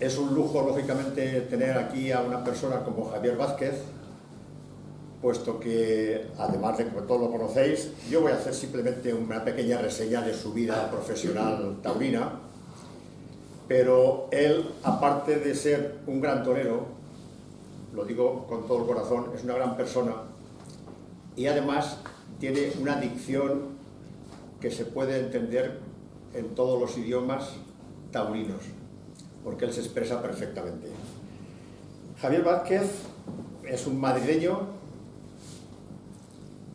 Es un lujo, lógicamente, tener aquí a una persona como Javier Vázquez, puesto que, además de que todos lo conocéis, yo voy a hacer simplemente una pequeña reseña de su vida profesional taurina, pero él, aparte de ser un gran torero, lo digo con todo el corazón, es una gran persona y además tiene una dicción que se puede entender en todos los idiomas taurinos, porque él se expresa perfectamente. Javier Vázquez es un madrileño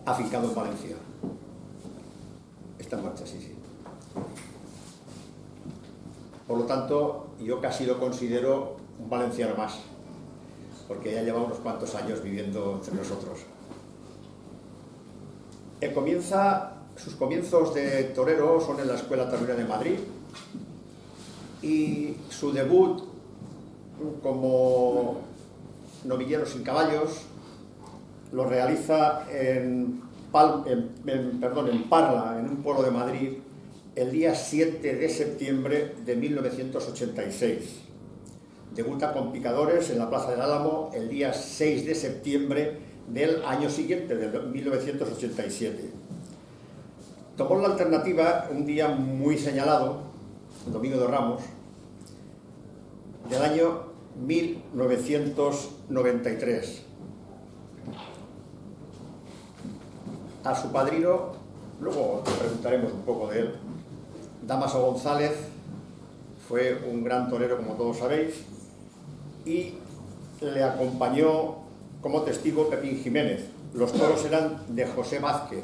afincado en Valencia. Está en marcha, sí. Por lo tanto, yo casi lo considero un valenciano más, porque ya lleva unos cuantos años viviendo entre nosotros. Sus comienzos de torero son en la Escuela Taurina de Madrid y su debut como novillero sin caballos lo realiza en Parla, en un pueblo de Madrid, el día 7 de septiembre de 1986. Debuta con picadores en la Plaza del Álamo el día 6 de septiembre del año siguiente, de 1987. Tomó la alternativa un día muy señalado, el Domingo de Ramos, del año 1993. A su padrino, luego preguntaremos un poco de él, Dámaso González, fue un gran torero, como todos sabéis, y le acompañó como testigo Pepín Jiménez. Los toros eran de José Vázquez.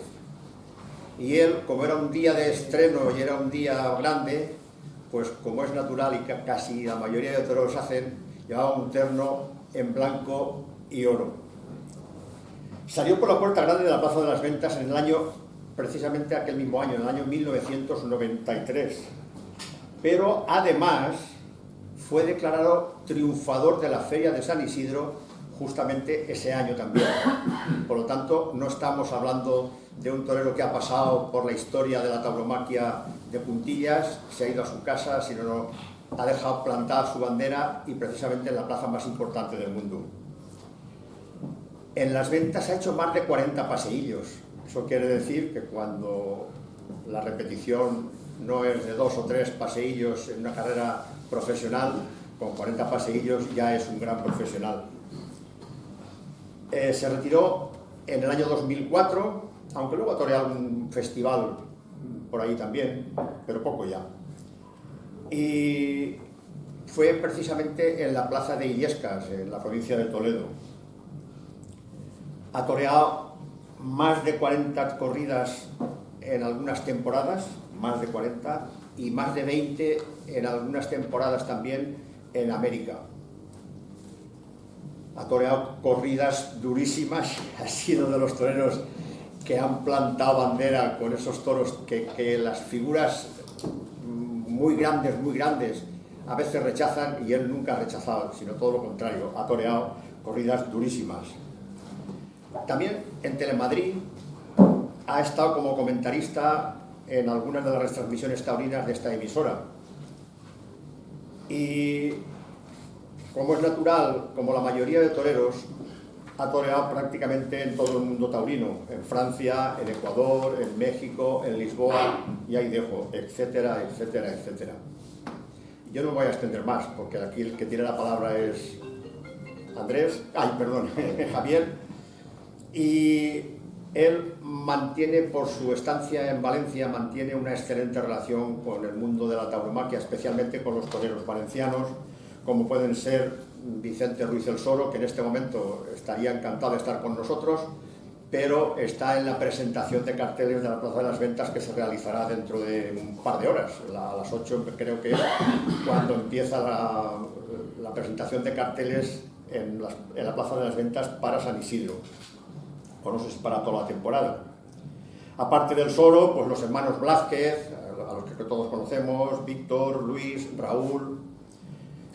Y él, como era un día de estreno y era un día grande, pues como es natural y casi la mayoría de toros hacen, llevaba un terno en blanco y oro. Salió por la puerta grande de la Plaza de las Ventas en el año, precisamente aquel mismo año, en el año 1993. Pero además fue declarado triunfador de la Feria de San Isidro justamente ese año también. Por lo tanto, no estamos hablando de un torero que ha pasado por la historia de la tauromaquia de puntillas, se ha ido a su casa, sino ha dejado plantada su bandera y precisamente en la plaza más importante del mundo. En las Ventas ha hecho más de 40 paseillos. Eso quiere decir que cuando la repetición no es de 2 o 3 paseillos en una carrera profesional, con 40 paseillos ya es un gran profesional. Se retiró en el año 2004, aunque luego ha toreado un festival por ahí también, pero poco ya. Y fue precisamente en la plaza de Illescas, en la provincia de Toledo. Ha toreado más de 40 corridas en algunas temporadas, más de 40, y más de 20 en algunas temporadas también en América. Ha toreado corridas durísimas, ha sido de los toreros que han plantado bandera con esos toros que las figuras muy grandes, a veces rechazan, y él nunca ha rechazado, sino todo lo contrario, ha toreado corridas durísimas. También en Telemadrid ha estado como comentarista en algunas de las retransmisiones taurinas de esta emisora. Y como es natural, como la mayoría de toreros, ha toreado prácticamente en todo el mundo taurino, en Francia, en Ecuador, en México, en Lisboa, y ahí dejo, etcétera, etcétera, etcétera. Yo no me voy a extender más, porque aquí el que tiene la palabra es Javier, y él mantiene, por su estancia en Valencia, mantiene una excelente relación con el mundo de la tauromaquia, especialmente con los toreros valencianos, como pueden ser Vicente Ruiz el Soro, que en este momento estaría encantado de estar con nosotros, pero está en la presentación de carteles de la Plaza de las Ventas, que se realizará dentro de un par de horas, a las 8 creo que es cuando empieza la presentación de carteles en la Plaza de las Ventas para San Isidro, o no sé si para toda la temporada. Aparte del Soro, pues los hermanos Blázquez, a los que todos conocemos, Víctor, Luis, Raúl,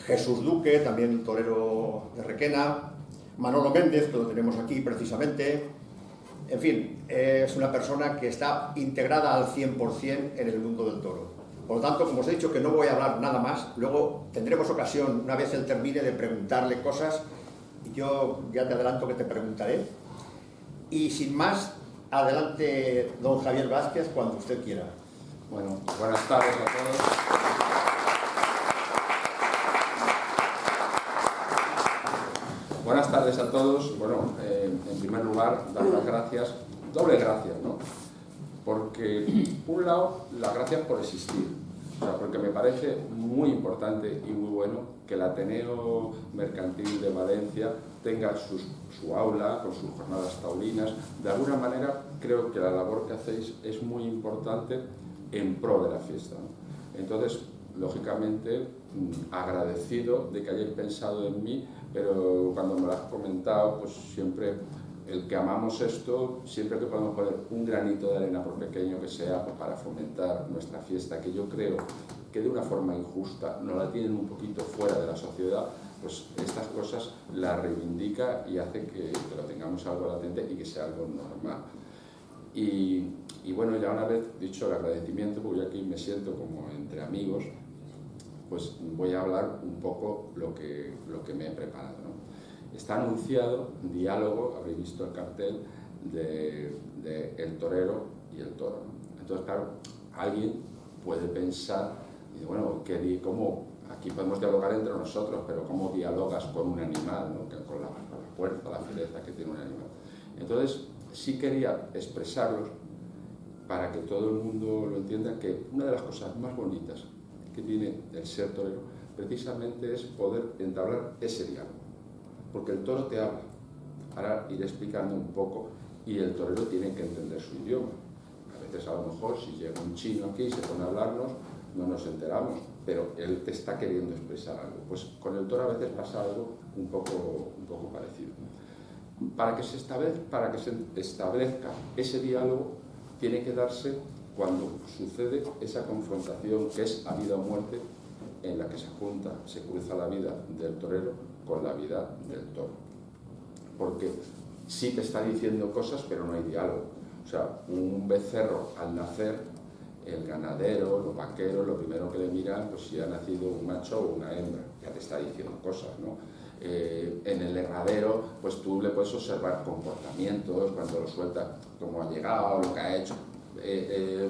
Jesús Duque, también torero de Requena, Manolo Méndez, que lo tenemos aquí precisamente. En fin, es una persona que está integrada al 100% en el mundo del toro. Por lo tanto, como os he dicho que no voy a hablar nada más, luego tendremos ocasión, una vez él termine, de preguntarle cosas. Yo ya te adelanto que te preguntaré. Y sin más, adelante, don Javier Vázquez, cuando usted quiera. Bueno, buenas tardes a todos. Buenas tardes a todos. Bueno, en primer lugar, dar las gracias, doble gracias, ¿no? Porque, por un lado, las gracias por existir, o sea, porque me parece muy importante y muy bueno que el Ateneo Mercantil de Valencia tenga su aula con sus jornadas taurinas. De alguna manera, creo que la labor que hacéis es muy importante en pro de la fiesta, ¿no? Entonces, lógicamente, agradecido de que hayáis pensado en mí, pero cuando me lo has comentado, pues siempre, el que amamos esto, siempre que podemos poner un granito de arena, por pequeño que sea, pues para fomentar nuestra fiesta, que yo creo que de una forma injusta nos la tienen un poquito fuera de la sociedad, pues estas cosas la reivindica y hace que lo tengamos algo latente y que sea algo normal. Y bueno, ya una vez dicho el agradecimiento, porque yo aquí me siento como entre amigos, pues voy a hablar un poco lo que me he preparado, ¿no? Está anunciado un diálogo, habréis visto el cartel, de el torero y el toro, ¿no? Entonces, claro, alguien puede pensar, y bueno, ¿cómo? Aquí podemos dialogar entre nosotros, pero ¿cómo dialogas con un animal, ¿no? Con la fuerza, la fiereza que tiene un animal? Entonces, sí quería expresarlos para que todo el mundo lo entienda, que una de las cosas más bonitas que tiene el ser torero precisamente es poder entablar ese diálogo, porque el toro te habla. Ahora iré explicando un poco, y el torero tiene que entender su idioma. A veces, a lo mejor, si llega un chino aquí y se pone a hablarnos, no nos enteramos, pero él te está queriendo expresar algo. Pues con el toro a veces pasa algo un poco parecido. Para que se establezca ese diálogo, tiene que darse cuando sucede esa confrontación que es a vida o muerte, en la que se cruza la vida del torero con la vida del toro. Porque sí te está diciendo cosas, pero no hay diálogo. O sea, un becerro al nacer, el ganadero, los vaqueros, lo primero que le miran, pues si ha nacido un macho o una hembra, ya te está diciendo cosas, ¿no? En el herradero, pues tú le puedes observar comportamientos, cuando lo suelta, cómo ha llegado, lo que ha hecho.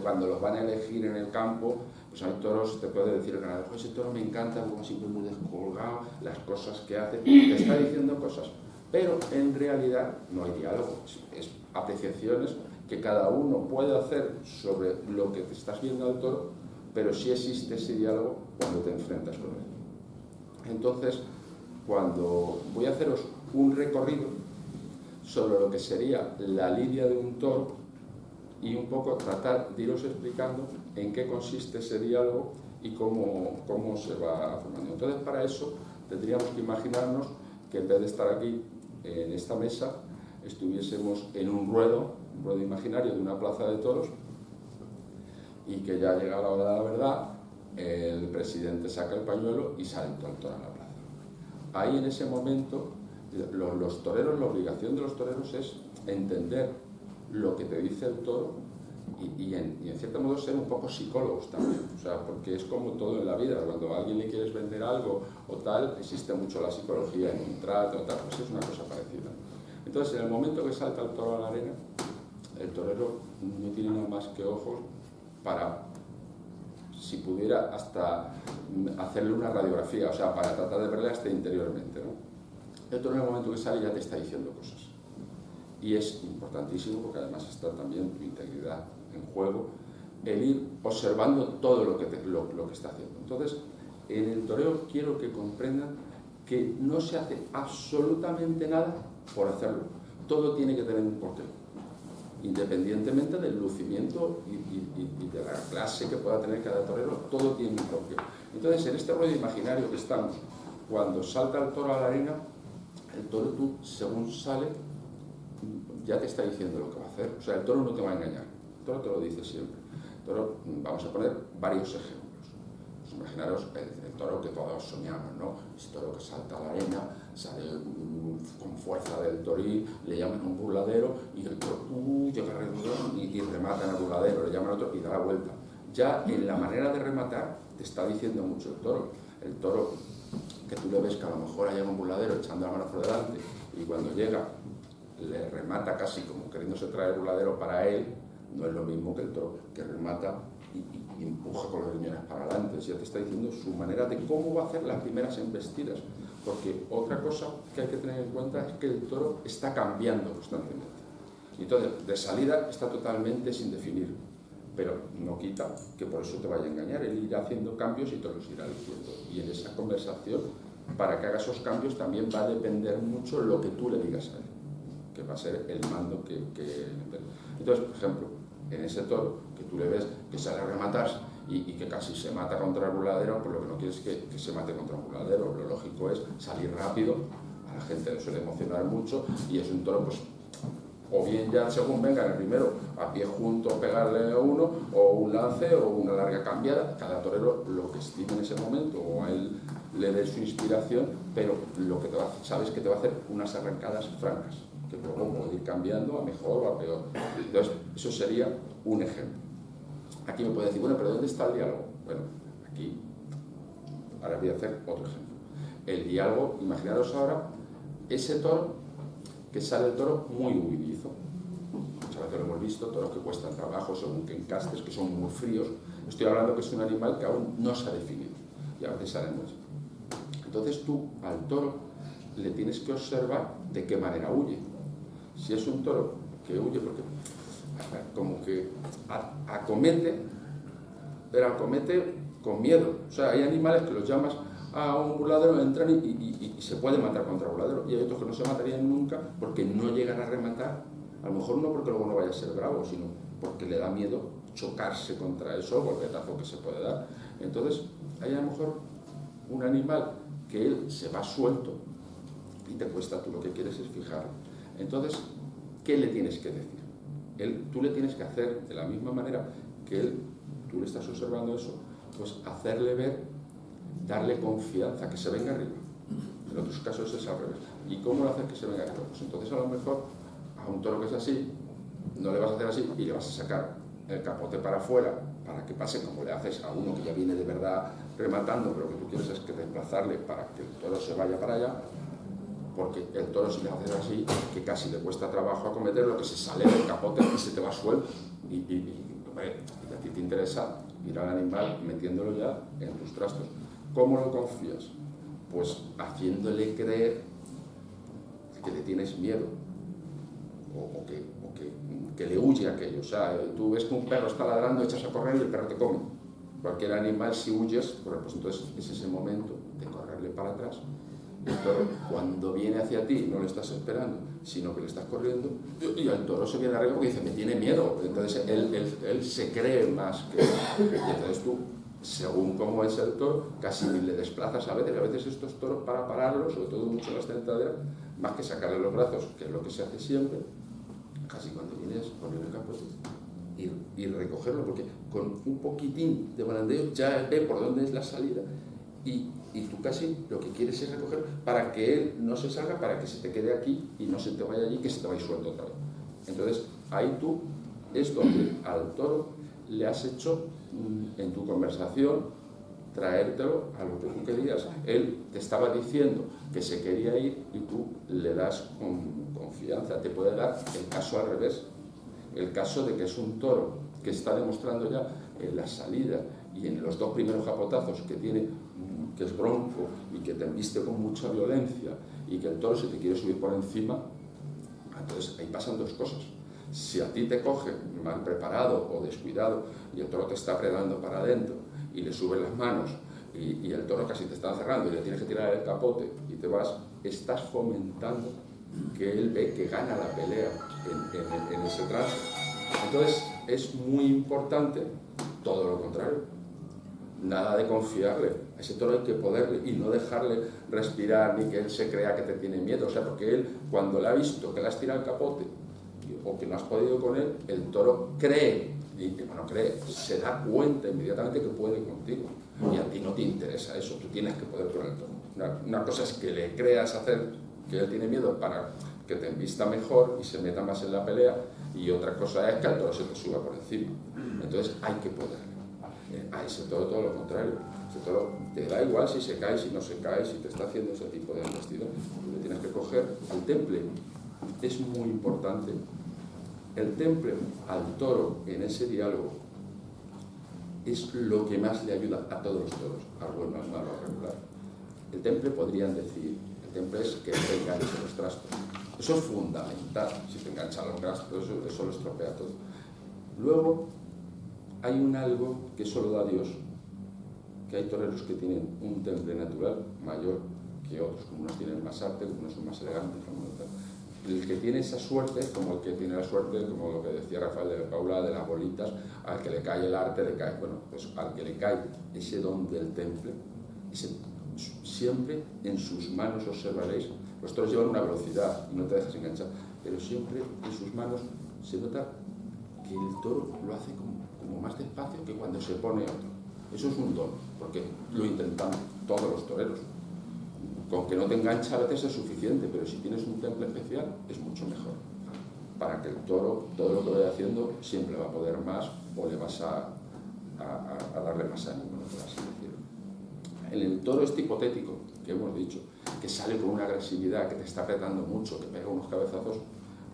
Cuando los van a elegir en el campo, pues hay toros, te puede decir el ganadero, ese toro me encanta, como siempre muy descolgado, las cosas que hace, te está diciendo cosas, pero en realidad no hay diálogo, es apreciaciones que cada uno puede hacer sobre lo que te estás viendo al toro, pero sí existe ese diálogo cuando te enfrentas con él. Entonces, cuando voy a haceros un recorrido sobre lo que sería la lidia de un toro, y un poco tratar de iros explicando en qué consiste ese diálogo y cómo se va formando. Entonces, para eso tendríamos que imaginarnos que en vez de estar aquí en esta mesa, estuviésemos en un ruedo imaginario de una plaza de toros, y que ya llega la hora de la verdad, el presidente saca el pañuelo y sale todo el toro a la plaza. Ahí, en ese momento, los toreros, la obligación de los toreros es entender lo que te dice el toro y en cierto modo ser un poco psicólogos también, o sea, porque es como todo en la vida, cuando a alguien le quieres vender algo o tal, existe mucho la psicología en un trato o tal, pues es una cosa parecida. Entonces, en el momento que salta el toro a la arena, el torero no tiene nada más que ojos para, si pudiera, hasta hacerle una radiografía, o sea, para tratar de verle hasta interiormente, ¿no? El toro, en el momento que sale, ya te está diciendo cosas. Y es importantísimo, porque además está también tu integridad en juego, el ir observando todo lo que está haciendo. Entonces, en el toreo quiero que comprendan que no se hace absolutamente nada por hacerlo. Todo tiene que tener un porqué, independientemente del lucimiento y de la clase que pueda tener cada torero, todo tiene un porqué. Entonces, en este ruedo imaginario que estamos, cuando salta el toro a la arena, el toro, tú, según sale, ya te está diciendo lo que va a hacer. O sea, el toro no te va a engañar, el toro te lo dice siempre. El toro, vamos a poner varios ejemplos. Pues imaginaros el toro que todos soñamos, ¿no? Ese toro que salta a la arena, sale con fuerza del torí, le llaman un burladero, y el toro llega alrededor y remata en el burladero, le llaman otro y da la vuelta. ya en la manera de rematar te está diciendo mucho el toro. El toro que tú le ves que a lo mejor hay un burladero echando la mano por delante y cuando llega le remata casi como queriéndose traer el burladero para él, no es lo mismo que el toro que remata y empuja con los riñones para adelante. Ya te está diciendo su manera de cómo va a hacer las primeras embestidas, porque otra cosa que hay que tener en cuenta es que el toro está cambiando constantemente. Entonces, de salida está totalmente sin definir, pero no quita que por eso te vaya a engañar. Él irá haciendo cambios y te los irá diciendo. Y en esa conversación, para que haga esos cambios, también va a depender mucho lo que tú le digas a él, que va a ser el mando que... Entonces, por ejemplo, en ese toro que tú le ves que sale a rematar y que casi se mata contra el burladero, pues lo que no quieres es que se mate contra un burladero. Lo lógico es salir rápido, a la gente le suele emocionar mucho y es un toro, pues, o bien ya según venga el primero a pie junto pegarle a uno, o un lance o una larga cambiada, cada torero lo que estime en ese momento, o a él le dé su inspiración, pero lo que te va a hacer, sabes que te va a hacer unas arrancadas francas, que luego puede ir cambiando a mejor o a peor. Entonces, eso sería un ejemplo. Aquí me puede decir, bueno, pero ¿dónde está el diálogo? Bueno, aquí, ahora voy a hacer otro ejemplo. El diálogo, imaginaros ahora, ese toro, que sale el toro muy huidizo. Muchas veces lo hemos visto, toros que cuestan trabajo, según que encastes, que son muy fríos. Estoy hablando que es un animal que aún no se ha definido, y a veces salen mucho. Entonces tú, al toro, le tienes que observar de qué manera huye. Si es un toro que huye porque como que acomete, pero acomete con miedo. O sea, hay animales que los llamas a un burladero, entran y se puede matar contra el burladero, y hay otros que no se matarían nunca porque no llegan a rematar, a lo mejor no porque luego no vaya a ser bravo, sino porque le da miedo chocarse contra eso, golpetazo que se puede dar. Entonces, hay a lo mejor un animal que él se va suelto y te cuesta, tú lo que quieres es fijar. Entonces, ¿qué le tienes que decir? Tú le tienes que hacer de la misma manera que tú le estás observando eso, pues hacerle ver, darle confianza, que se venga arriba. En otros casos es al revés. ¿Y cómo lo haces que se venga arriba? Pues entonces a lo mejor a un toro que es así, no le vas a hacer así y le vas a sacar el capote para afuera para que pase como le haces a uno que ya viene de verdad rematando, pero lo que tú quieres es que desplazarle para que el toro se vaya para allá, porque el toro, si le haces así, que casi le cuesta trabajo acometer, lo que se sale del capote y se te va suelto. Y a ti te interesa ir al animal metiéndolo ya en tus trastos. ¿Cómo lo confías? Pues haciéndole creer que le tienes miedo o que le huye aquello. O sea, tú ves que un perro está ladrando, echas a correr y el perro te come. Cualquier animal, si huyes, pues entonces es ese momento de correrle para atrás. El toro, cuando viene hacia ti, no le estás esperando, sino que le estás corriendo, y el toro se viene arriba porque dice, me tiene miedo. Entonces él se cree más que... Y entonces tú, según cómo es el toro, casi le desplazas a veces estos toros para pararlos, sobre todo mucho en las tentaderas, más que sacarle los brazos, que es lo que se hace siempre, casi cuando vienes ponerle el capote y recogerlo, porque con un poquitín de barandeo ya ve por dónde es la salida y tú casi lo que quieres es recoger para que él no se salga, para que se te quede aquí y no se te vaya allí, que se te vaya suelto otra vez. Entonces ahí tú es donde al toro le has hecho en tu conversación traértelo a lo que tú querías. Él te estaba diciendo que se quería ir y tú le das con confianza. Te puede dar el caso al revés, el caso de que es un toro que está demostrando ya en la salida y en los dos primeros capotazos que tiene, que es bronco y que te embiste con mucha violencia y que el toro se te quiere subir por encima. Entonces ahí pasan dos cosas. Si a ti te coge mal preparado o descuidado y el toro te está apretando para adentro y le subes las manos y el toro casi te está cerrando y le tienes que tirar el capote y te vas, estás fomentando que él ve que gana la pelea en ese trance. Entonces es muy importante todo lo contrario. Nada de confiarle. A ese toro hay que poderle y no dejarle respirar ni que él se crea que te tiene miedo. O sea, porque él, cuando le ha visto que le has tirado el capote o que no has podido con él, el toro cree, se da cuenta inmediatamente que puede contigo. Y a ti no te interesa eso, tú tienes que poder con el toro. Una cosa es que le creas hacer que él tiene miedo para que te embista mejor y se meta más en la pelea, y otra cosa es que el toro se te suba por encima. Entonces hay que poderle. A ese toro todo lo contrario. Ese toro te da igual si se cae, si no se cae, si te está haciendo ese tipo de embestida. Tú le tienes que coger al temple. Es muy importante. El temple al toro en ese diálogo es lo que más le ayuda a todos los toros, al bueno, al malo, al regular. El temple podrían decir, el temple es que te enganche los trastos. Eso es fundamental. Si te enganchan los trastos, eso lo estropea todo. Luego, hay un algo que solo da Dios, que hay toreros que tienen un temple natural mayor que otros, como unos tienen más arte, como unos son más elegantes, como tal. El que tiene esa suerte, como el que tiene la suerte, como lo que decía Rafael de Paula, de las bolitas, al que le cae el arte, le cae, bueno, pues al que le cae ese don del temple, siempre en sus manos observaréis, los toros llevan una velocidad y no te dejas enganchar, pero siempre en sus manos se nota que el toro lo hace como más despacio que cuando se pone otro. Eso es un don, porque lo intentan todos los toreros. Con que no te engancha a veces es suficiente, pero si tienes un temple especial es mucho mejor. Para que el toro, todo lo que vaya haciendo, siempre va a poder más o le vas a darle más ánimo, ¿no? Por así decirlo. En el toro este hipotético que hemos dicho, que sale con una agresividad, que te está apretando mucho, que pega unos cabezazos,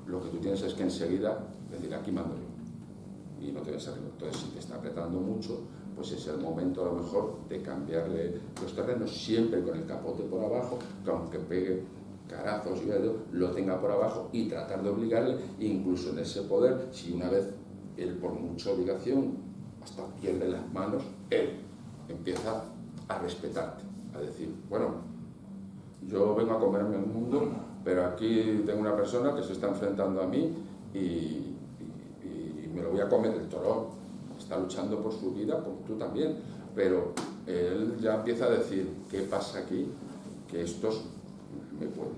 lo que tú tienes es que enseguida decir, aquí mando yo. Y no te ves arriba. Entonces, si te está apretando mucho, pues es el momento a lo mejor de cambiarle los terrenos, siempre con el capote por abajo, que aunque pegue carazos y lo tenga por abajo, y tratar de obligarle, incluso en ese poder, si una vez él por mucha obligación hasta pierde las manos, él empieza a respetarte, a decir, bueno, yo vengo a comerme el mundo, pero aquí tengo una persona que se está enfrentando a mí y me lo voy a comer. El toro está luchando por su vida, como tú también, pero él ya empieza a decir, ¿qué pasa aquí? Que estos me pueden.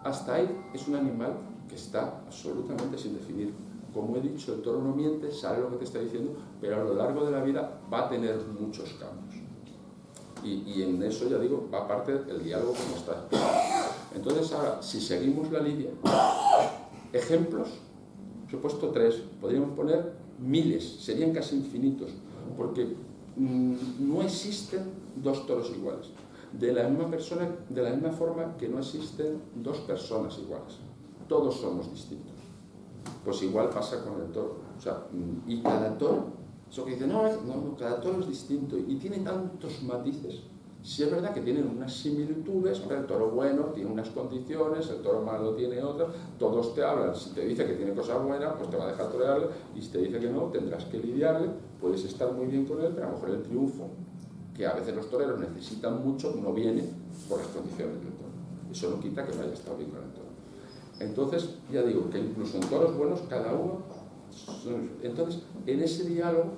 Hasta ahí es un animal que está absolutamente sin definir. Como he dicho, el toro no miente, sabe lo que te está diciendo, pero a lo largo de la vida va a tener muchos cambios. Y en eso, ya digo, va parte del diálogo como está. Entonces ahora, si seguimos la lidia, ejemplos, os he puesto 3, podríamos poner miles, serían casi infinitos, porque no existen dos toros iguales. De la misma forma que no existen dos personas iguales. Todos somos distintos. Pues igual pasa con el toro. O sea, y cada toro, eso que dicen, no, cada toro es distinto y tiene tantos matices. Sí es verdad que tienen unas similitudes, el toro bueno tiene unas condiciones, el toro malo tiene otras, todos te hablan, si te dice que tiene cosas buenas, pues te va a dejar torearle, y si te dice que no, tendrás que lidiarle, puedes estar muy bien con él, pero a lo mejor el triunfo, que a veces los toreros necesitan mucho, no viene por las condiciones del toro. Eso no quita que no haya estado bien con el toro. Entonces, ya digo, que incluso en toros buenos, cada uno... Entonces, en ese diálogo,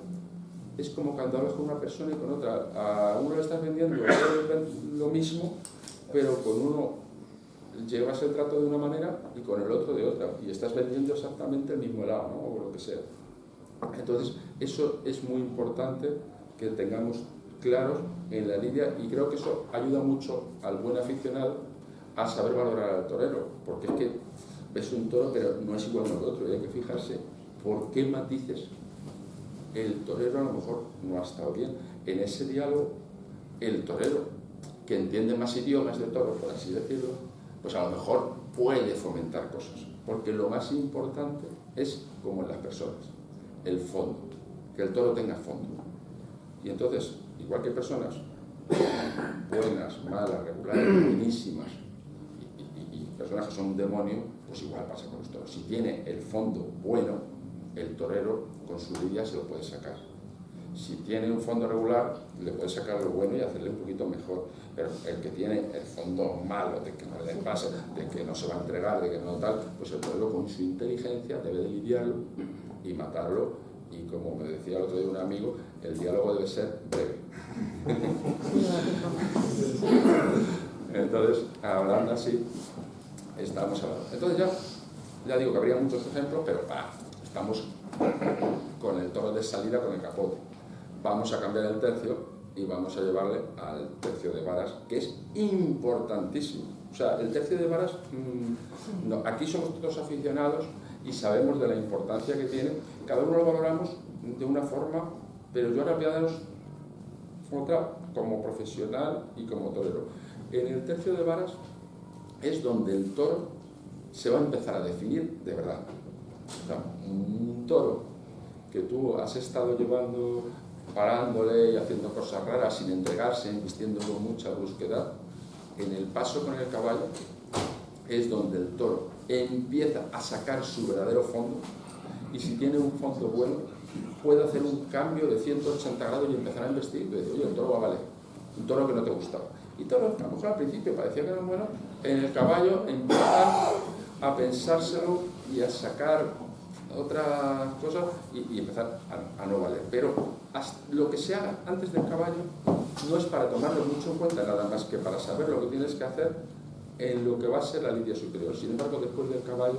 es como cuando hablas con una persona y con otra. A uno le estás vendiendo lo mismo, pero con uno llevas el trato de una manera y con el otro de otra. Y estás vendiendo exactamente el mismo helado, ¿no? O lo que sea. Entonces, eso es muy importante que tengamos claros en la lidia, y creo que eso ayuda mucho al buen aficionado a saber valorar al torero, porque es que ves un toro, pero no es igual al otro, y hay que fijarse por qué matices el torero a lo mejor no ha estado bien. En ese diálogo, el torero, que entiende más idiomas de toro, por así decirlo, pues a lo mejor puede fomentar cosas, porque lo más importante es, como en las personas, el fondo, que el toro tenga fondo. Y entonces, igual que personas buenas, malas, regulares, buenísimas, y personas que son un demonio, pues igual pasa con los toros. Si tiene el fondo bueno, el torero con su lidia se lo puede sacar. Si tiene un fondo regular, le puede sacar lo bueno y hacerle un poquito mejor. Pero el que tiene el fondo malo, de que no le pase, de que no se va a entregar, de que no tal, pues el torero con su inteligencia debe de lidiarlo y matarlo. Y como me decía el otro día un amigo, el diálogo debe ser breve. Entonces, hablando así, estamos hablando. Entonces ya digo que habría muchos ejemplos, pero estamos con el toro de salida, con el capote. Vamos a cambiar el tercio y vamos a llevarle al tercio de varas, que es importantísimo. O sea, el tercio de varas, no, aquí somos todos aficionados y sabemos de la importancia que tiene. Cada uno lo valoramos de una forma, pero yo ahora voy a daros otra como profesional y como torero. En el tercio de varas es donde el toro se va a empezar a definir de verdad. O sea, un toro que tú has estado llevando, parándole y haciendo cosas raras sin entregarse, invistiéndolo con mucha brusquedad, en el paso con el caballo es donde el toro empieza a sacar su verdadero fondo, y si tiene un fondo bueno puede hacer un cambio de 180 grados y empezar a investir y decir, oye, el toro va a valer, un toro que no te gustaba. Y toros que a lo mejor al principio parecía que eran buenos, en el caballo empiezan a pensárselo y a sacar otras cosas y empezar a no valer. Pero lo que se haga antes del caballo no es para tomarlo mucho en cuenta, nada más que para saber lo que tienes que hacer en lo que va a ser la lidia superior. Sin embargo, después del caballo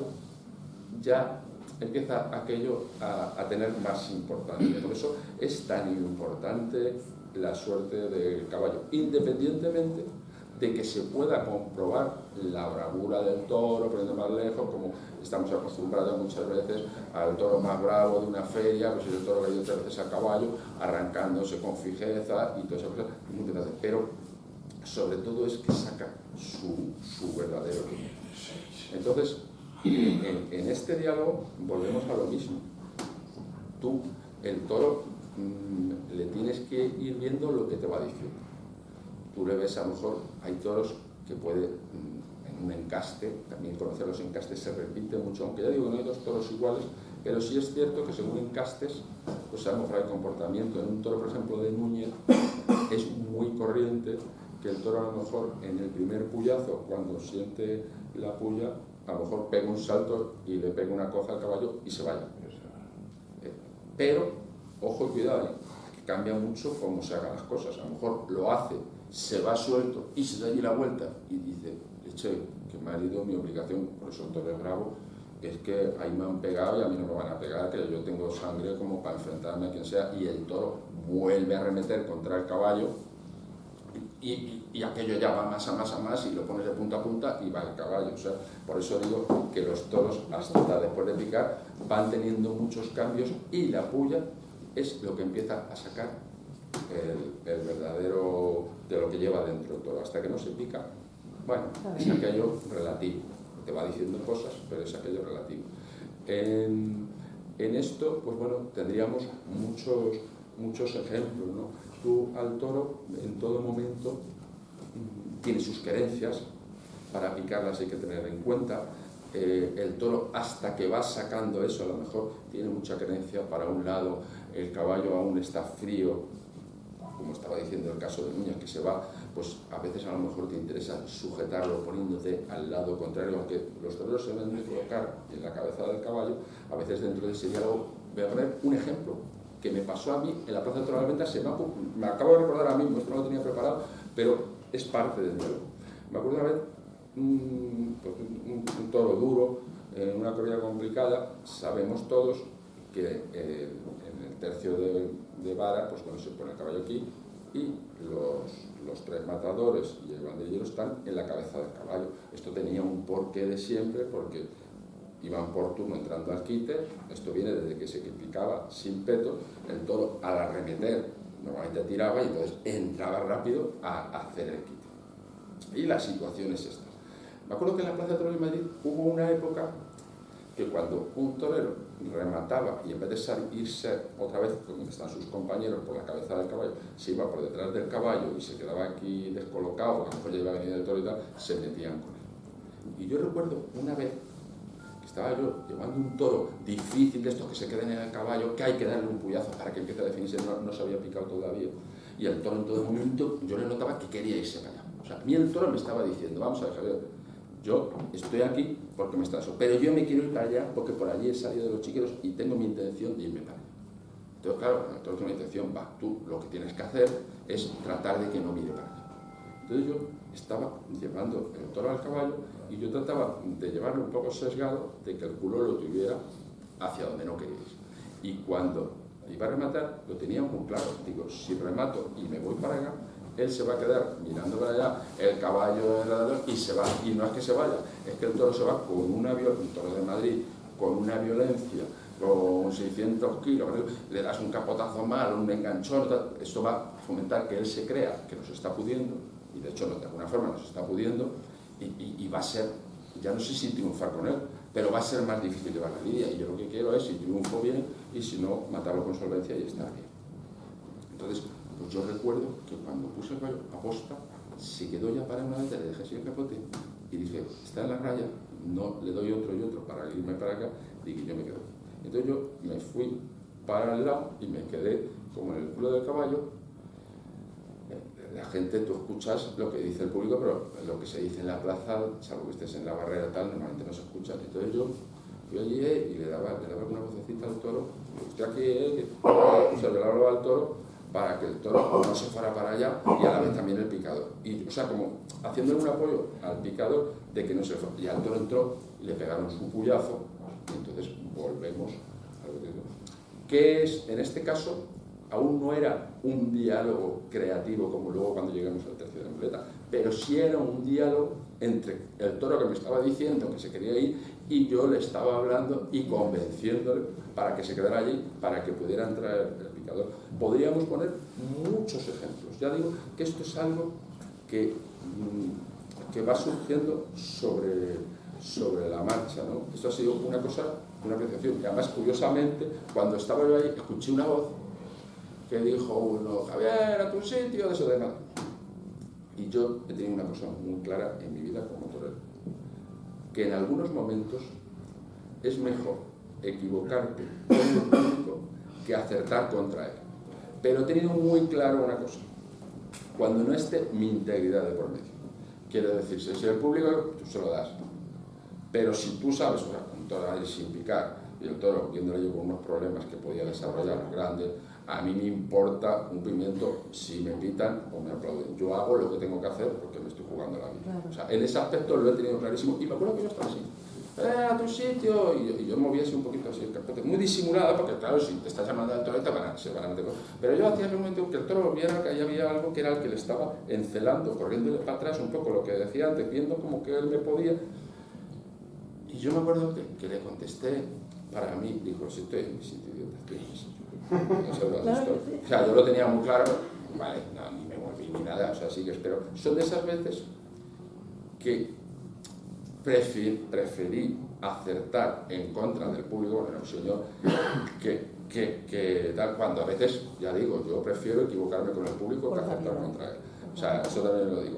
ya empieza aquello a tener más importancia. Por eso es tan importante la suerte del caballo, independientemente de que se pueda comprobar la bravura del toro, poniendo más lejos, como estamos acostumbrados muchas veces al toro más bravo de una feria, pues es el toro que ha ido 3 veces a caballo, arrancándose con fijeza y todas esas cosas, pero sobre todo es que saca su verdadero ritmo. Entonces, en este diálogo volvemos a lo mismo. Tú, el toro, le tienes que ir viendo lo que te va diciendo. Tú le ves, a lo mejor hay toros que puede, en un encaste, también conocer los encastes se repite mucho, aunque ya digo que no hay 2 toros iguales, pero sí es cierto que según encastes, pues a lo mejor hay comportamiento. En un toro, por ejemplo, de Núñez, es muy corriente que el toro a lo mejor en el primer puyazo, cuando siente la puya, a lo mejor pega un salto y le pega una coza al caballo y se vaya. Pero, ojo y cuidado, que cambia mucho cómo se hagan las cosas. A lo mejor lo hace, se va suelto y se da allí la vuelta y dice, che, que me ha ido mi obligación, por eso el toro es bravo, es que ahí me han pegado y a mí no me van a pegar, que yo tengo sangre como para enfrentarme a quien sea, y el toro vuelve a arremeter contra el caballo y aquello ya va más a más y lo pones de punta a punta y va el caballo. O sea, por eso digo que los toros hasta después de picar van teniendo muchos cambios y la puya es lo que empieza a sacar el verdadero de lo que lleva dentro el toro. Hasta que no se pica, bueno, es aquello relativo, te va diciendo cosas, pero es aquello relativo. En esto, pues bueno, tendríamos muchos ejemplos, ¿no? Tú al toro en todo momento tiene sus querencias, para picarlas hay que tener en cuenta. El toro, hasta que va sacando eso, a lo mejor tiene mucha querencia para un lado, el caballo aún está frío, como estaba diciendo el caso de Núñez, que se va, pues a veces a lo mejor te interesa sujetarlo poniéndote al lado contrario, aunque los toreros se deben de colocar en la cabeza del caballo. A veces dentro de ese diálogo voy a poner un ejemplo que me pasó a mí en la Plaza de Toros de la Venta. Me acabo de recordar ahora mismo, esto no lo tenía preparado, pero es parte del diálogo. Me acuerdo una vez un toro duro, en una corrida complicada. Sabemos todos que en el tercio de vara, pues cuando se pone el caballo aquí y los 3 matadores y el banderillero están en la cabeza del caballo. Esto tenía un porqué de siempre, porque iban por turno entrando al quite. Esto viene desde que se picaba sin peto, el toro al arremeter normalmente tiraba y entonces entraba rápido a hacer el quite. Y la situación es esta. Me acuerdo que en la Plaza de Toros de Madrid hubo una época que cuando un torero remataba y en vez de irse otra vez donde están sus compañeros por la cabeza del caballo, se iba por detrás del caballo y se quedaba aquí descolocado, a lo mejor ya iba a venir el toro y tal, se metían con él. Y yo recuerdo una vez que estaba yo llevando un toro difícil de estos que se queden en el caballo, que hay que darle un puyazo para que empiece a definirse, no se había picado todavía, y el toro en todo momento yo le notaba que quería irse para allá. O sea, a mí el toro me estaba diciendo, vamos a ver, Javier, yo estoy aquí porque me estreso, pero yo me quiero ir para allá porque por allí he salido de los chiqueros y tengo mi intención de irme para allá. Entonces, claro, el toro tiene una intención, va, tú lo que tienes que hacer es tratar de que no mire para allá. Entonces yo estaba llevando el toro al caballo y yo trataba de llevarlo un poco sesgado, de que el culo lo tuviera hacia donde no quería ir. Y cuando iba a rematar, lo tenía muy claro. Digo, si remato y me voy para allá, él se va a quedar mirando para allá, el caballo alrededor, y se va. Y no es que se vaya, es que el toro se va con un toro de Madrid, con una violencia, con 600 kilos, le das un capotazo mal, un enganchón, esto va fomentar que él se crea que nos está pudiendo, y de hecho de alguna forma nos está pudiendo, y va a ser, ya no sé si triunfar con él, pero va a ser más difícil llevar la lidia, y yo lo que quiero es, si triunfo bien, y si no, matarlo con solvencia y estar bien. Entonces, pues yo recuerdo que cuando puse el caballo a posta, se quedó ya para una vez, le dejé así el capote, y dije, está en la raya, no le doy otro y otro para irme para acá, y que yo me quedo. Entonces yo me fui para el lado y me quedé como en el culo del caballo. La gente, tú escuchas lo que dice el público, pero lo que se dice en la plaza, salvo que estés en la barrera tal, normalmente no se escucha. Entonces yo fui allí y le daba una vocecita al toro, estoy aquí, o sea, le hablaba al toro para que el toro no se fuera para allá y a la vez también el picador. Y, o sea, como haciéndole un apoyo al picador de que no se fuera. Y al toro entró y le pegaron su puyazo, y entonces volvemos a lo que digo. ¿Qué es, en este caso? Aún no era un diálogo creativo como luego cuando llegamos al tercio de muleta, pero sí era un diálogo entre el toro que me estaba diciendo que se quería ir y yo le estaba hablando y convenciéndole para que se quedara allí, para que pudiera entrar el picador. Podríamos poner muchos ejemplos. Ya digo que esto es algo que va surgiendo sobre la marcha, ¿no? Esto ha sido una cosa, una apreciación. Y además, curiosamente, cuando estaba yo ahí, escuché una voz que dijo uno, Javier, a tu sitio, de eso de nada. Y yo he tenido una cosa muy clara en mi vida como torero, que en algunos momentos es mejor equivocarte con el público que acertar contra él. Pero he tenido muy claro una cosa, cuando no esté mi integridad de por medio. Quiere decir, si el público, tú se lo das. Pero si tú sabes, o sea, un toro ahí sin picar, y el toro viéndole yo con unos problemas que podía desarrollar grandes, a mí me importa un pimiento si me pitan o me aplauden. Yo hago lo que tengo que hacer porque me estoy jugando la vida. Claro. O sea, en ese aspecto lo he tenido clarísimo. Y me acuerdo que yo estaba así, a tu sitio, y yo movía así un poquito así el carpete, muy disimulada, porque claro, si te estás llamando al toro, se van a meter cosas. Pero yo hacía el momento que el toro viera que ahí había algo que era el que le estaba encelando, corriéndole para atrás un poco lo que decía antes, viendo como que él me podía. Y yo me acuerdo que le contesté, para mí, dijo, si estoy en mi sitio, idiota, estoy en mi sitio. No sé, o sea, yo lo tenía muy claro, vale, no, ni me volví ni nada, o sea, sí que espero. Son de esas veces que preferí acertar en contra del público, bueno, señor, que tal, cuando a veces, ya digo, yo prefiero equivocarme con el público que acertar contra él. O sea, eso también lo digo.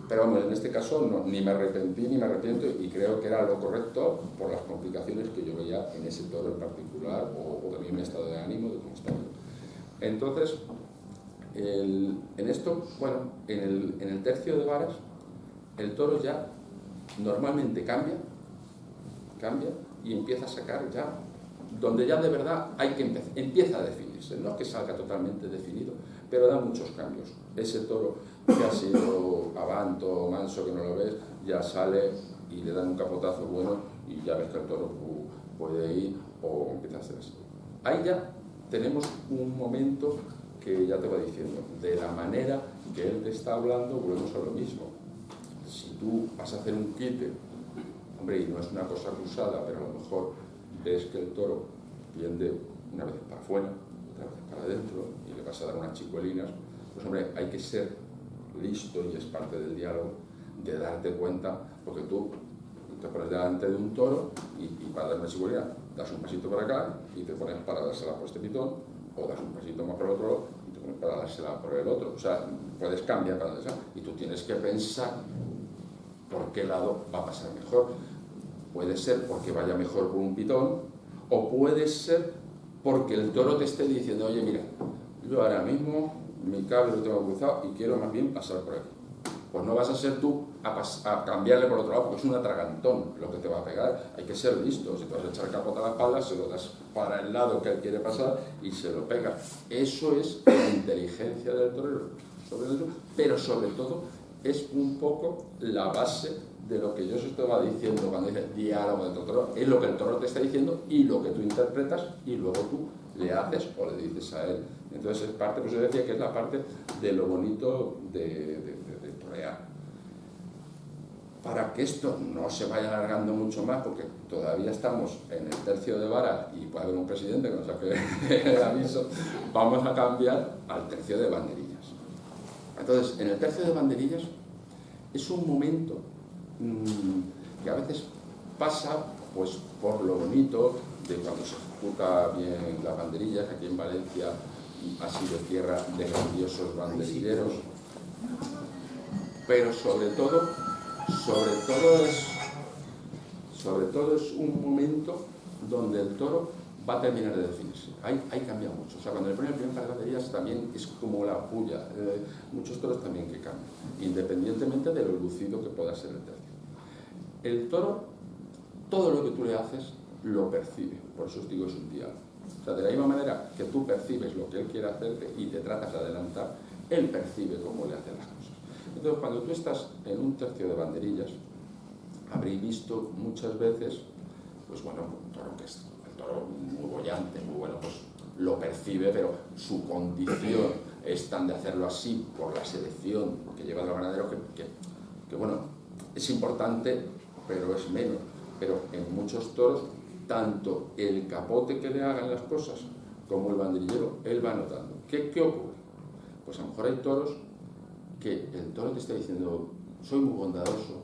Pero vamos, en este caso no, ni me arrepentí ni me arrepiento y creo que era lo correcto por las complicaciones que yo veía en ese toro en particular o también mi estado de ánimo de cómo estaba. Entonces, en esto, bueno, en el tercio de varas, el toro ya normalmente cambia y empieza a sacar ya, donde ya de verdad hay que empieza a definirse, no es que salga totalmente definido, pero da muchos cambios. Ese toro que ha sido avanto, manso, que no lo ves, ya sale y le dan un capotazo bueno y ya ves que el toro puede ir o empieza a hacer así. Ahí ya tenemos un momento que ya te va diciendo, de la manera que él te está hablando, volvemos a lo mismo. Si tú vas a hacer un quite, hombre, y no es una cosa cruzada, pero a lo mejor ves que el toro tiende una vez para afuera, otra vez para adentro, y le vas a dar unas chicuelinas, pues hombre, hay que ser listo, y es parte del diálogo, de darte cuenta, porque tú te pones delante de un toro y para dar una chicuelina das un pasito para acá y te pones para dársela por este pitón, o das un pasito más por el otro lado y te pones para dársela por el otro. O sea, puedes cambiar para dársela y tú tienes que pensar por qué lado va a pasar mejor. Puede ser porque vaya mejor por un pitón, o puede ser porque el toro te esté diciendo, oye, mira, yo ahora mismo mi cable lo tengo cruzado y quiero más bien pasar por aquí. Pues no vas a ser tú a cambiarle por otro lado, porque es un atragantón lo que te va a pegar. Hay que ser listo. Si te vas a echar capota a la espalda, se lo das para el lado que él quiere pasar y se lo pega. Eso es la inteligencia del torero, pero sobre todo es un poco la base de lo que yo os estaba diciendo cuando dice diálogo del toro. Es lo que el toro te está diciendo y lo que tú interpretas y luego tú le haces o le dices a él. Entonces es parte, pues yo decía que es la parte de lo bonito de torear. para que esto no se vaya alargando mucho más, porque todavía estamos en el tercio de vara y puede haber un presidente que nos saque el aviso, vamos a cambiar al tercio de banderillas. Entonces, en el tercio de banderillas es un momento que a veces pasa pues, por lo bonito de cuando se ejecuta bien las banderillas, que aquí en Valencia ha sido tierra de grandiosos banderilleros, pero sobre todo es un momento donde el toro va a terminar de definirse. Ahí cambia mucho. O sea, cuando le ponen el primer par de banderillas también es como la puya. Muchos toros también que cambian, independientemente de lo lucido que pueda ser el tercio. El toro, todo lo que tú le haces, lo percibe. Por eso os digo, es un diálogo. O sea, de la misma manera que tú percibes lo que él quiere hacerte y te tratas de adelantar, él percibe cómo le hacen las cosas. Entonces, cuando tú estás en un tercio de banderillas, habréis visto muchas veces, pues bueno, un toro que es el toro muy bollante, muy bueno, pues lo percibe, pero su condición es tan de hacerlo así por la selección que lleva los ganaderos que bueno, es importante, pero es menos. Pero en muchos toros, tanto el capote que le hagan las cosas como el banderillero, él va notando. ¿Qué ocurre? Pues a lo mejor hay toros que el toro te está diciendo, soy muy bondadoso,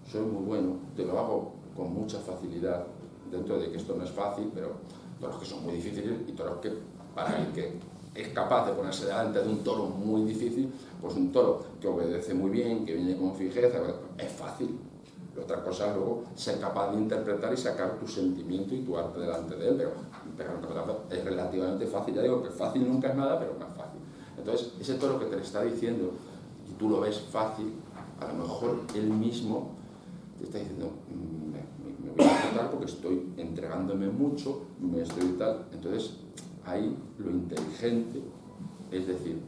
soy muy bueno, te lo hago con mucha facilidad, dentro de que esto no es fácil, pero toros que son muy difíciles y toros que, para el que es capaz de ponerse delante de un toro muy difícil, pues un toro que obedece muy bien, que viene con fijeza, es fácil. Otra cosa es luego ser capaz de interpretar y sacar tu sentimiento y tu arte delante de él, pero es relativamente fácil. Ya digo que fácil nunca es nada, pero más fácil. Entonces, ese toro que te le está diciendo y tú lo ves fácil, a lo mejor él mismo te está diciendo, me voy a apretar porque estoy entregándome mucho, me estoy tal. Entonces, ahí lo inteligente es decir,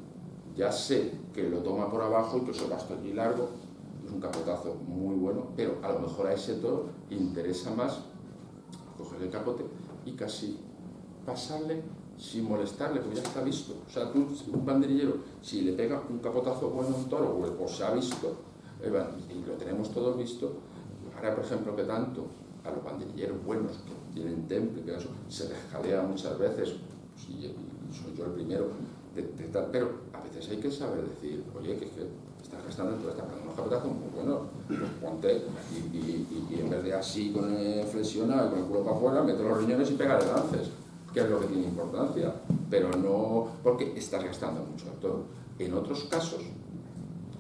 ya sé que lo toma por abajo y que se va hasta allí largo, es un capotazo muy bueno, pero a lo mejor a ese toro interesa más coger el capote y casi pasarle sin molestarle, porque ya está visto. O sea, tú, un banderillero, si le pega un capotazo bueno a un toro, o se ha visto, y lo tenemos todos visto, ahora, por ejemplo, que tanto a los banderilleros buenos que tienen temple, que eso, se les jalea muchas veces, pues, y soy yo el primero, pero a veces hay que saber decir, oye, que estás gastando, tú estás pegando unos capotazos muy buenos, pues ponte, y en vez de así, con el flexionado y con el culo para afuera, mete los riñones y pégale lances, que es lo que tiene importancia, pero no porque estás gastando mucho al toro. En otros casos,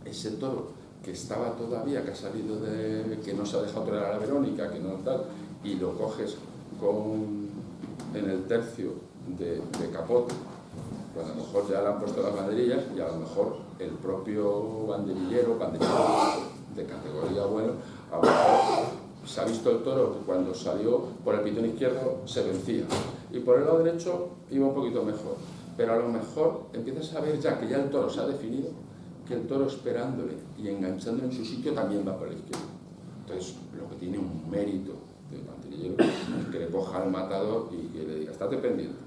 ese toro que estaba todavía, que ha salido que no se ha dejado torear a la Verónica, que no tal, y lo coges en el tercio de capote, pues a lo mejor ya le han puesto las banderillas y a lo mejor el propio banderillero de categoría bueno, a lo mejor se ha visto el toro que cuando salió por el pitón izquierdo se vencía y por el lado derecho iba un poquito mejor, pero a lo mejor empiezas a ver ya que ya el toro se ha definido, que el toro esperándole y enganchándole en su sitio también va por el izquierdo. Entonces, lo que tiene un mérito del banderillero es que le coja al matador y que le diga, estate pendiente,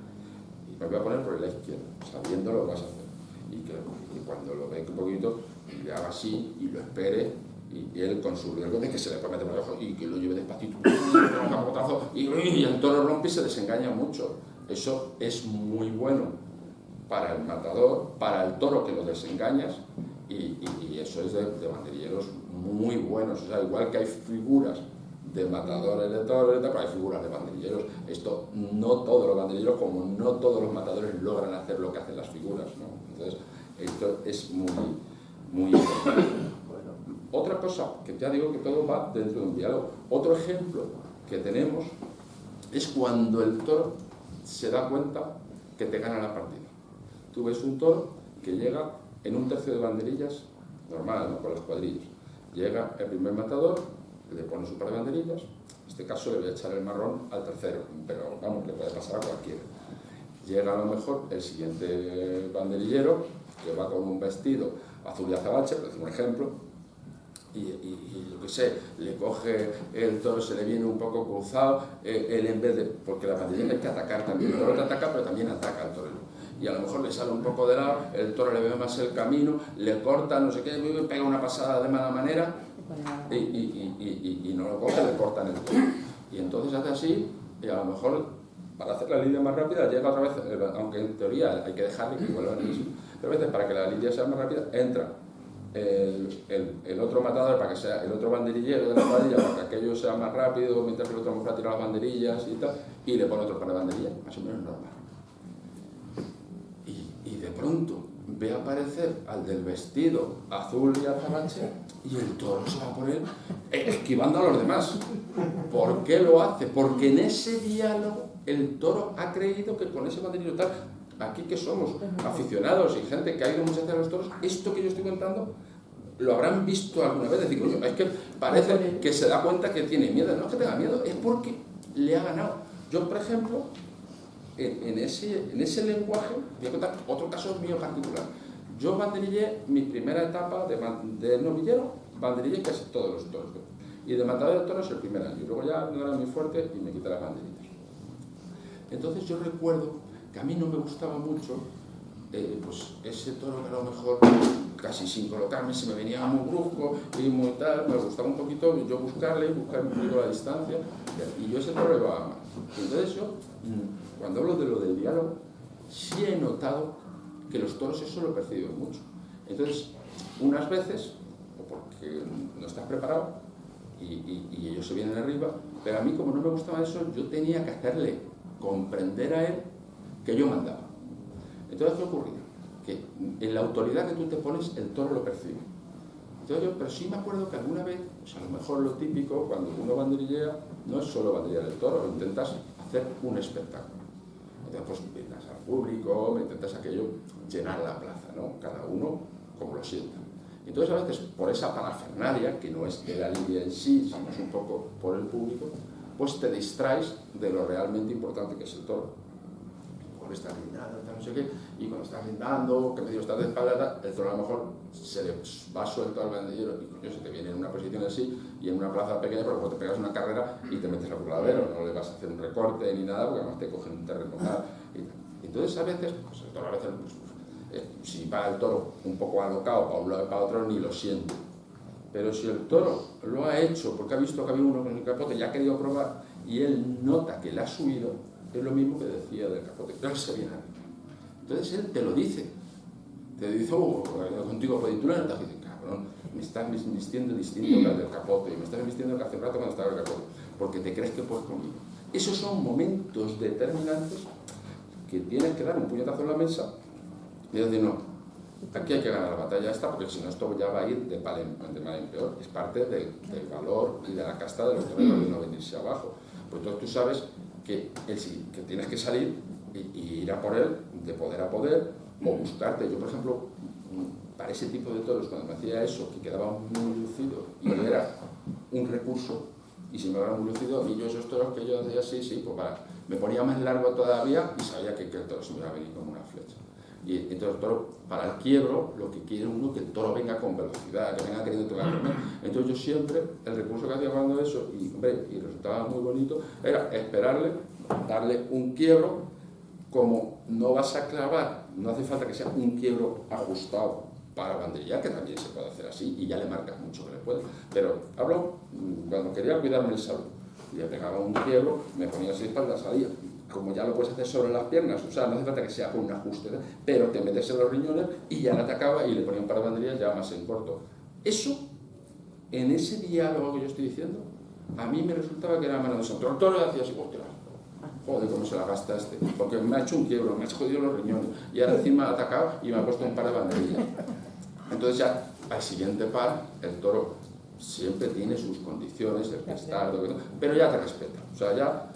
y me voy a poner por la izquierda, sabiendo lo que vas a hacer. Y cuando lo ve un poquito, le haga así y lo espere, y él con su riesgo de que se le pueda meter por debajo y que lo lleve despacito, un capotazo, y el toro rompe y se desengaña mucho. Eso es muy bueno para el matador, para el toro que lo desengañas, y eso es de banderilleros muy buenos. O sea, igual que hay figuras de matadores de toros, pero hay figuras de banderilleros. Esto, no todos los banderilleros, como no todos los matadores logran hacer lo que hacen las figuras, ¿no? Entonces, esto es muy importante. Otra cosa, que ya digo que todo va dentro de un diálogo. Otro ejemplo que tenemos es cuando el toro se da cuenta que te gana la partida. Tú ves un toro que llega en un tercio de banderillas, normal, ¿no? Con las cuadrillas. Llega el primer matador, le pone su par de banderillas, en este caso le voy a echar el marrón al tercero, pero vamos, le puede pasar a cualquiera. Llega a lo mejor el siguiente banderillero, que va con un vestido azul y azabache, por decir un ejemplo, y yo qué sé, le coge el toro, se le viene un poco cruzado, él en vez de, porque la banderilla hay que atacar también, el toro te ataca, pero también ataca al torero. Y a lo mejor le sale un poco de lado, el toro le ve más el camino, le corta, no sé qué, pega una pasada de mala manera y no lo coge, le cortan el pelo. Y entonces hace así, y a lo mejor para hacer la lidia más rápida llega otra vez, aunque en teoría hay que dejarle que vuelva al mismo, pero a veces para que la lidia sea más rápida entra el otro matador, para que sea el otro banderillero de la cuadrilla, para que aquello sea más rápido, mientras que el otro mejor tira las banderillas y tal, y le pone otro par de banderillas, más o menos normal. Y de pronto ve aparecer al del vestido azul y azabache y el toro se va por él esquivando a los demás. ¿Por qué lo hace? Porque en ese diálogo el toro ha creído que con ese banderillo tal, aquí que somos aficionados y gente que ha ido muchas veces a los toros, esto que yo estoy contando lo habrán visto alguna vez. Decir, coño, es que parece que se da cuenta que tiene miedo. No es que tenga miedo, es porque le ha ganado. Yo, por ejemplo, en ese lenguaje, voy a contar otro caso mío particular. Yo banderillé mi primera etapa de novillero, banderillé casi todos los toros. Y de matador de toros el primer año. Y luego ya no era muy fuerte y me quité las banderillas. Entonces yo recuerdo que a mí no me gustaba mucho pues ese toro que a lo mejor casi sin colocarme se me venía muy brusco y muy tal, me gustaba un poquito yo buscar un poquito la distancia y yo ese toro le iba a amar. Entonces yo, cuando hablo de lo del diálogo, sí he notado que los toros eso lo perciben mucho. Entonces, unas veces, o porque no estás preparado y ellos se vienen arriba, pero a mí como no me gustaba eso, yo tenía que hacerle comprender a él que yo mandaba. Entonces, ¿qué ocurría? Que en la autoridad que tú te pones, el toro lo percibe. Entonces, pero sí me acuerdo que alguna vez, pues a lo mejor lo típico, cuando uno banderillea, no es solo banderillear el toro, intentas hacer un espectáculo. Entonces, pues invitas al público, intentas aquello, llenar la plaza, ¿no? Cada uno como lo sienta. Entonces, a veces, por esa parafernalia, que no es de la lidia en sí, sino es un poco por el público, pues te distraes de lo realmente importante que es el toro. Estás brindando, no sé qué, y cuando estás brindando, que medio estás de espalda, el toro a lo mejor se le va suelto al bandillero y coño, se te viene en una posición así y en una plaza pequeña, pero luego te pegas una carrera y te metes al burladero, no le vas a hacer un recorte ni nada, porque además te cogen un terreno tal. Y entonces a veces, pues el toro a veces, si va el toro un poco alocado para un lado y para otro, ni lo siente. Pero si el toro lo ha hecho porque ha visto que había uno con el capote y ha querido probar y él nota que le ha subido, es lo mismo que decía del capote, que él se viene arriba. Entonces él te lo dice. Te dice, contigo puedes tú le notas y dices, cabrón, me estás vistiendo distinto que al del capote, y me estás vistiendo que hace un rato cuando estaba el capote, porque te crees que puedes conmigo. Esos son momentos determinantes que tienes que dar un puñetazo en la mesa y decir, no, aquí hay que ganar la batalla esta, porque si no esto ya va a ir de mal en peor. Es parte del valor y de la casta de los toreros de no venirse abajo. Pues entonces tú sabes que tienes que salir y ir a por él, de poder a poder, o buscarte. Yo, por ejemplo, para ese tipo de toros, cuando me hacía eso, que quedaba muy lucido y era un recurso, y si me quedaba muy lucido, a mí yo esos toros que yo hacía así, pues me ponía más largo todavía y sabía que el toro se me iba a venir como una flecha. Y entonces el toro, para el quiebro, lo que quiere uno es que el toro venga con velocidad, que venga queriendo tocarme. Entonces yo siempre, el recurso que hacía cuando eso, y resultaba muy bonito, era esperarle, darle un quiebro, como no vas a clavar, no hace falta que sea un quiebro ajustado para banderillar, que también se puede hacer así, y ya le marcas mucho que le puedes. Pero hablo, cuando quería cuidarme el salud, y le pegaba un quiebro, me ponía así espalda, salía. Como ya lo puedes hacer sobre las piernas, o sea, no hace falta que sea con un ajuste, ¿no? Pero te metes en los riñones y ya le atacaba y le ponía un par de banderillas ya más en corto. Eso, en ese diálogo que yo estoy diciendo, a mí me resultaba que era maravilloso. El toro hacía así, joder, cómo se la gasta este, porque me ha hecho un quiebro, me ha jodido los riñones, y ahora encima ha atacado y me ha puesto un par de banderillas. Entonces ya, al siguiente par, el toro siempre tiene sus condiciones, el pestardo, pero ya te respeta, o sea, ya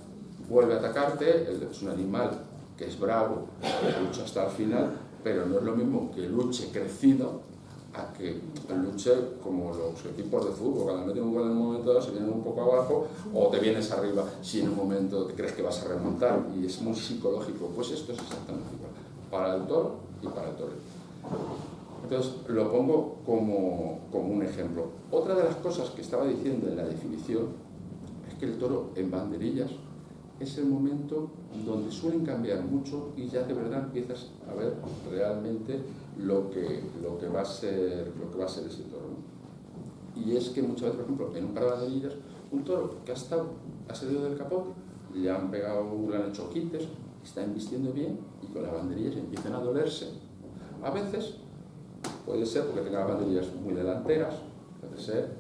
vuelve a atacarte, es un animal que es bravo, que lucha hasta el final, pero no es lo mismo que luche crecido a que luche como los equipos de fútbol, cuando meten un gol en un momento dado se vienen un poco abajo o te vienes arriba si en un momento te crees que vas a remontar y es muy psicológico. Pues esto es exactamente igual, para el toro y para el torero. Entonces lo pongo como un ejemplo. Otra de las cosas que estaba diciendo en la definición es que el toro en banderillas es el momento donde suelen cambiar mucho y ya de verdad empiezas a ver realmente lo que va a ser ese toro, ¿no? Y es que muchas veces, por ejemplo, en un par de banderillas, un toro que ha salido del capote, le han hecho quites, está embistiendo bien y con las banderillas empiezan a dolerse. A veces puede ser porque tenga las banderillas muy delanteras, puede ser,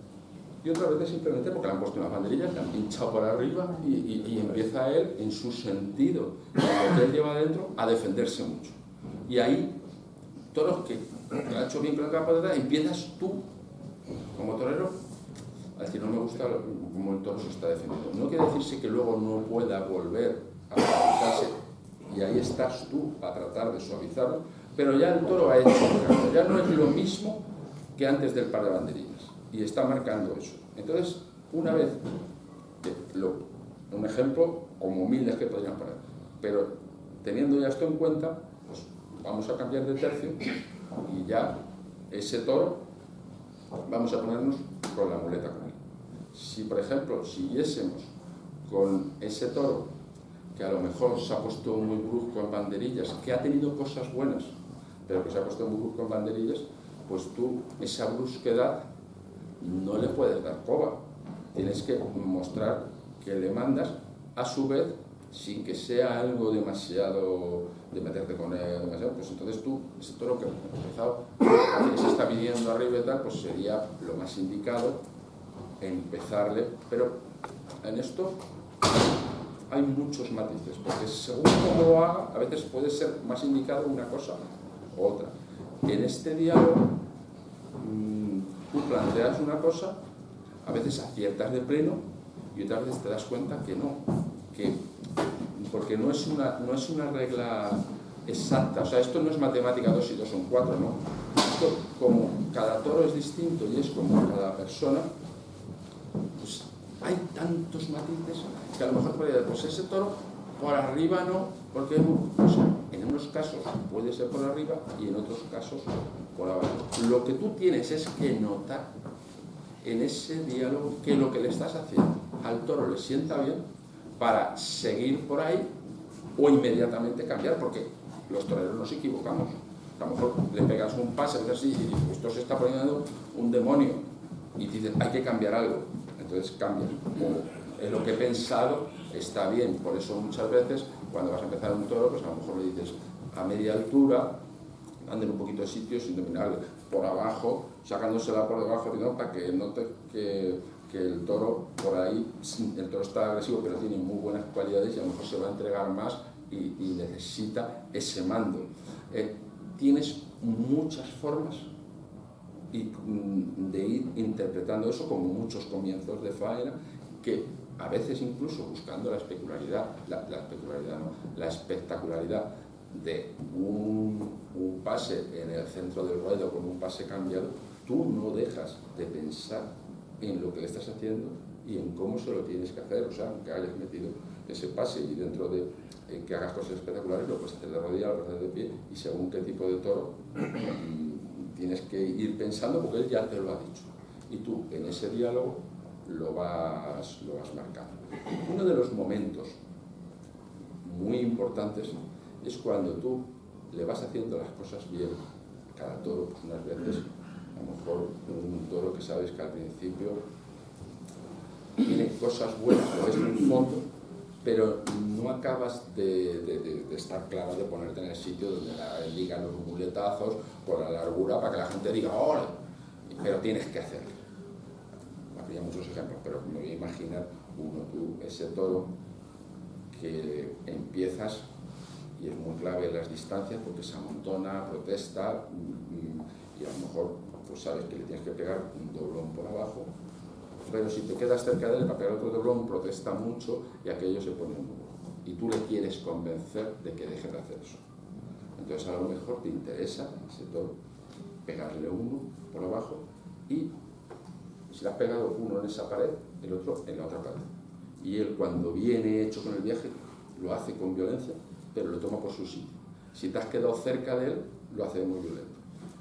y otras veces simplemente porque le han puesto unas banderillas, le han pinchado por arriba y empieza él, en su sentido, en lo que él lleva adentro, a defenderse mucho. Y ahí, toros que lo ha hecho bien con el campo de atrás, empiezas tú, como torero, a decir, no me gusta cómo el toro se está defendiendo. No quiere decirse que luego no pueda volver a suavizarse, y ahí estás tú a tratar de suavizarlo, pero ya el toro ha hecho un cambio, ya no es lo mismo que antes del par de banderillas, y está marcando eso. Entonces, una vez, un ejemplo como miles que podrían poner, pero teniendo ya esto en cuenta, pues vamos a cambiar de tercio, y ya ese toro vamos a ponernos con la muleta con él. Si, por ejemplo, siguiésemos con ese toro que a lo mejor se ha puesto muy brusco en banderillas, que ha tenido cosas buenas, pero que se ha puesto muy brusco en banderillas, pues tú esa brusquedad no le puedes dar coba. Tienes que mostrar que le mandas, a su vez, sin que sea algo demasiado de meterte con él, demasiado, pues entonces tú, ese toro que ha empezado, que se está viniendo arriba y tal, pues sería lo más indicado empezarle, pero en esto hay muchos matices, porque según cómo lo haga, a veces puede ser más indicado una cosa u otra. En este diálogo, tú planteas una cosa, a veces aciertas de pleno y otras veces te das cuenta que no, porque no es una regla exacta, o sea, esto no es matemática 2 y 2 son 4, no. Esto, como cada toro es distinto y es como cada persona, pues hay tantos matices que a lo mejor podría decir, pues ese toro por arriba no, porque pues, en unos casos puede ser por arriba y en otros casos por abajo. Lo que tú tienes es que notar en ese diálogo que lo que le estás haciendo al toro le sienta bien para seguir por ahí o inmediatamente cambiar, porque los toreros nos equivocamos. A lo mejor le pegas un pase así y dices, esto se está poniendo un demonio, y dices, hay que cambiar algo, entonces cambia. O en lo que he pensado está bien, por eso muchas veces cuando vas a empezar un toro, pues a lo mejor le dices a media altura, anden un poquito de sitio sin dominarle, por abajo, sacándosela por debajo, ¿no? Para que note que el toro por ahí, el toro está agresivo pero tiene muy buenas cualidades y a lo mejor se va a entregar más y necesita ese mando. Tienes muchas formas de ir interpretando eso, como muchos comienzos de faena, que a veces incluso buscando la espectacularidad de un pase en el centro del ruedo con un pase cambiado, tú no dejas de pensar en lo que le estás haciendo y en cómo se lo tienes que hacer. O sea, aunque hayas metido ese pase y dentro de que hagas cosas espectaculares, lo puedes hacer de rodilla, lo puedes hacer de pie, y según qué tipo de toro tienes que ir pensando, porque él ya te lo ha dicho y tú en ese diálogo lo vas marcando. Uno de los momentos muy importantes es cuando tú le vas haciendo las cosas bien a cada toro. Pues unas veces, a lo mejor un toro que sabes que al principio tiene cosas buenas, lo ves en un fondo, pero no acabas de estar claro, de ponerte en el sitio donde ligan los muletazos por la largura para que la gente diga ¡ole! Pero tienes que hacerlo. Habría muchos ejemplos, pero me voy a imaginar ese toro que empiezas y es muy clave las distancias porque se amontona, protesta y a lo mejor pues sabes que le tienes que pegar un doblón por abajo, pero si te quedas cerca de él para pegar otro doblón protesta mucho y aquello se pone muy rojo y tú le quieres convencer de que deje de hacer eso. Entonces a lo mejor te interesa ese toro pegarle uno por abajo y si le has pegado uno en esa pared, el otro en la otra pared. Y él cuando viene hecho con el viaje lo hace con violencia, pero lo toma por su sitio. Si te has quedado cerca de él, lo hace muy violento.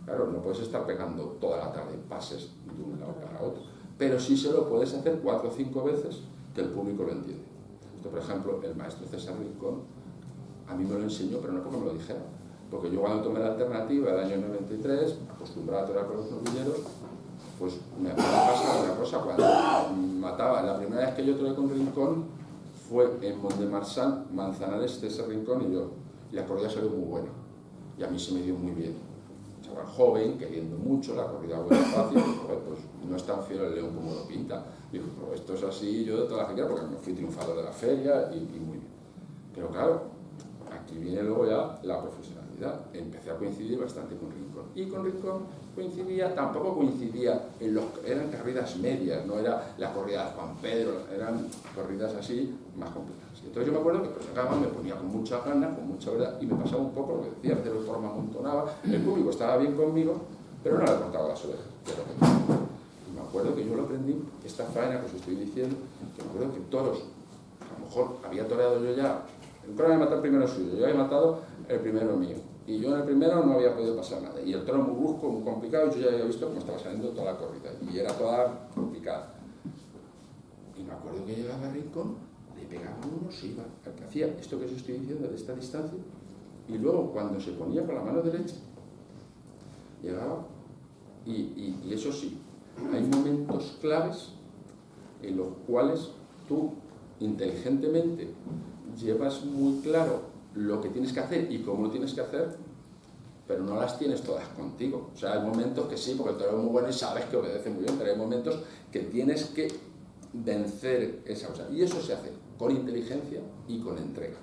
Claro, no puedes estar pegando toda la tarde pases de un lado para otro, pero sí se lo puedes hacer 4 o 5 veces que el público lo entiende. Esto, por ejemplo, el maestro César Rincón a mí me lo enseñó, pero no porque me lo dijera, porque yo cuando tomé la alternativa el año 93, acostumbrado a torear con los novilleros, pues me pasa una cosa, cuando mataba, la primera vez que yo toreé con Rincón fue en Mont-de-Marsan, Manzanares, de ese Rincón, y la corrida salió muy buena, y a mí se me dio muy bien. Chaval joven, queriendo mucho, la corrida buena fácil, pues no es tan fiel el león como lo pinta. Dijo, pero esto es así, yo de toda la gente, porque me fui triunfador de la feria y muy bien. Pero claro, aquí viene luego ya la profesionalidad. Empecé a coincidir bastante con Rincón. Y con Rincón tampoco coincidía eran corridas medias, no era la corrida de Juan Pedro, eran corridas así más complicadas. Entonces yo me acuerdo que me ponía con muchas ganas, con mucha verdad, y me pasaba un poco lo que decía, a veces el toro me amontonaba, el público estaba bien conmigo, pero no le cortaba las orejas. Y me acuerdo que yo lo aprendí, esta faena que os estoy diciendo, que me acuerdo que toros, a lo mejor había toreado yo ya, el toro había matado el primero suyo, yo había matado el primero mío, y yo en el primero no había podido pasar nada, y el toro muy brusco, muy complicado, y yo ya había visto cómo estaba saliendo toda la corrida, y era toda complicada. Y me acuerdo que llegaba a Rincón, le pegaba uno, se iba, que hacía esto que os estoy diciendo de esta distancia, y luego cuando se ponía con la mano derecha, llegaba, y eso sí, hay momentos claves en los cuales tú inteligentemente llevas muy claro lo que tienes que hacer y cómo lo tienes que hacer, pero no las tienes todas contigo. O sea, hay momentos que sí, porque el toro es muy bueno y sabes que obedece muy bien, pero hay momentos que tienes que vencer esa cosa. Y eso se hace con inteligencia y con entrega.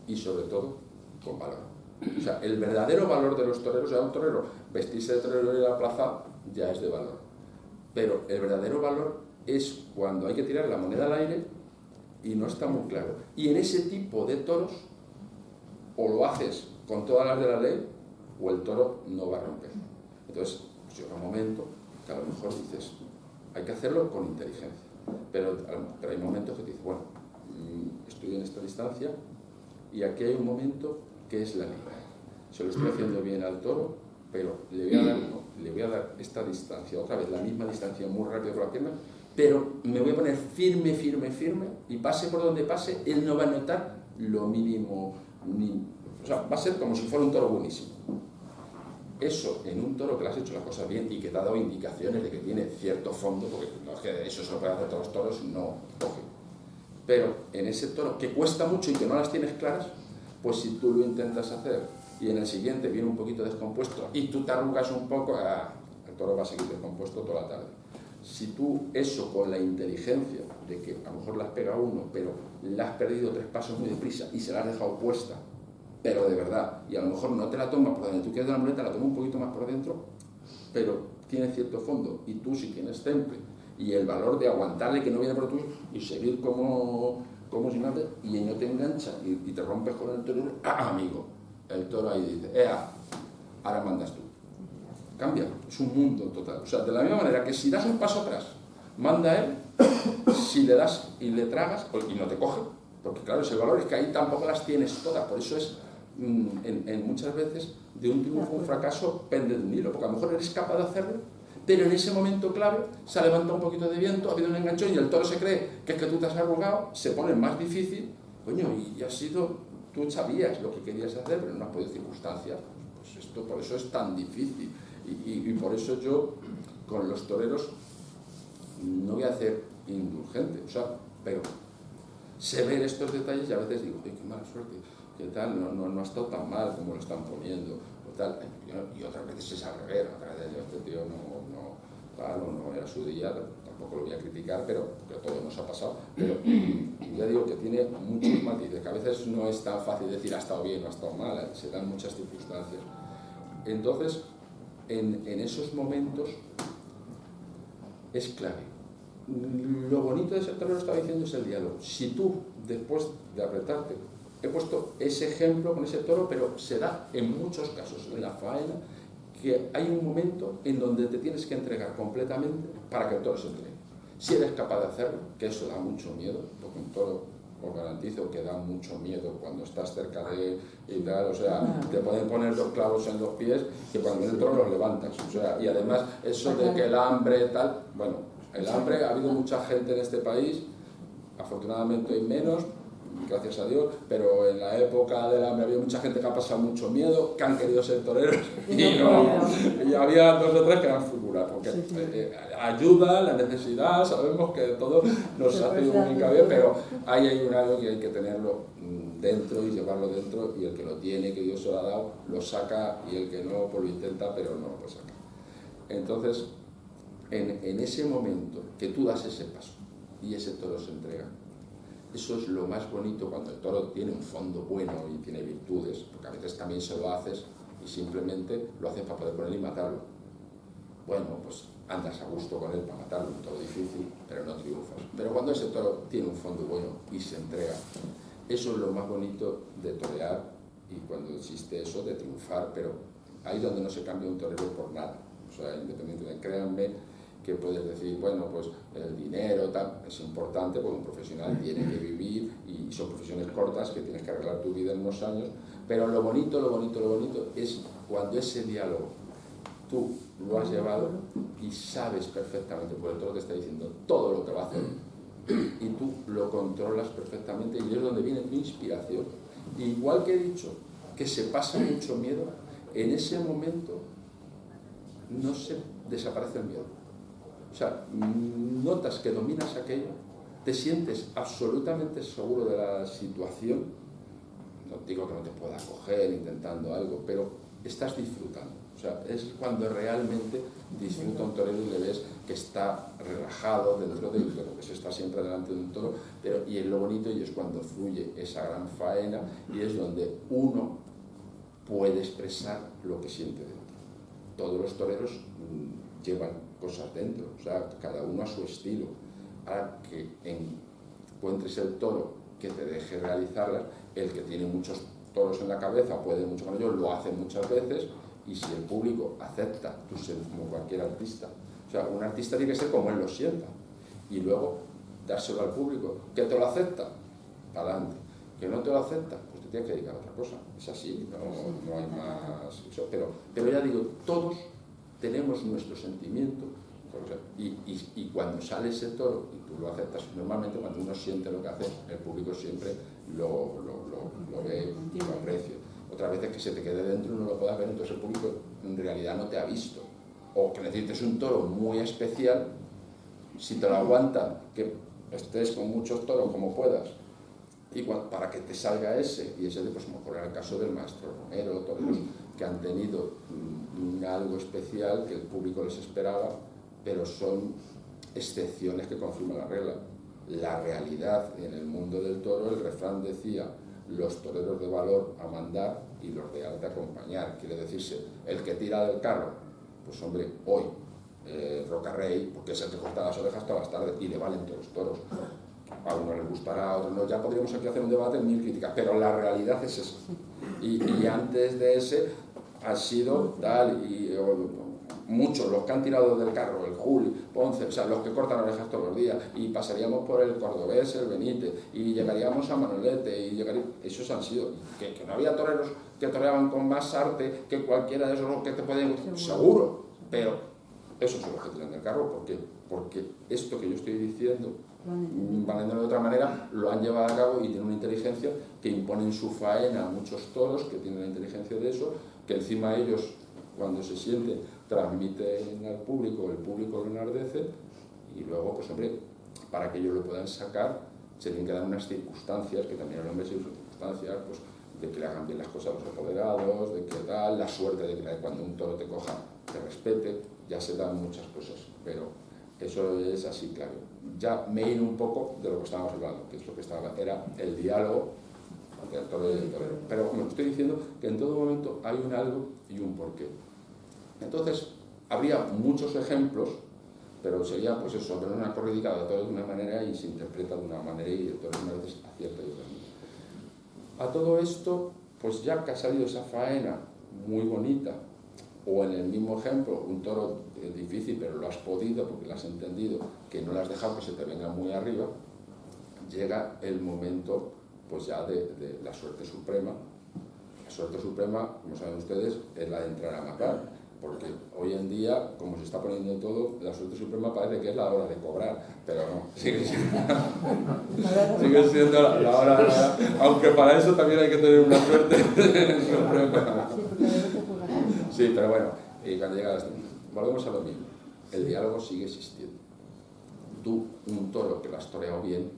Y sobre todo, con valor. O sea, el verdadero valor de los toreros, o sea, un torero, vestirse de torero y ir a la plaza, ya es de valor. Pero el verdadero valor es cuando hay que tirar la moneda al aire y no está muy claro. Y en ese tipo de toros, o lo haces con todas las de la ley, o el toro no va a romper. Entonces, pues llega un momento que a lo mejor dices, hay que hacerlo con inteligencia. Pero hay momentos que te dices, bueno, estoy en esta distancia y aquí hay un momento que es la liga. Se lo estoy haciendo bien al toro, pero le voy a dar esta distancia, otra vez la misma distancia muy rápido con la pierna, pero me voy a poner firme, firme, firme, y pase por donde pase, él no va a notar lo mínimo, o sea, va a ser como si fuera un toro buenísimo. Eso en un toro que le has hecho las cosas bien y que te ha dado indicaciones de que tiene cierto fondo, porque no es que eso se lo pueden hacer todos los toros, no coge. Pero en ese toro que cuesta mucho y que no las tienes claras, pues si tú lo intentas hacer y en el siguiente viene un poquito descompuesto y tú te arrugas un poco, el toro va a seguir descompuesto toda la tarde. Si tú eso con la inteligencia de que a lo mejor le has pegado uno, pero le has perdido 3 pasos muy deprisa y se la has dejado puesta, pero de verdad, y a lo mejor no te la tomas por donde tú quieres de la muleta, la tomas un poquito más por dentro, pero tiene cierto fondo, y tú si tienes temple y el valor de aguantarle que no viene por tú y seguir como si nada, y no te engancha y te rompes con el toro, amigo, el toro ahí dice, ahora mandas tú. Cambia, es un mundo total. O sea, de la misma manera que si das un paso atrás, manda él, si le das y le tragas, y no te coge, porque claro, ese valor es que ahí tampoco las tienes todas, por eso es, en muchas veces, de un triunfo un fracaso pende de un hilo, porque a lo mejor eres capaz de hacerlo, pero en ese momento clave se ha levantado un poquito de viento, ha habido un enganchón y el toro se cree que es que tú te has arrugado, se pone más difícil, coño, y has sido, tú sabías lo que querías hacer, pero no has podido circunstancias, pues esto, por eso es tan difícil. Y por eso yo, con los toreros, no voy a hacer indulgente, o sea, pero sé ver estos detalles y a veces digo, qué mala suerte, qué tal, no ha estado tan mal como lo están poniendo, o tal, y otras veces es al revés, otras veces yo, este tío no era su día, tampoco lo voy a criticar, pero que todo nos ha pasado, pero ya digo que tiene muchos matices, que a veces no es tan fácil decir ha estado bien o ha estado mal, se dan muchas circunstancias. Entonces, en esos momentos es clave. Lo bonito de ser torero, estaba diciendo, es el diálogo. Si tú, después de apretarte, he puesto ese ejemplo con ese toro, pero se da en muchos casos, en la faena, que hay un momento en donde te tienes que entregar completamente para que el toro se entregue. Si eres capaz de hacerlo, que eso da mucho miedo, porque un toro, os garantizo que da mucho miedo cuando estás cerca de y tal, o sea, te pueden poner 2 clavos en los pies que cuando viene el toro los levantas, o sea, y además eso de que el hambre tal, bueno, el hambre, ha habido mucha gente en este país, afortunadamente hay menos, gracias a Dios, pero en la época del hambre había mucha gente que ha pasado mucho miedo, que han querido ser toreros y no, y había 2 o 3 que eran figuras, porque ayuda, la necesidad, sabemos que todo nos hace un hincapié, pero ahí hay un algo que hay que tenerlo dentro y llevarlo dentro, y el que lo tiene, que Dios se lo ha dado, lo saca, y el que no, pues lo intenta, pero no lo saca. Entonces, en ese momento que tú das ese paso y ese toro se entrega, eso es lo más bonito cuando el toro tiene un fondo bueno y tiene virtudes, porque a veces también se lo haces y simplemente lo haces para poder ponerlo y matarlo. Bueno, pues andas a gusto con él para matarlo, un toro difícil, pero no triunfas. Pero cuando ese toro tiene un fondo bueno y se entrega, eso es lo más bonito de torear, y cuando existe eso de triunfar, pero ahí donde no se cambia un torero por nada. O sea, independientemente, créanme que puedes decir, bueno, pues el dinero tal, es importante porque un profesional tiene que vivir y son profesiones cortas que tienes que arreglar tu vida en unos años, pero lo bonito es cuando ese diálogo tú lo has llevado y sabes perfectamente, porque el toro te está diciendo todo lo que va a hacer y tú lo controlas perfectamente, y es donde viene tu inspiración. Igual que he dicho que se pasa mucho miedo, en ese momento no se desaparece el miedo. O sea, notas que dominas aquello, te sientes absolutamente seguro de la situación. No digo que no te pueda coger intentando algo, pero estás disfrutando. O sea, es cuando realmente disfruta un torero y le ves que está relajado dentro de lo que se está siempre delante de un toro, pero, y es lo bonito, y es cuando fluye esa gran faena, y es donde uno puede expresar lo que siente dentro. Todos los toreros llevan cosas dentro, o sea, cada uno a su estilo. Ahora que encuentres el toro que te deje realizarlas, el que tiene muchos toros en la cabeza puede mucho con ellos, lo hace muchas veces, y si el público acepta, tú ser como cualquier artista, o sea, un artista tiene que ser como él lo sienta, y luego dárselo al público, que te lo acepta, adelante, que no te lo acepta, pues te tienes que dedicar a otra cosa, es así, no hay más, pero ya digo, todos tenemos nuestro sentimiento, y cuando sale ese toro y tú lo aceptas, normalmente cuando uno siente lo que hace, el público siempre lo ve y lo aprecia. Otras veces que se te quede dentro y no lo puedas ver, entonces el público en realidad no te ha visto, o que necesites un toro muy especial. Si te lo aguantan, que estés con muchos toros como puedas, y para que te salga ese, y ese, pues como por el caso del maestro Romero, toreros que han tenido algo especial que el público les esperaba, pero son excepciones que confirman la regla. La realidad en el mundo del toro, el refrán decía, los toreros de valor a mandar y los de arte a acompañar. Quiere decirse, el que tira del carro, pues hombre, hoy Rocarrey, porque es el que corta las orejas todas las tardes y le valen todos los toros. A uno les gustará, a otro no. Ya podríamos aquí hacer un debate en 1000 críticas, pero la realidad es esa. Y antes de ese ha sido tal, y muchos los que han tirado del carro, el Juli, Ponce, o sea, los que cortan orejas todos los días, y pasaríamos por el Cordobés, el Benítez, y llegaríamos a Manolete, y esos han sido, que no había toreros que toreaban con más arte que cualquiera de esos que te pueden, seguro, pero esos son los que tiran del carro, porque esto que yo estoy diciendo, valiéndolo de otra manera, lo han llevado a cabo y tienen una inteligencia que imponen su faena a muchos toros que tienen la inteligencia de eso, que encima ellos, cuando se sienten, transmiten al público, el público lo enardece, y luego, pues hombre, para que ellos lo puedan sacar, se tienen que dar unas circunstancias, que también el hombre se circunstancias, pues de que le hagan bien las cosas a los apoderados, de que tal, la suerte de que cuando un toro te coja, te respete, ya se dan muchas cosas, pero eso es así, claro. Ya me he ido un poco de lo que estábamos hablando, que es lo que era el diálogo entre el toro y el torero. Pero como estoy diciendo, que en todo momento hay un algo y un porqué. Entonces, habría muchos ejemplos, pero sería pues eso, ver una corrida de toro de una manera y se interpreta de una manera, y el toro una vez acierta y otra no. A todo esto, pues ya que ha salido esa faena muy bonita, o en el mismo ejemplo, un toro difícil, pero lo has podido porque lo has entendido, que no lo has dejado que se te venga muy arriba, llega el momento pues ya de la suerte suprema. La suerte suprema, como saben ustedes, es la de entrar a matar, porque hoy en día, como se está poniendo todo, la suerte suprema parece que es la hora de cobrar, pero no, sigue siendo la hora, aunque para eso también hay que tener una suerte suprema. Sí, pero bueno, y cuando llega volvemos a lo mismo, el diálogo sigue existiendo. Tú, un toro que lo has toreado bien,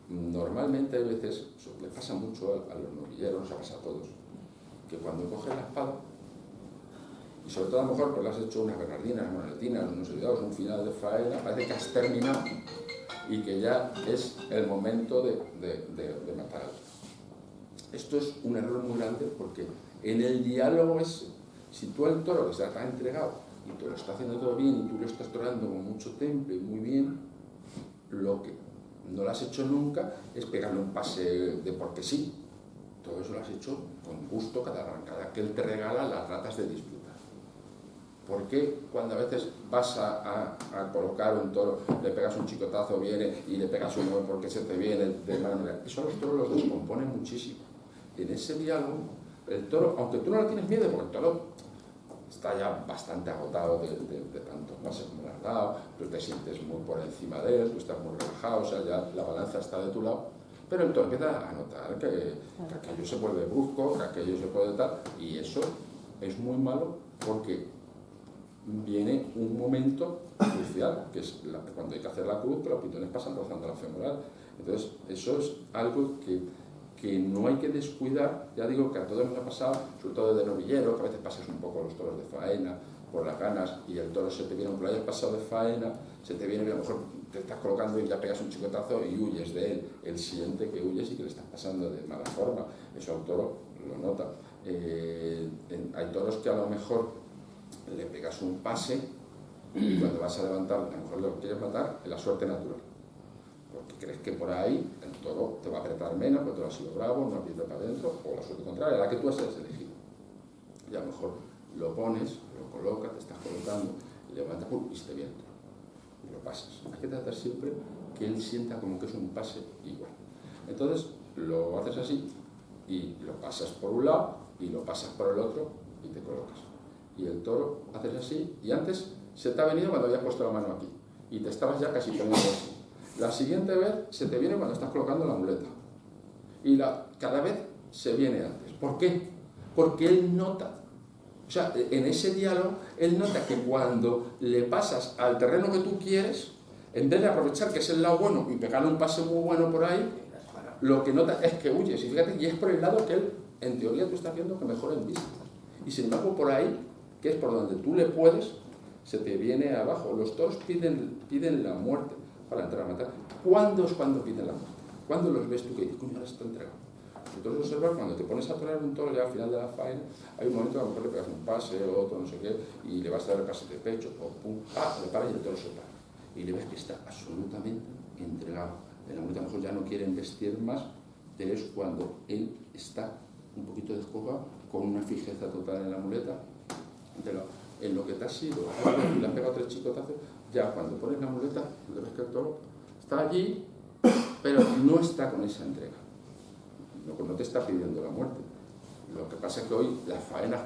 normalmente a veces, le pasa mucho a los novilleros, nos pasa a todos, que cuando coges la espada, y sobre todo a lo mejor pues le has hecho unas bernardinas, unas monetinas, unos olvidados, un final de faena, parece que has terminado y que ya es el momento de matar. Esto es un error muy grande porque en el diálogo si tú al toro que se te ha entregado y tú lo estás haciendo todo bien y tú lo estás toreando con mucho temple, muy bien, lo que no lo has hecho nunca es pegarle un pase de porque sí. Todo eso lo has hecho con gusto, cada arrancada que él te regala la tratas de disfrutar. ¿Por qué cuando a veces vas a colocar un toro, le pegas un chicotazo, viene y le pegas un nuevo porque se te viene de mala manera? Eso los toros los descomponen muchísimo. Y en ese diálogo, el toro, aunque tú no le tienes miedo, porque el toro está ya bastante agotado de tantos pases como le has dado, tú te sientes muy por encima de él, tú estás muy relajado, o sea, ya la balanza está de tu lado, pero el toro empieza a notar que aquello se vuelve brusco, que aquello se puede tal, y eso es muy malo porque viene un momento crucial, que es cuando hay que hacer la cruz, que los pitones pasan rozando la femoral. Entonces, eso es algo que no hay que descuidar. Ya digo que a todos nos ha pasado, sobre todo de novillero, que a veces pasas un poco los toros de faena por las ganas y el toro se te viene, aunque lo hayas pasado de faena, se te viene, a lo mejor te estás colocando y ya pegas un chicotazo y huyes de él. Él siente que huyes y que le estás pasando de mala forma. Eso el toro lo nota. Hay toros que a lo mejor le pegas un pase y cuando vas a levantar, a lo mejor lo quieres matar, es la suerte natural. Porque crees que por ahí el toro te va a apretar menos, porque tú has sido bravo, no aprieta para adentro, o la suerte contraria, la que tú has elegido. Y a lo mejor lo pones, lo colocas, te estás colocando, y levantas y se te viene el toro. Y lo pasas. Hay que tratar siempre que él sienta como que es un pase igual. Entonces lo haces así y lo pasas por un lado y lo pasas por el otro y te colocas. Y el toro haces así y antes se te ha venido cuando habías puesto la mano aquí y te estabas ya casi poniendo así. La siguiente vez se te viene cuando estás colocando la muleta y cada vez se viene antes. ¿Por qué? Porque él nota, o sea, en ese diálogo él nota que cuando le pasas al terreno que tú quieres, en vez de aprovechar que es el lado bueno y pegarle un pase muy bueno por ahí, lo que nota es que huyes. Y fíjate, y es por el lado que él, en teoría, tú estás viendo que mejor en vista. Y sin embargo, por ahí, que es por donde tú le puedes, se te viene abajo. Los toros piden la muerte para entrar a matar. ¿Cuándo es cuando piden la muerte? ¿Cuándo los ves tú que dices, coño, ahora se está entregado? Entonces observas cuando te pones a torear un toro ya al final de la faena, hay un momento que a lo mejor le pegas un pase o otro, no sé qué, y le vas a dar el pase de pecho, o pum, le para y el toro se para. Y le ves que está absolutamente entregado. En la muleta a lo mejor ya no quiere embestir más, pero es cuando él está un poquito descojado, con una fijeza total en la muleta, en lo que te has sido, y le has pegado 3 chicotazos, ya cuando pones la muleta, le ves que el toro está allí, pero no está con esa entrega. No te está pidiendo la muerte. Lo que pasa es que hoy las faenas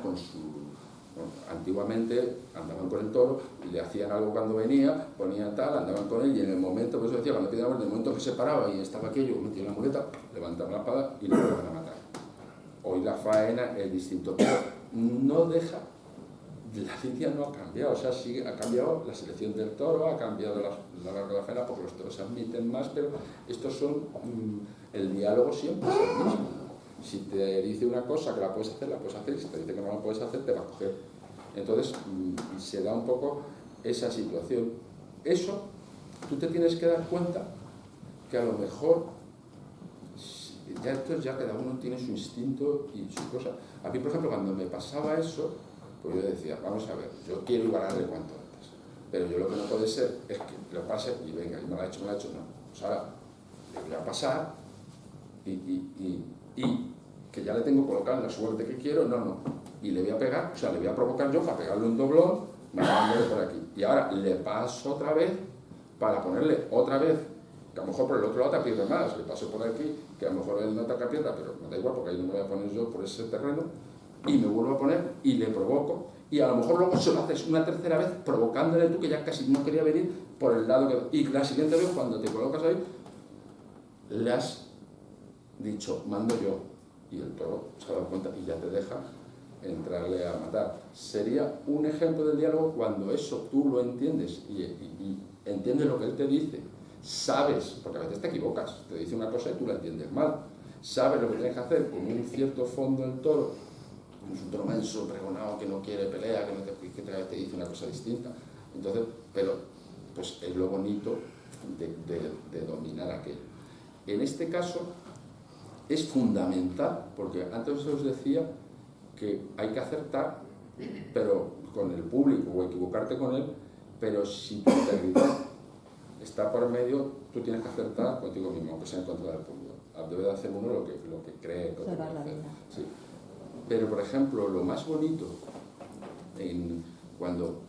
antiguamente andaban con el toro, y le hacían algo cuando venía, ponían tal, andaban con él y en el momento, por eso decía, cuando pidían la muerte, en el momento que se paraba y estaba aquello, metían la muleta, levantaban la espada y le iban a matar. Hoy la faena es distinto, pero no deja, la ciencia no ha cambiado, o sea, sí ha cambiado la selección del toro, ha cambiado la faena porque los toros se admiten más, pero estos son, el diálogo siempre es el mismo. Si te dice una cosa que la puedes hacer, y si te dice que no la puedes hacer, te va a coger. Entonces, se da un poco esa situación. Eso, tú te tienes que dar cuenta que a lo mejor, ya cada uno tiene su instinto y su cosa. A mí, por ejemplo, cuando me pasaba eso, pues yo decía, vamos a ver, yo quiero igualarle cuanto antes, pero yo lo que no puede ser es que lo pase y venga, y me lo ha hecho, no. Pues ahora le voy a pasar y que ya le tengo colocado la suerte que quiero, no. Y le voy a pegar, o sea, le voy a provocar yo para pegarle un doblón, mandándole por aquí. Y ahora le paso otra vez para ponerle otra vez, que a lo mejor por el otro lado te aprieta más, le paso por aquí, que a lo mejor él nota que aprieta, pero me da igual porque ahí no me voy a poner yo por ese terreno, y me vuelvo a poner y le provoco, y a lo mejor luego se lo haces una tercera vez provocándole tú, que ya casi no quería venir por el lado que... Y la siguiente vez, cuando te colocas ahí, le has dicho, mando yo, y el toro se ha dado cuenta y ya te deja entrarle a matar. Sería un ejemplo del diálogo cuando eso tú lo entiendes y entiendes lo que él te dice, sabes, porque a veces te equivocas, te dice una cosa y tú la entiendes mal, sabes lo que tienes que hacer con un cierto fondo del toro, es un toro manso, pregonado, que no quiere pelea, que te dice una cosa distinta. Entonces, pero pues es lo bonito de dominar aquello. En este caso es fundamental, porque antes os decía que hay que acertar, pero con el público, o equivocarte con él, pero si tu integridad está por medio, tú tienes que acertar contigo mismo, aunque sea en contra del público. Debe de hacer uno lo que cree que debe hacer. Sí. Pero, por ejemplo, lo más bonito cuando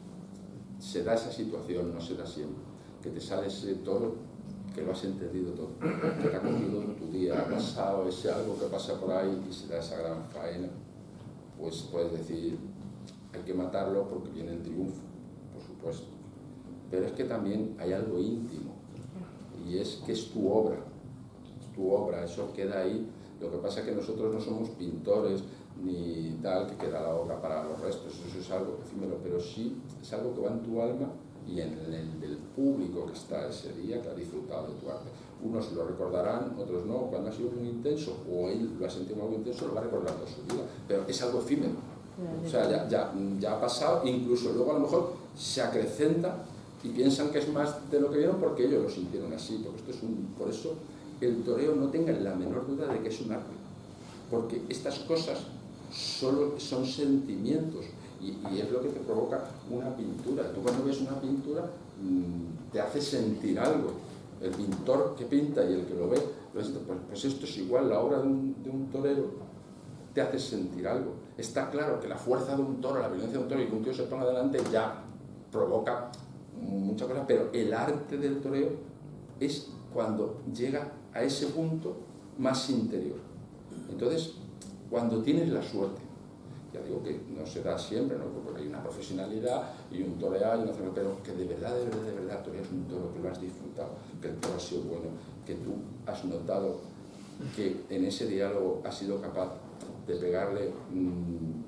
se da esa situación, no se da siempre, que te sale ese toro, que lo has entendido todo, que te ha cogido tu día, ha pasado ese algo que pasa por ahí y se da esa gran faena, pues puedes decir, hay que matarlo porque viene el triunfo, por supuesto. Pero es que también hay algo íntimo, y es que es tu obra, eso queda ahí. Lo que pasa es que nosotros no somos pintores ni tal, que queda la obra para los restos, eso es algo efímero, pero sí es algo que va en tu alma y en el del público que está ese día, que ha disfrutado de tu arte. Unos lo recordarán, otros no, cuando ha sido muy intenso, o él lo ha sentido algo intenso, lo va a recordar toda su vida, pero es algo efímero. O sea, ya ha pasado, incluso luego a lo mejor se acrecenta y piensan que es más de lo que vieron porque ellos lo sintieron así, porque por eso el toreo, no tengan la menor duda de que es un arte, porque estas cosas solo son sentimientos y es lo que te provoca una pintura. Tú cuando ves una pintura te hace sentir algo. El pintor que pinta y el que lo ve, pues esto es igual, la obra de un torero te hace sentir algo. Está claro que la fuerza de un toro, la violencia de un toro y que un tío se ponga delante ya provoca muchas cosas, pero el arte del toreo es cuando llega a ese punto más interior. Entonces, cuando tienes la suerte, ya digo que no se da siempre, ¿no? Porque hay una profesionalidad y un torear, pero que de verdad toreas un toro, que lo has disfrutado, que el toro ha sido bueno, que tú has notado que en ese diálogo has sido capaz de pegarle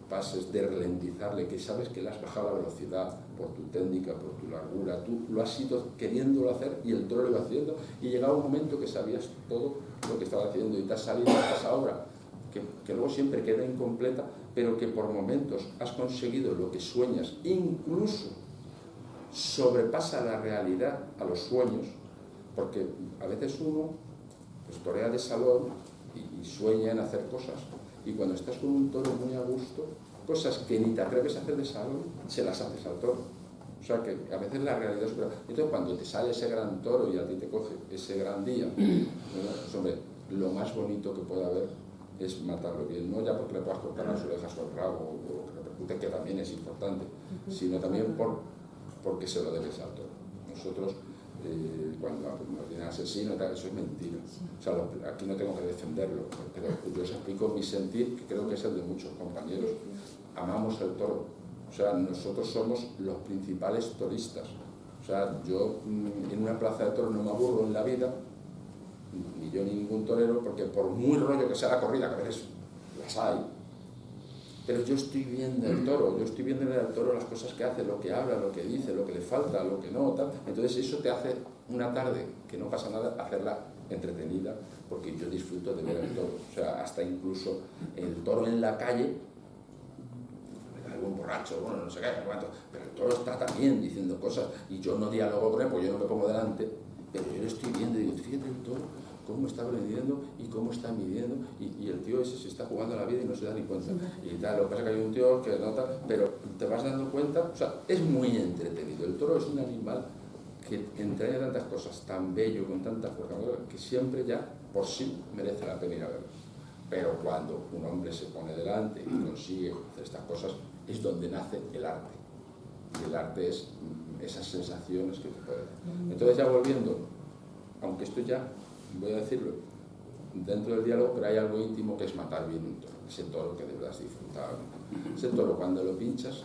pases, de ralentizarle, que sabes que le has bajado la velocidad por tu técnica, por tu largura, tú lo has ido queriéndolo hacer y el toro lo iba haciendo, y llegaba un momento que sabías todo lo que estaba haciendo y te has salido de esa obra, que luego siempre queda incompleta, pero que por momentos has conseguido lo que sueñas, incluso sobrepasa la realidad a los sueños, porque a veces uno pues torea de salón y sueña en hacer cosas, y cuando estás con un toro muy a gusto, cosas que ni te atreves a hacer de salón, se las haces al toro. O sea que a veces la realidad es... Entonces cuando te sale ese gran toro y a ti te coge ese gran día, pues hombre, lo más bonito que puede haber es matarlo bien, no ya porque le puedas cortar las orejas o el rabo, o que repercute, que también es importante, sino también porque se lo debes al toro. Nosotros, cuando nos viene asesino, eso es mentira. O sea, aquí no tengo que defenderlo, pero yo os explico mi sentir, que creo que es el de muchos compañeros. Amamos el toro. O sea, nosotros somos los principales toristas. O sea, yo en una plaza de toros no me aburro en la vida, ni yo ni ningún torero, porque por muy rollo que sea la corrida, que a veces las hay, pero yo estoy viendo el toro, yo estoy viendo en el toro las cosas que hace, lo que habla, lo que dice, lo que le falta, lo que no, tal. Entonces eso te hace una tarde, que no pasa nada, hacerla entretenida, porque yo disfruto de ver el toro. O sea, hasta incluso el toro en la calle, algún borracho, bueno, no sé qué, pero el toro está también diciendo cosas, y yo no dialogo con él, porque yo no me pongo delante, pero yo lo estoy viendo y digo, fíjate el toro, cómo está aprendiendo y cómo está midiendo, y el tío ese se está jugando la vida y no se da ni cuenta. Y tal, lo que pasa es que hay un tío que nota, pero te vas dando cuenta, o sea, es muy entretenido. El toro es un animal que entraña tantas cosas, tan bello, con tanta fuerza, que siempre ya por sí merece la pena ir a verlo. Pero cuando un hombre se pone delante y consigue hacer estas cosas, es donde nace el arte. Y el arte es esas sensaciones que te puede dar. Entonces, ya volviendo, aunque esto ya, voy a decirlo, dentro del diálogo, pero hay algo íntimo que es matar bien un toro, ese toro que de verdad has disfrutado. Ese toro, cuando lo pinchas,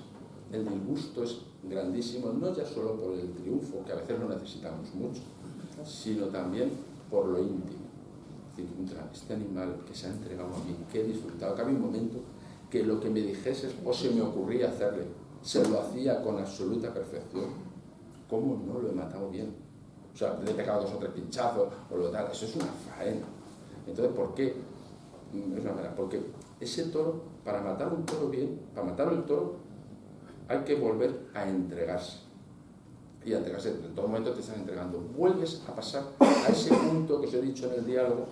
el disgusto es grandísimo, no ya solo por el triunfo, que a veces lo necesitamos mucho, sino también por lo íntimo. Es decir, contra este animal que se ha entregado a mí, que he disfrutado, que había un momento que lo que me dijese o se me ocurría hacerle, se lo hacía con absoluta perfección. ¿Cómo no lo he matado bien? O sea, le he pegado 2 o 3 pinchazos, o lo tal, eso es una faena. Entonces, ¿por qué? Es una faena, porque ese toro, para matar un toro bien, para matar el toro, hay que volver a entregarse. Y a entregarse, en todo momento te estás entregando. Vuelves a pasar a ese punto que os he dicho en el diálogo,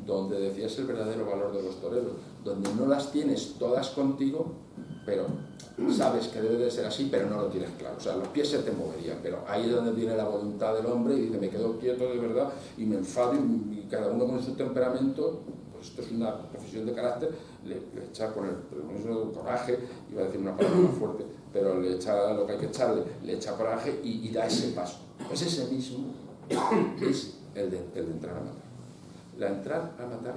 donde decías el verdadero valor de los toreros, donde no las tienes todas contigo, pero sabes que debe de ser así, pero no lo tienes claro. O sea, los pies se te moverían, pero ahí es donde tiene la voluntad del hombre y dice, me quedo quieto de verdad y me enfado y cada uno con su temperamento, pues esto es una profesión de carácter, le echa con el mismo coraje, iba a decir una palabra más fuerte, pero le echa lo que hay que echarle, le echa coraje y da ese paso. Pues ese mismo es el de entrar a matar. La entrar a matar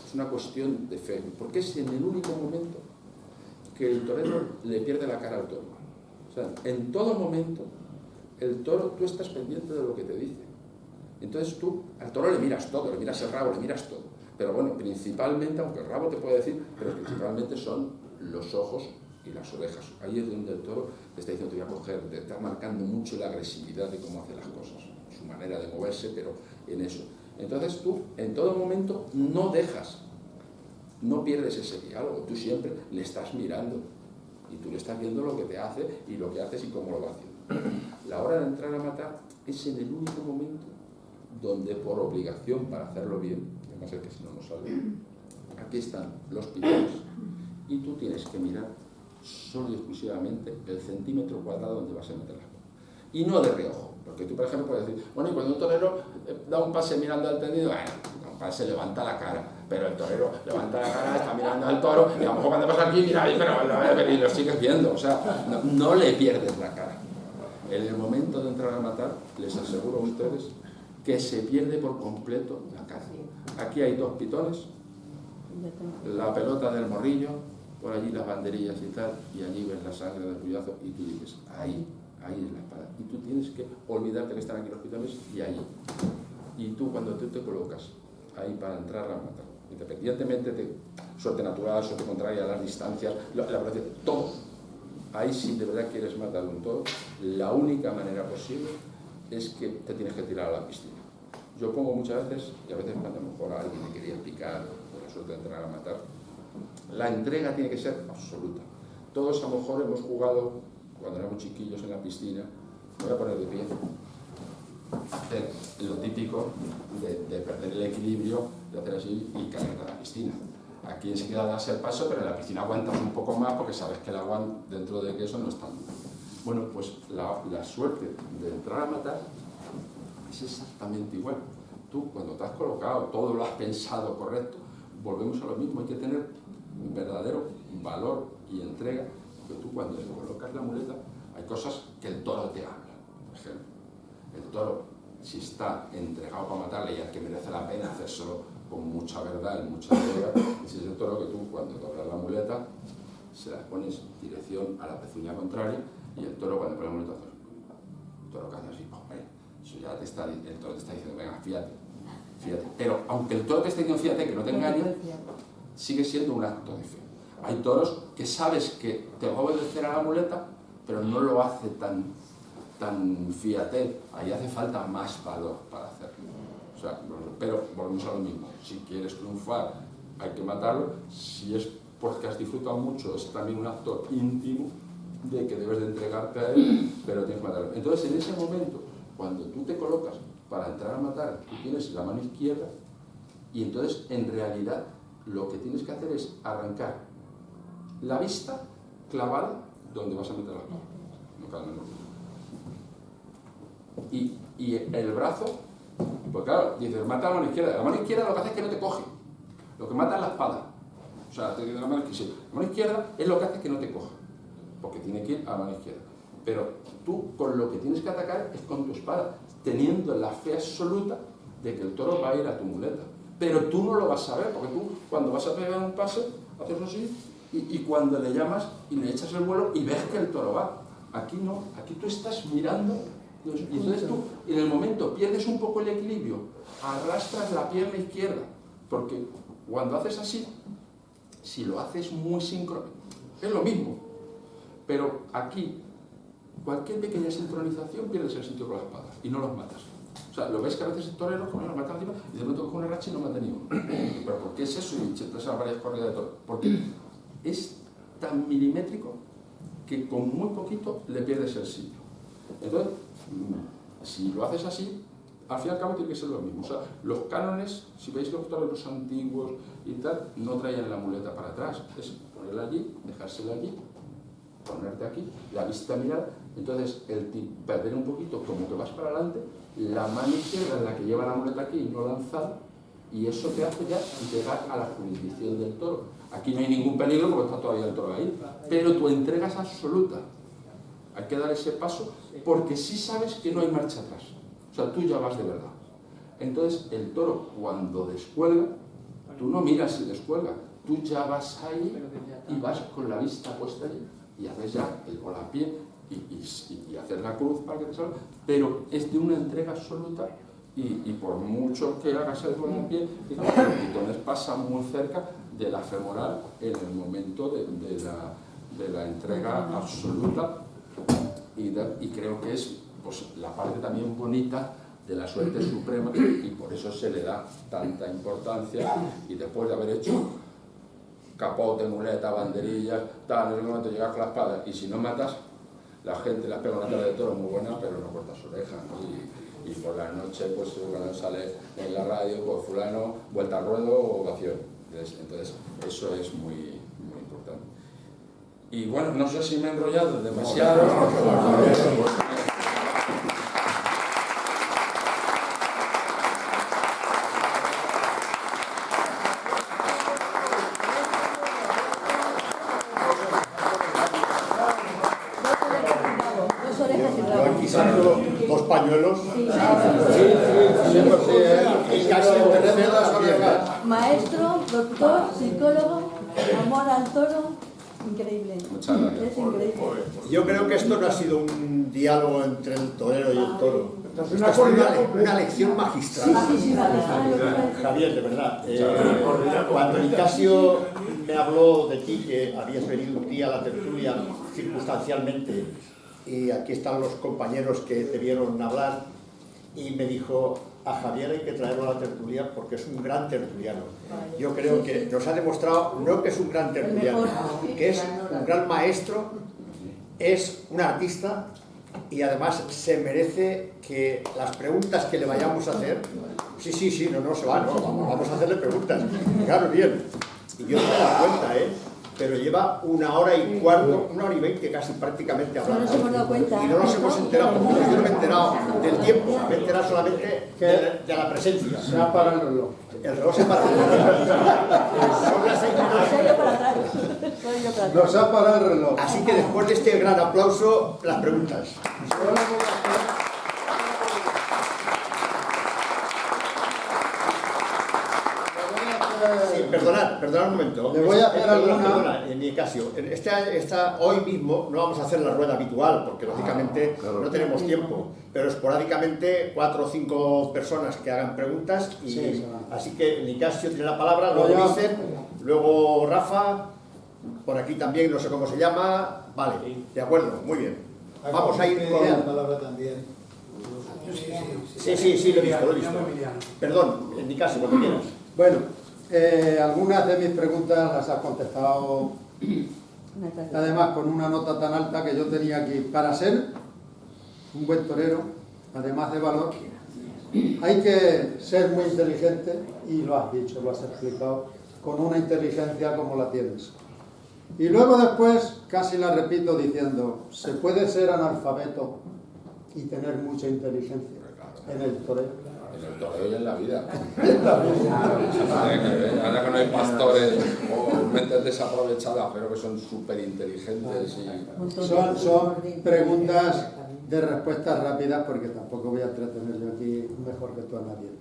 es una cuestión de fe, porque es en el único momento que el torero le pierde la cara al toro. O sea, en todo momento, el toro, tú estás pendiente de lo que te dice. Entonces tú, al toro le miras todo, le miras el rabo, le miras todo. Pero bueno, principalmente, aunque el rabo te puede decir, pero principalmente son los ojos y las orejas. Ahí es donde el toro te está diciendo, te voy a coger, te está marcando mucho la agresividad de cómo hace las cosas, su manera de moverse, pero en eso. Entonces tú, en todo momento, no dejas, no pierdes ese diálogo, tú siempre le estás mirando y tú le estás viendo lo que te hace y lo que haces y cómo lo va haciendo. La hora de entrar a matar es en el único momento donde por obligación para hacerlo bien, además es que si no, no sale, aquí están los pitones y tú tienes que mirar solo y exclusivamente el centímetro cuadrado donde vas a meter la copa. Y no de reojo, porque tú, por ejemplo, puedes decir, bueno, y cuando un torero da un pase mirando al tendido, bueno, da un pase, levanta la cara, pero el torero levanta la cara, está mirando al toro, y a lo mejor cuando pasa aquí, mira, pero y lo sigues viendo, o sea, no le pierdes la cara. En el momento de entrar a matar, les aseguro a ustedes que se pierde por completo la cara. Aquí hay 2 pitones, la pelota del morrillo, por allí las banderillas y tal, y allí ves la sangre del puyazo y tú dices, ahí es la espada. Y tú tienes que olvidarte que están aquí los pitones y ahí. Y tú cuando tú te colocas ahí para entrar a matar, independientemente de suerte natural, suerte contraria, las distancias, la velocidad, todo. Ahí si de verdad quieres matar un toro, la única manera posible es que te tienes que tirar a la piscina. Yo pongo muchas veces, y a veces cuando a lo mejor a alguien me quería picar, por la suerte de entrar a matar, la entrega tiene que ser absoluta. Todos a lo mejor hemos jugado, cuando éramos chiquillos en la piscina, me voy a poner de pie, hacer lo típico de perder el equilibrio, de hacer así y caer a la piscina. Aquí enseguida das el paso, pero en la piscina aguantas un poco más porque sabes que el agua dentro de eso no es tan duro. Bueno, pues la suerte de entrar a matar es exactamente igual. Tú, cuando te has colocado, todo lo has pensado correcto, volvemos a lo mismo, hay que tener un verdadero valor y entrega, porque tú cuando le colocas la muleta, hay cosas que el toro te habla. Por ejemplo, el toro, si está entregado para matarle y al que merece la pena hacérselo con mucha verdad y mucha entrega, ese es el toro que tú, cuando doblas la muleta, se la pones dirección a la pezuña contraria, y el toro, cuando pone la muleta, el toro que hace así, hombre, eso ya el toro te está diciendo, venga, fíjate. Pero aunque el toro te esté diciendo, fíjate, que no te engañe, sigue siendo un acto de fe. Hay toros que sabes que te va a obedecer a la muleta, pero no lo hace tan fíjate, ahí hace falta más valor para hacerlo. O sea, pero volvemos a lo mismo, si quieres triunfar hay que matarlo, si es porque has disfrutado mucho, es también un acto íntimo de que debes de entregarte a él, pero tienes que matarlo. Entonces, en ese momento, cuando tú te colocas para entrar a matar, tú tienes la mano izquierda y entonces, en realidad, lo que tienes que hacer es arrancar la vista clavada donde vas a meter la mano. No cabe menor duda. Y el brazo, pues claro, dices, mata la mano izquierda. La mano izquierda lo que hace es que no te coge. Lo que mata es la espada. O sea, la mano izquierda es lo que hace que no te coja, porque tiene que ir a la mano izquierda. Pero tú con lo que tienes que atacar es con tu espada, teniendo la fe absoluta de que el toro va a ir a tu muleta. pero tú no lo vas a ver, porque tú cuando vas a pegar un pase, haces así, y cuando le llamas y le echas el vuelo y ves que el toro va. Aquí no, aquí tú estás mirando, y entonces tú en el momento pierdes un poco el equilibrio, arrastras la pierna izquierda, porque cuando haces así, si lo haces muy sincronizado, es lo mismo, pero aquí cualquier pequeña sincronización pierdes el sitio con la espada y no los matas. O sea, lo ves que a veces el torero con los mata encima y de pronto coge una racha y no mata ni uno. ¿Pero por qué es eso? Y entonces hay varias corridas de toro. Porque es tan milimétrico que con muy poquito le pierdes el sitio. Entonces, si lo haces así, al fin y al cabo tiene que ser lo mismo. O sea, los cánones, si veis los toreros antiguos y tal, no traían la muleta para atrás. Es ponerla allí, dejársela allí, ponerte aquí, la vista mirar. Entonces, perder un poquito, como que vas para adelante, la mano izquierda es la que lleva la muleta aquí y no lanzar, y eso te hace ya llegar a la jurisdicción del toro. Aquí no hay ningún peligro porque está todavía el toro ahí, pero tu entrega es absoluta. Hay que dar ese paso porque sí sabes que no hay marcha atrás. O sea, tú ya vas de verdad. Entonces, el toro cuando descuelga, tú no miras si descuelga, tú ya vas ahí y vas con la vista puesta allí y haces ya el volapié y hacer la cruz para que te salga, pero es de una entrega absoluta y por mucho que hagas el volapié, los pitones pasan muy cerca de la femoral en el momento de la entrega absoluta y creo que es pues, la parte también bonita de la suerte suprema y por eso se le da tanta importancia y después de haber hecho capote, muleta, banderillas, tal, en el momento llegas con la espada y si no matas, la gente les pega una cara de toro muy buena pero no corta su oreja, ¿no? Y por la noche pues cuando sale en la radio pues fulano, vuelta al ruedo o ovación. Entonces eso es muy, muy importante. Y bueno, no sé si me he enrollado demasiado. Dos pañuelos. Maestro, doctor, psicólogo, amor al toro, increíble. Muchas gracias. Es increíble. Yo creo que esto no ha sido un diálogo entre el torero y el toro. Esto ha sido una lección magistral. Javier, de verdad. Cuando Nicasio me habló de ti, que habías venido un día a la tertulia circunstancialmente, y aquí están los compañeros que te vieron hablar, y me dijo, a Javier hay que traerlo a la tertulia porque es un gran tertuliano. Yo creo que nos ha demostrado, no que es un gran tertuliano, que es un gran maestro, es un artista y además se merece que las preguntas que le vayamos a hacer, sí, no se va, no, vamos a hacerle preguntas, claro, bien, y yo no me da cuenta, pero lleva 1 hora y cuarto, 1 hora y 20 casi prácticamente hablando. No nos hemos dado cuenta. Y no nos hemos enterado, porque yo no me he enterado del tiempo, me he enterado solamente de la presencia. Se ha parado el reloj. El reloj se para. Son las 6 Soy yo para atrás. Soy yo para atrás. Nos ha parado el reloj. Así que después de este gran aplauso, las preguntas. Sí, perdonad un momento. Le voy a hacer Perdona, en mi caso. Hoy mismo no vamos a hacer la rueda habitual, porque lógicamente no tenemos tiempo, pero esporádicamente 4 o 5 personas que hagan preguntas, y Sí, así que Nicasio tiene la palabra, luego Vicen, luego Rafa, por aquí también, no sé cómo se llama, vale, de acuerdo, muy bien. Vamos a ir con... la palabra también. Sí, lo he visto. Perdón, Nicasio, cuando quieras. Bueno, algunas de mis preguntas las has contestado, además con una nota tan alta que yo tenía aquí. Para ser un buen torero, además de valor, hay que ser muy inteligente, y lo has dicho, lo has explicado, con una inteligencia como la tienes. Y luego después, casi la repito diciendo, se puede ser analfabeto y tener mucha inteligencia en el toreo. En el toreo y en la vida. Ahora que no hay pastores o mentes desaprovechadas, pero que son súper inteligentes. Son preguntas de respuestas rápidas porque tampoco voy a entretener yo aquí mejor que tú a nadie.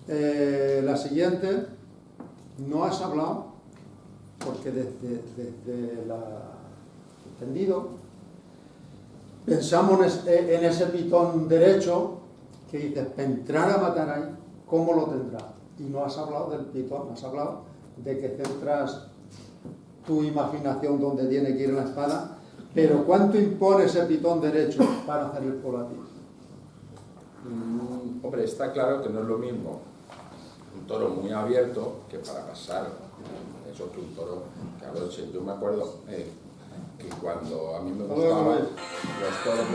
La siguiente, no has hablado, porque desde la entendido, pensamos en ese pitón derecho que dices, para entrar a matar ahí, ¿cómo lo tendrás? Y no has hablado del pitón, has hablado de que centras tu imaginación donde tiene que ir la espada, pero ¿cuánto impone ese pitón derecho para hacer el volátil? Hombre, está claro que no es lo mismo un toro muy abierto que para pasar. Eso que un toro que a veces, yo me acuerdo que cuando a mí me gustaban los toros,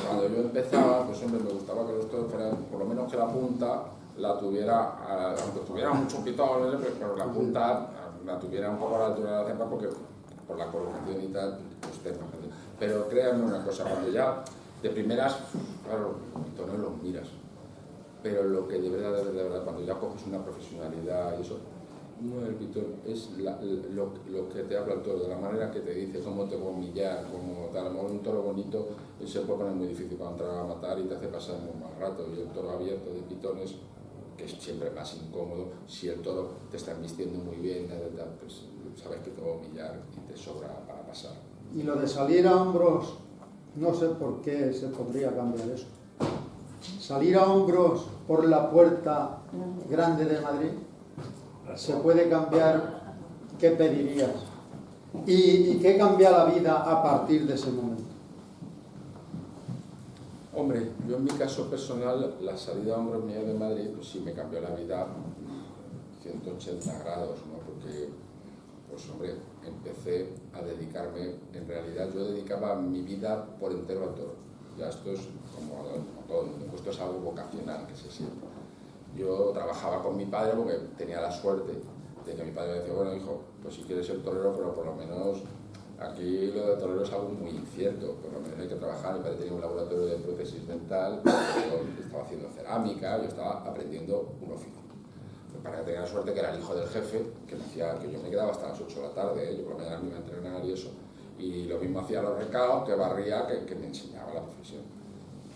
cuando yo empezaba, pues hombre, me gustaba que los toros fueran, por lo menos que la punta la tuviera, aunque tuviera mucho pitón, pero la punta la tuviera un poco a la altura de la cepa, porque por la colocación y tal, pues pero créanme una cosa, cuando ya de primeras, claro, los pitones los miras, pero lo que de verdad, cuando ya coges una profesionalidad y eso, no es el pitón, es lo que te habla el toro, de la manera que te dice, cómo te va a humillar, cómo tal. A lo mejor un toro bonito se puede poner muy difícil para entrar a matar y te hace pasar un mal rato, y el toro abierto de pitones, que es siempre más incómodo, si el toro te está vistiendo muy bien, pues sabes que te va a humillar y te sobra para pasar. Y lo de salir a hombros, no sé por qué se podría cambiar eso. Salir a hombros por la puerta grande de Madrid, ¿se puede cambiar? ¿Qué pedirías? ¿Y qué cambia la vida a partir de ese momento? Hombre, yo en mi caso personal, la salida a hombros mía de Madrid, pues sí me cambió la vida 180 grados, ¿no? Porque, pues hombre, empecé a dedicarme, en realidad yo dedicaba mi vida por entero al toro. Ya esto es como todo el mundo, esto es algo vocacional que se siente. Yo trabajaba con mi padre porque tenía la suerte de que mi padre me decía, bueno hijo, pues si quieres ser torero, pero por lo menos aquí lo de torero es algo muy incierto, por lo menos hay que trabajar. Mi padre tenía un laboratorio de prótesis dental, yo estaba haciendo cerámica, yo estaba aprendiendo un oficio. Mi padre tenía la suerte que era el hijo del jefe, que me hacía que yo me quedaba hasta las 8 de la tarde, yo por la mañana me iba a entrenar y eso, y lo mismo hacía los recados, que barría, que me enseñaba la profesión.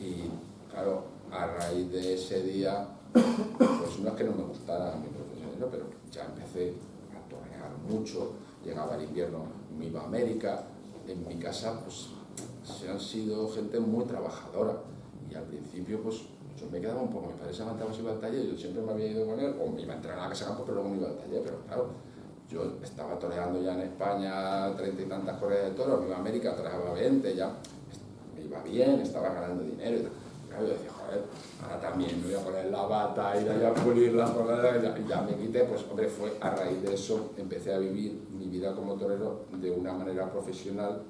Y claro, a raíz de ese día, pues no es que no me gustara mi profesión, ¿no? Pero ya empecé a torear mucho, llegaba el invierno, me iba a América, en mi casa pues se han sido gente muy trabajadora y al principio pues yo me quedaba un poco, mi padre se levantaba, se iba al taller, yo siempre me había ido con él, o me iba a entrenar a la casa de campo, pero luego me iba al taller, pero claro, yo estaba toreando ya en España 30 y tantas corridas de toros, me iba a América, toreaba 20, ya me iba bien, estaba ganando dinero y tal. Claro, yo decía, joder, ahora también me voy a poner la bata, ir allá a pulir la jornada, y ya me quité, pues hombre, fue a raíz de eso, empecé a vivir mi vida como torero de una manera profesional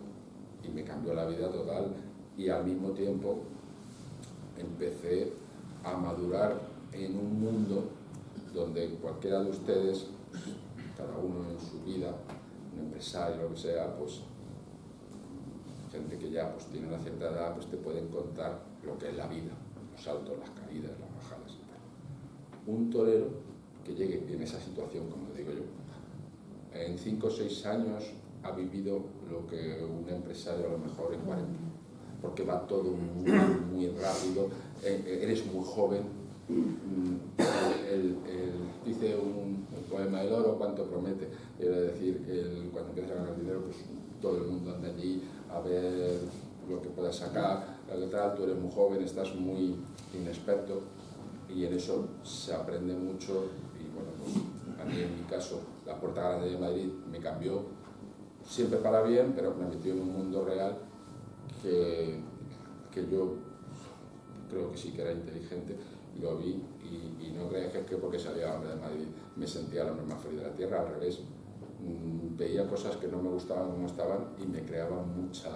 y me cambió la vida total, y al mismo tiempo empecé a madurar en un mundo donde cualquiera de ustedes, pues, cada uno en su vida, un empresario, lo que sea, pues gente que ya pues tiene una cierta edad, pues te pueden contar lo que es la vida, los saltos, las caídas, las bajadas y tal. Un torero que llegue en esa situación, como digo yo, en 5 o 6 años ha vivido lo que un empresario a lo mejor en 40, porque va todo muy rápido, eres muy joven. Dice un poema del oro, cuánto promete, era decir, cuando empiezas a ganar dinero, pues todo el mundo anda allí a ver lo que puedas sacar, tú eres muy joven, estás muy inexperto, y en eso se aprende mucho. Y bueno, pues a mí en mi caso la Puerta Grande de Madrid me cambió siempre para bien, pero me metió en un mundo real que yo creo que sí que era inteligente, lo vi, y no crees que porque salía hombre de Madrid me sentía el hombre más feliz de la tierra, al revés. Veía cosas que no me gustaban como estaban y me creaban mucha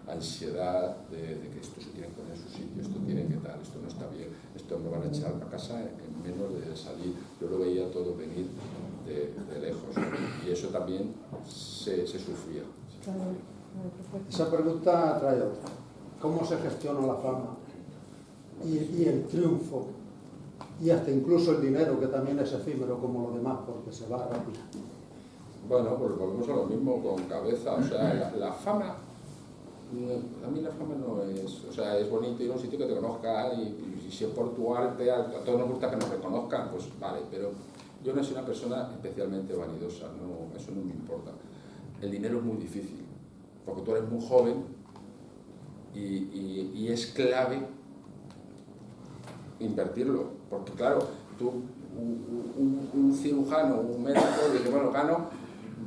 ansiedad de que esto se tiene que poner en su sitio, esto tiene que tal, esto no está bien, esto me van a echar a casa en menos de salir. Yo lo veía todo venir de lejos, y eso también se sufría. Esa pregunta trae otra. ¿Cómo se gestiona la fama y el triunfo? Y hasta incluso el dinero, que también es efímero como lo demás, porque se va rápido. Bueno, pues volvemos a lo mismo con cabeza. O sea, la fama A mí la fama no es, o sea, es bonito ir a un sitio que te conozcan y si es por tu arte, a todos nos gusta que nos reconozcan, pues vale, pero yo no soy una persona especialmente vanidosa, no, eso no me importa. El dinero es muy difícil, porque tú eres muy joven y es clave invertirlo, porque claro, tú, un cirujano, un médico, dice, bueno, gano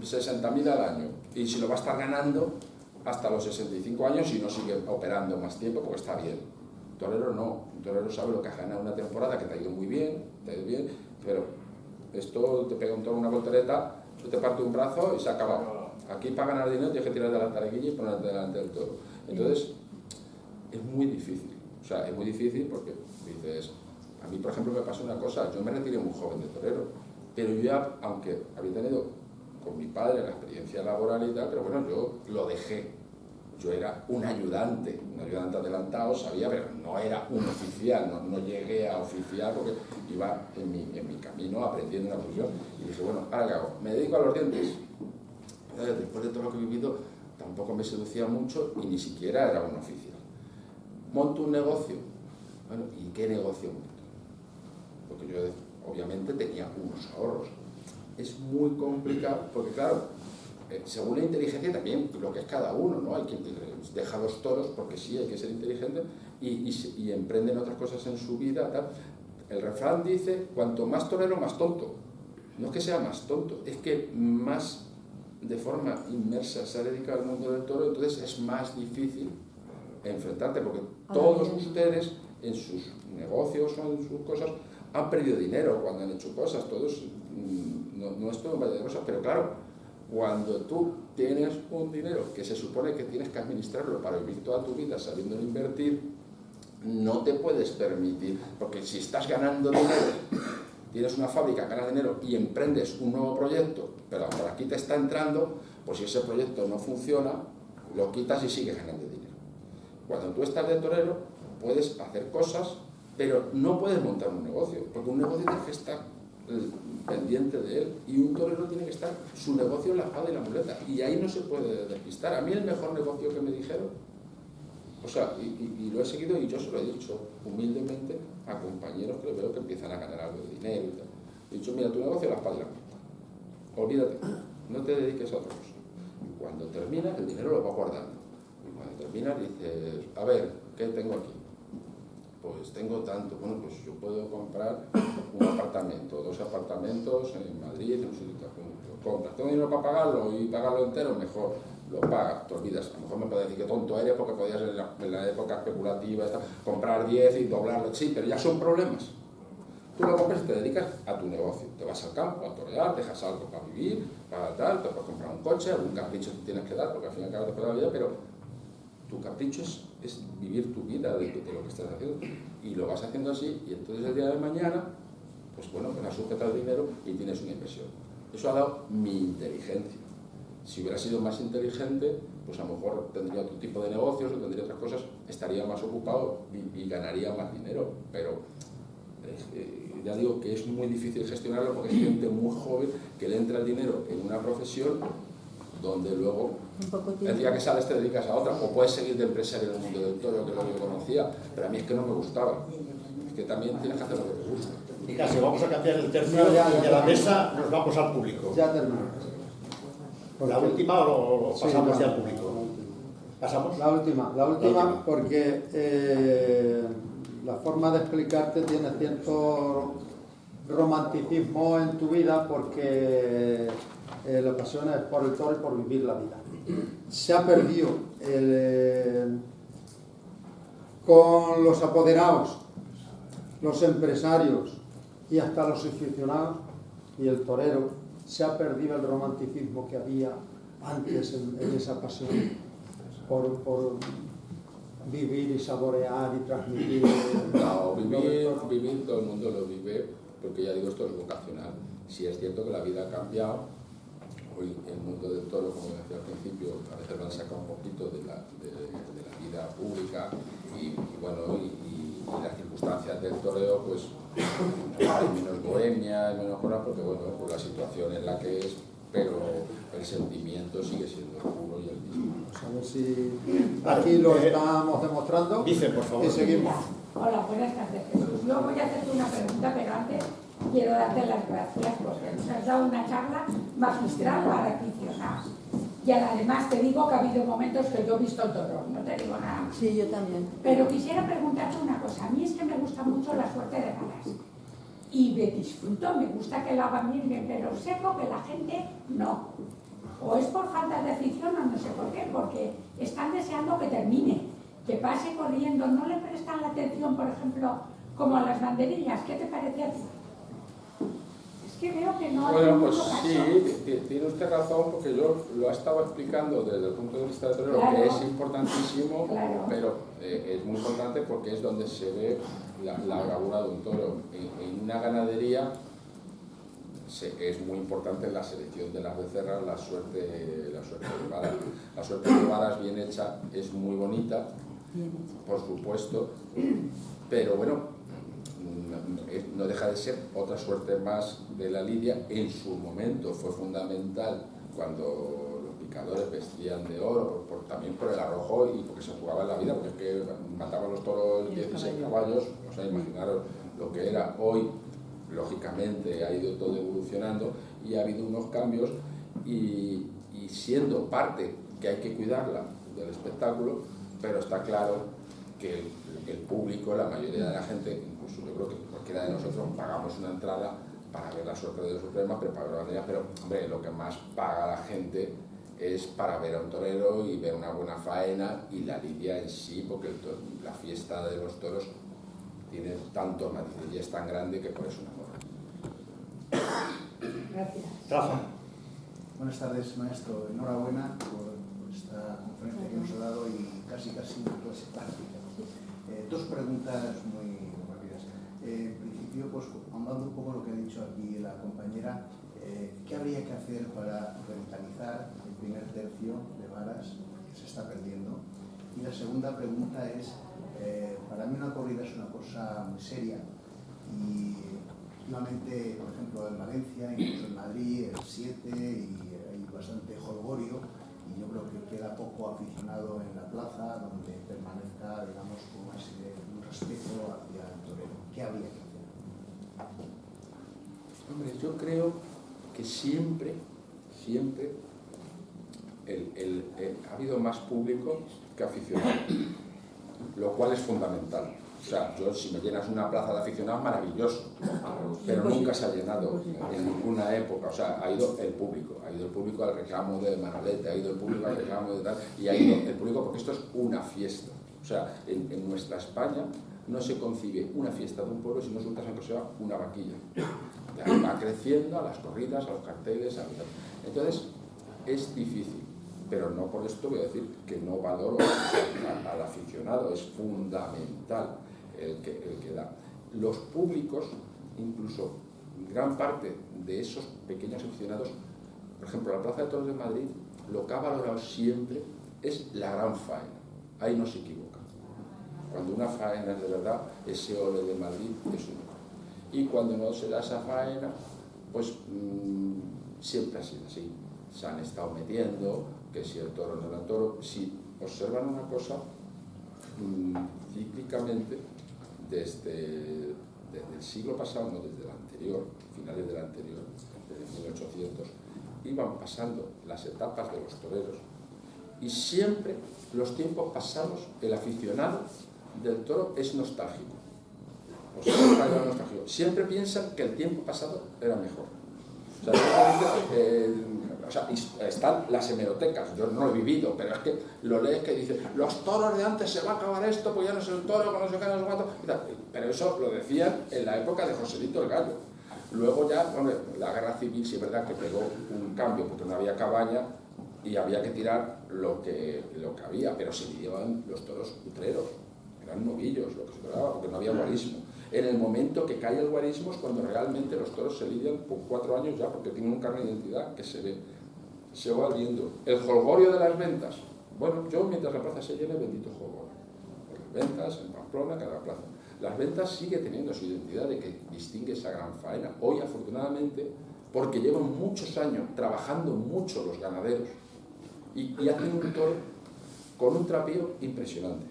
60.000 al año, y si lo va a estar ganando hasta los 65 años y no sigue operando más tiempo, porque está bien. Un torero no, un torero sabe lo que has ganado una temporada, que te ha ido muy bien, pero esto te pega un toro, una voltereta, tú te parte un brazo y se acaba. Aquí para ganar dinero tienes que tirar de la taleguilla y ponerte delante del toro. Entonces, es muy difícil. O sea, es muy difícil porque dices, a mí por ejemplo me pasó una cosa, yo me retiré muy joven de torero, pero yo ya, aunque había tenido con mi padre la experiencia laboral y tal, pero bueno, yo lo dejé. Yo era un ayudante adelantado, sabía, pero no era un oficial, no llegué a oficial porque iba en mi camino aprendiendo una profesión. Y dije, bueno, ahora qué hago, me dedico a los dientes. Después de todo lo que he vivido, tampoco me seducía mucho y ni siquiera era un oficial. Monto un negocio. Bueno, ¿y qué negocio monto? Porque yo obviamente tenía unos ahorros. Es muy complicado, porque claro, según la inteligencia también, lo que es cada uno, ¿no? Hay quien deja los toros porque sí, hay que ser inteligente y emprenden otras cosas en su vida, tal. El refrán dice, cuanto más torero, más tonto. No es que sea más tonto, es que más de forma inmersa se ha dedicado al mundo del toro, entonces es más difícil enfrentarte, porque todos ustedes en sus negocios o en sus cosas han perdido dinero cuando han hecho cosas, todos, no es todo un valle de cosas, pero claro, cuando tú tienes un dinero que se supone que tienes que administrarlo para vivir toda tu vida sabiendo invertir, no te puedes permitir, porque si estás ganando dinero, tienes una fábrica, ganas dinero y emprendes un nuevo proyecto, pero por aquí te está entrando, pues si ese proyecto no funciona, lo quitas y sigues ganando dinero. Cuando tú estás de torero, puedes hacer cosas, pero no puedes montar un negocio, porque un negocio tienes que estar pendiente de él, y un torero tiene que estar su negocio en la espada y la muleta, y ahí no se puede despistar. A mí el mejor negocio que me dijeron, o sea, y lo he seguido y yo se lo he dicho humildemente a compañeros que veo que empiezan a ganar algo de dinero y tal. He dicho, mira, tu negocio es la espada y la muleta, olvídate, no te dediques a otra cosa. Y cuando terminas, el dinero lo vas guardando. Y cuando terminas dices, a ver, ¿qué tengo aquí? Pues tengo tanto, bueno, pues yo puedo comprar un apartamento, 2 apartamentos en Madrid, en un sitio, lo compras. ¿Tengo dinero para pagarlo y pagarlo entero? Mejor lo pagas, te olvidas. A lo mejor me puedes decir que tonto eres porque podías en la época especulativa comprar 10 y doblarlo, sí, pero ya son problemas. Tú lo compras y te dedicas a tu negocio. Te vas al campo a torear, dejas algo para vivir, para tal, te puedes comprar un coche, algún capricho que tienes que dar, porque al fin y al cabo te puede dar la vida, pero tu capricho es vivir tu vida de lo que estás haciendo, y lo vas haciendo así, y entonces el día de mañana, pues bueno, pues has sujetado el dinero y tienes una inversión. Eso ha dado mi inteligencia. Si hubiera sido más inteligente, pues a lo mejor tendría otro tipo de negocios o tendría otras cosas, estaría más ocupado y ganaría más dinero, pero ya digo que es muy difícil gestionarlo porque hay gente muy joven que le entra el dinero en una profesión donde luego el día que sales te dedicas a otra, o puedes seguir de empresario en el mundo del toro, que es lo que yo conocía, pero a mí es que no me gustaba. Es que también tienes que hacer lo que te gusta. Ignacio, vamos a cambiar el tercio y de la mesa nos vamos al público. Ya terminamos. ¿La última o pasamos ya al público? ¿Pasamos? La última porque la forma de explicarte tiene cierto romanticismo en tu vida, porque la pasión es por el toro y por vivir la vida. Se ha perdido con los apoderados, los empresarios y hasta los aficionados y el torero, se ha perdido el romanticismo que había antes en esa pasión por vivir y saborear y transmitir. No, vivir todo el mundo lo vive, porque ya digo, esto es vocacional. Si es cierto que la vida ha cambiado, hoy el mundo del toro, como decía al principio, a veces lo han sacado un poquito de la vida pública y las circunstancias del toreo, pues hay menos bohemia, menos cosas, porque bueno, pues la situación en la que es, pero el sentimiento sigue siendo puro y el mismo. Vamos a ver si aquí lo estamos demostrando. Dice, por favor. Y seguimos. Hola, buenas tardes, Jesús. Yo voy a hacerte una pregunta, pero antes quiero darte las gracias porque nos has dado una charla magistral para aficionados. Y además te digo que ha habido momentos que yo he visto el toro, no te digo nada más. Sí, yo también. Pero quisiera preguntarte una cosa. A mí es que me gusta mucho la suerte de balas. Y me disfruto, me gusta que lo hagan bien, pero observo que la gente no. O es por falta de afición o no sé por qué, porque están deseando que termine, que pase corriendo, no le prestan la atención, por ejemplo, como a las banderillas. ¿Qué te parece a ti? Es que veo que no hay Bueno, pues mucho caso. sí, tiene usted razón, porque yo lo estaba explicando desde el punto de vista de torero, Claro. que es importantísimo, Claro. pero es muy importante porque es donde se ve la bravura de un toro. En una ganadería es muy importante la selección de las becerras, la suerte de varas. La suerte de varas bien hecha es muy bonita, Bien hecho. por supuesto, pero bueno, no deja de ser otra suerte más de la lidia. En su momento fue fundamental cuando los picadores vestían de oro, también por el arrojo y porque se jugaba en la vida, porque es que mataban los toros 16 caballos, o sea, imaginaros lo que era. Hoy, lógicamente, ha ido todo evolucionando y ha habido unos cambios y siendo parte que hay que cuidarla del espectáculo, pero está claro que el público, la mayoría de la gente, incluso yo creo que cualquiera de nosotros pagamos una entrada para ver la suerte de los supremas, pero para ver la bandería, pero hombre, lo que más paga la gente es para ver a un torero y ver una buena faena y la lidia en sí, porque la fiesta de los toros tiene tantos matices y es tan grande que por eso enamora. Gracias. Rafa. Buenas tardes, maestro. Enhorabuena por esta conferencia que nos ha dado y casi una clase práctica. Dos preguntas muy rápidas. En principio, pues ahondando un poco lo que ha dicho aquí la compañera, ¿qué habría que hacer para revitalizar el primer tercio de varas que se está perdiendo? Y la segunda pregunta es, para mí una corrida es una cosa muy seria y últimamente, por ejemplo, en Valencia, incluso en Madrid, el 7 y hay bastante jolgorio y yo creo que queda poco aficionado en la plaza donde permanezca, digamos, con un respeto hacia el torero. ¿Qué habría que hacer? Hombre, yo creo que siempre ha habido más público que aficionado, lo cual es fundamental. O sea, si me llenas una plaza de aficionados, maravilloso, pero nunca se ha llenado en ninguna época. O sea, ha ido el público al reclamo de Manolete, ha ido el público al reclamo de tal, y ha ido el público porque esto es una fiesta. O sea, en nuestra España no se concibe una fiesta de un pueblo si no resulta que sea una vaquilla. Va creciendo a las corridas, a los carteles, entonces es difícil. Pero no por esto voy a decir que no valoro al aficionado, es fundamental el que da. Los públicos, incluso gran parte de esos pequeños aficionados, por ejemplo, la Plaza de Toros de Madrid, lo que ha valorado siempre es la gran faena. Ahí no se equivoca. Cuando una faena es de verdad, ese ole de Madrid es único. Y cuando no se da esa faena, pues siempre ha sido así. Se han estado metiendo, que si el toro no era el toro. Si observan una cosa, cíclicamente, desde el siglo pasado, no desde el anterior, finales del anterior, desde 1800, iban pasando las etapas de los toreros y siempre los tiempos pasados, el aficionado del toro es nostálgico. O sea, nostálgico. Siempre piensan que el tiempo pasado era mejor. O sea, están las hemerotecas, yo no lo he vivido, pero es que lo lees que dice, los toros de antes se va a acabar esto, pues ya no es el toro, no sé qué, no sé cuánto, pero eso lo decían en la época de Joselito el Gallo. Luego ya, hombre, la guerra civil sí es verdad que pegó un cambio, porque no había cabaña y había que tirar lo que había, pero se lidiaban los toros utreros, eran novillos lo que se toraba, porque no había guarismo. En el momento que cae el guarismo es cuando realmente los toros se lidian por 4 años ya, porque tienen un carnet de identidad que se ve. Se va viendo. El jolgorio de las ventas. Bueno, yo mientras la plaza se llene, bendito jolgorio. Las ventas, en Pamplona, cada plaza. Las ventas sigue teniendo su identidad de que distingue esa gran faena. Hoy, afortunadamente, porque llevan muchos años trabajando mucho los ganaderos y hacen un toro con un trapío impresionante.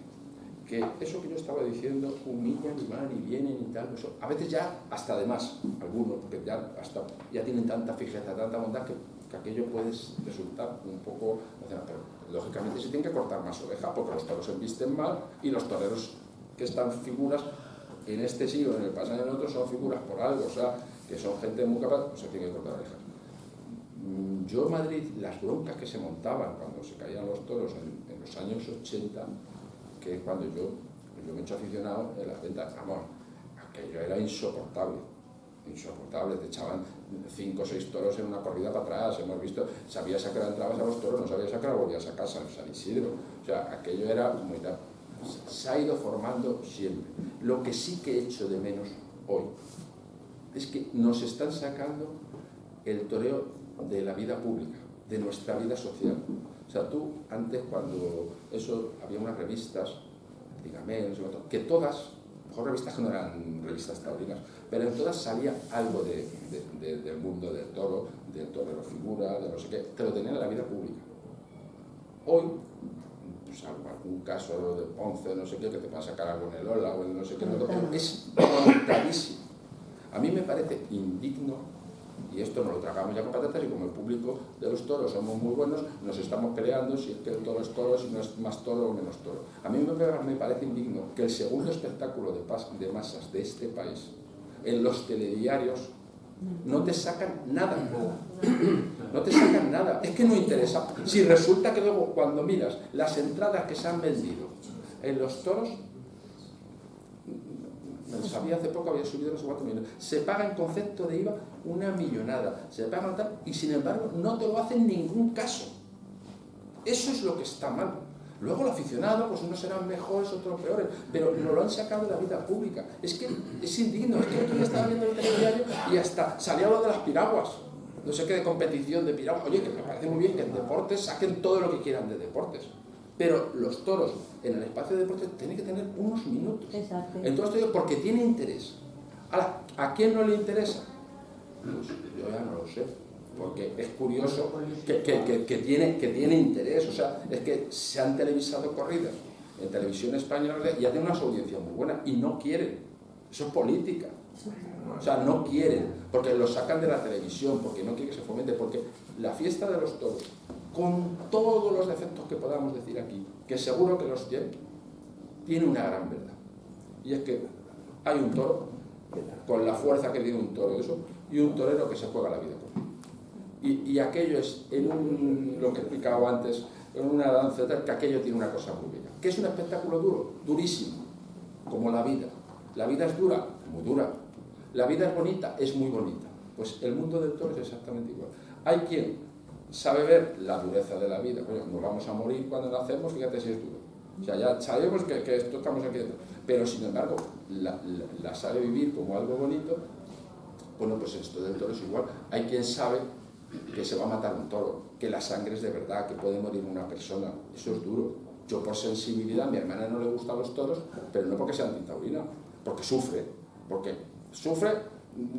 Que eso que yo estaba diciendo, humillan y van y vienen y tal, eso, a veces ya hasta de más, algunos, porque ya tienen tanta fijeza, tanta bondad que aquello puede resultar un poco, pero lógicamente se tienen que cortar más ovejas porque los toros se visten mal y los toreros que están figuras en este siglo, en el pasado y en el otro, son figuras por algo, o sea, que son gente muy capaz, pues se tienen que cortar orejas. Yo en Madrid, las broncas que se montaban cuando se caían los toros en los años 80, que es cuando yo me he hecho aficionado en las ventas, amor, aquello era insoportable, te echaban 5 o 6 toros en una corrida para atrás, hemos visto, sabías a qué hora entrabas a los toros, no sabías a qué hora volvías a casa, en San Isidro, o sea, aquello era muy tal. Se ha ido formando siempre. Lo que sí que he hecho de menos hoy es que nos están sacando el toreo de la vida pública, de nuestra vida social. O sea, tú antes cuando eso había unas revistas, dígame, no sé cuánto, que todas, mejor revistas que no eran revistas taurinas, pero en todas salía algo del mundo del torero figura, de no sé qué, te lo tenían en la vida pública. Hoy, pues algún caso de Ponce, no sé qué, que te van a sacar algo en el Ola o en no sé qué, pero es contadísimo. A mí me parece indigno. Y esto nos lo tragamos ya con patatas y como el público de los toros somos muy buenos, nos estamos peleando si es que el toro es toro, si no es más toro o menos toro. A mí me parece indigno que el segundo espectáculo de masas de este país, en los telediarios, no te sacan nada. No te sacan nada. Es que no interesa. Si resulta que luego cuando miras las entradas que se han vendido en los toros, sabía hace poco, había subido no sé cuántos millones, se paga en concepto de IVA una millonada, se paga tal, y sin embargo no te lo hacen en ningún caso. Eso es lo que está mal. Luego el aficionado, pues unos serán mejores, otros peores, pero no lo han sacado de la vida pública. Es que es indigno, es que aquí estaba viendo el telediario y hasta salía lo de las piraguas, no sé qué, de competición de piraguas. Oye, que me parece muy bien que en deportes saquen todo lo que quieran de deportes. Pero los toros en el espacio de deporte tienen que tener unos minutos. Exacto. Entonces, porque tiene interés. Ahora, ¿a quién no le interesa? Pues yo ya no lo sé. Porque es curioso que tiene interés. O sea, es que se han televisado corridas en televisión española y ya tienen unas audiencias muy buenas y no quieren. Eso es política. O sea, no quieren, porque lo sacan de la televisión, porque no quieren que se fomente, porque la fiesta de los toros, con todos los defectos que podamos decir aquí, que seguro que los tiene una gran verdad. Y es que hay un toro, con la fuerza que tiene un toro de eso, y un torero que se juega la vida con él. Y aquello es, lo que he explicado antes, en una danza, que aquello tiene una cosa muy bella. ¿Qué es un espectáculo duro? Durísimo, como la vida. La vida es dura, muy dura. La vida es bonita, es muy bonita. Pues el mundo del toro es exactamente igual. Hay quien sabe ver la dureza de la vida. Bueno, nos vamos a morir cuando nacemos, fíjate si es duro. O sea, ya sabemos que esto estamos aquí dentro. Pero sin embargo, la sabe vivir como algo bonito. Bueno, pues esto del toro es igual. Hay quien sabe que se va a matar un toro, que la sangre es de verdad, que puede morir una persona. Eso es duro. Yo por sensibilidad, a mi hermana no le gustan los toros, pero no porque sea antitaurina, porque sufre. Porque sufre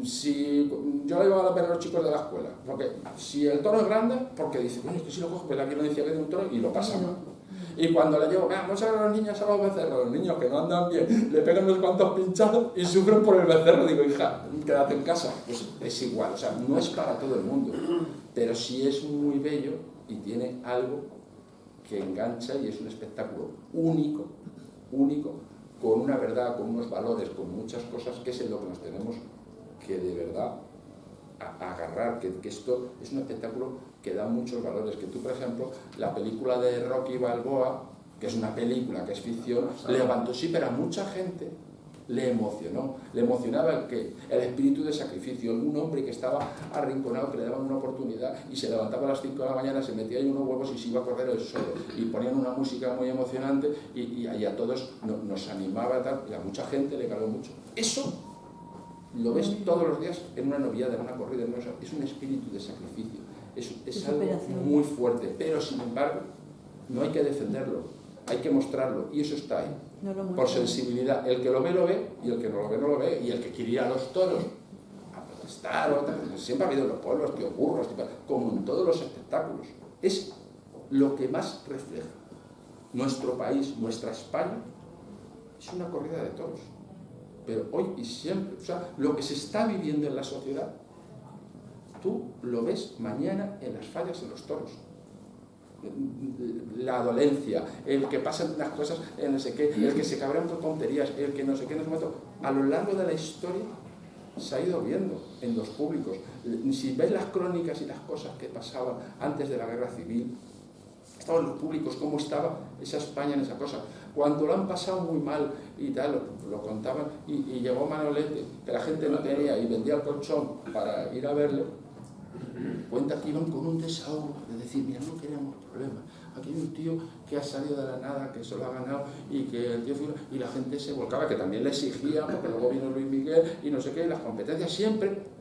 si yo la llevaba a ver a los chicos de la escuela, porque si el toro es grande, porque dice, bueno, es que si lo cojo, pues la violencia que de un toro y lo pasa mal. Y cuando le llevo, vamos a ver a los niños a los becerros, los niños que no andan bien, le pegan unos cuantos pinchazos y sufren por el becerro. Digo, hija, quédate en casa. Pues es igual, o sea, no es para todo el mundo, pero sí es muy bello y tiene algo que engancha y es un espectáculo único, con una verdad, con unos valores, con muchas cosas, que es en lo que nos tenemos que de verdad agarrar, que esto es un espectáculo que da muchos valores, que tú, por ejemplo, la película de Rocky Balboa, que es una película que es ficción, levantó, sí, pero a mucha gente le emocionaba el espíritu de sacrificio, un hombre que estaba arrinconado, que le daban una oportunidad y se levantaba a las 5 de la mañana, se metía ahí unos huevos y se iba a correr el solo, y ponían una música muy emocionante y a todos nos animaba tal, y a mucha gente le caló mucho. Eso lo ves todos los días en una noviada, en una corrida, es un espíritu de sacrificio, es algo muy fuerte, pero sin embargo no hay que defenderlo, hay que mostrarlo, y eso está ahí, por sensibilidad. El que lo ve y el que no lo ve, y el que quiere ir a los toros, estar, siempre ha habido en los pueblos, tío burros, como en todos los espectáculos. Es lo que más refleja nuestro país, nuestra España, es una corrida de toros. Pero hoy y siempre, o sea, lo que se está viviendo en la sociedad, tú lo ves mañana en las fallas de los toros. La dolencia, el que pasan unas cosas, el no sé qué, el que se cabrean por tonterías, el que no sé qué, no sé cuánto. A lo largo de la historia se ha ido viendo en los públicos. Si ves las crónicas y las cosas que pasaban antes de la guerra civil, estaban los públicos, cómo estaba esa España en esa cosa. Cuando lo han pasado muy mal y tal, lo contaban, y llegó Manolete, que la gente no tenía y vendía el colchón para ir a verle, cuenta que iban con un desahogo de decir, mira, no queremos problemas, aquí hay un tío que ha salido de la nada, que se lo ha ganado y que el tío figura, y la gente se volcaba, que también le exigía, porque luego vino Luis Miguel y no sé qué, y las competencias siempre,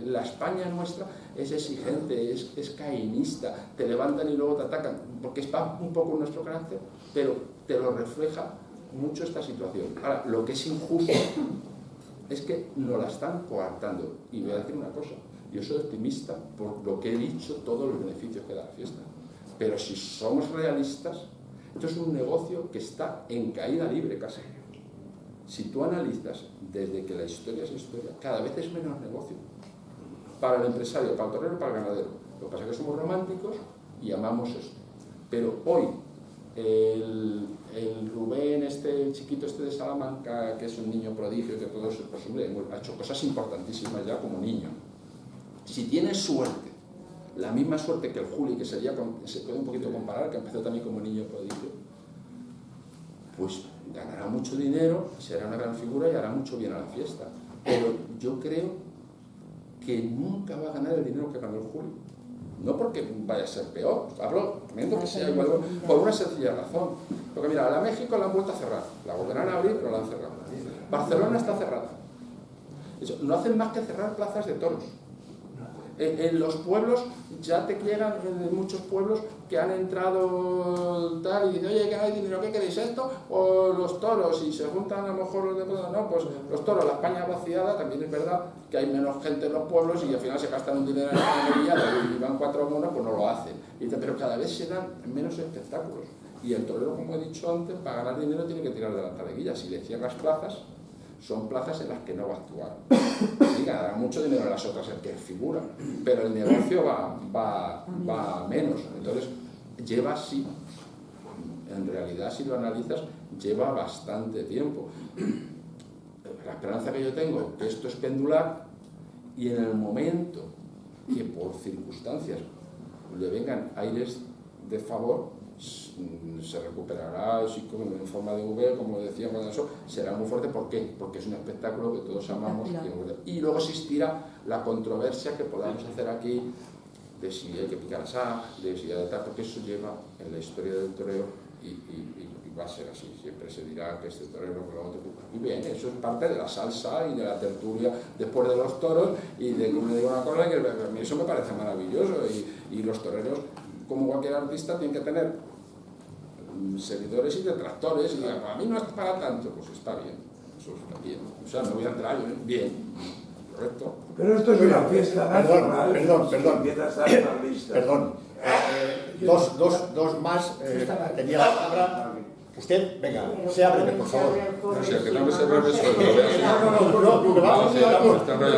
la España nuestra es exigente, es caínista, te levantan y luego te atacan, porque está un poco en nuestro carácter, pero te lo refleja mucho esta situación. Ahora, lo que es injusto es que nos la están coartando, y voy a decir una cosa, yo soy optimista por lo que he dicho, todos los beneficios que da la fiesta. Pero si somos realistas, esto es un negocio que está en caída libre casi. Si tú analizas desde que la historia es historia, cada vez es menos negocio. Para el empresario, para el torero, para el ganadero. Lo que pasa es que somos románticos y amamos esto. Pero hoy, el Rubén, el chiquito de Salamanca, que es un niño prodigio, que todo es posible, ha hecho cosas importantísimas ya como niño. Si tiene suerte, la misma suerte que el Juli, que se puede un poquito comparar, que empezó también como niño prodigio, pues ganará mucho dinero, será una gran figura y hará mucho bien a la fiesta. Pero yo creo que nunca va a ganar el dinero que ganó el Juli. No porque vaya a ser peor, hablo viendo que sea igual, por una sencilla razón. Porque mira, a la México la han vuelto a cerrar, la volverán a abrir, pero la han cerrado. Barcelona está cerrada. No hacen más que cerrar plazas de toros. En los pueblos ya te llegan, en muchos pueblos que han entrado tal y dicen, oye, que hay dinero, ¿qué queréis esto? O los toros, y se juntan a lo mejor los de no, pues los toros, la España vaciada, también es verdad que hay menos gente en los pueblos y al final se gastan un dinero en la ganadería y van 4 monos, pues no lo hacen. Pero cada vez se dan menos espectáculos. Y el torero, como he dicho antes, para ganar dinero tiene que tirar de la taleguilla. Si le cierras plazas, son plazas en las que no va a actuar. Sí, ganará mucho dinero en las otras en que figura, pero el negocio va a menos. Entonces, lleva así, en realidad, si lo analizas, lleva bastante tiempo. La esperanza que yo tengo es que esto es pendular y en el momento que por circunstancias le vengan aires de favor, se recuperará así como en forma de V, como decíamos, eso será muy fuerte. ¿Por qué? Porque es un espectáculo que todos amamos y luego existirá la controversia que podamos hacer aquí de si hay que picar asá, de si hay de tal, porque eso lleva en la historia del toreo y va a ser así, siempre se dirá que este torero con otro. Y bien, eso es parte de la salsa y de la tertulia después de los toros y de, como le digo una cosa, que a mí eso me parece maravilloso y los toreros, como cualquier artista, tienen que tener seguidores y detractores, y a mí no es para tanto, pues está bien, eso está bien, o sea, no voy a entrar bien, correcto. Pero esto es una fiesta nacional. Perdón. Dos más, tenía la palabra. Usted, venga, sea breve, por favor. O sea, que no me se breve solo.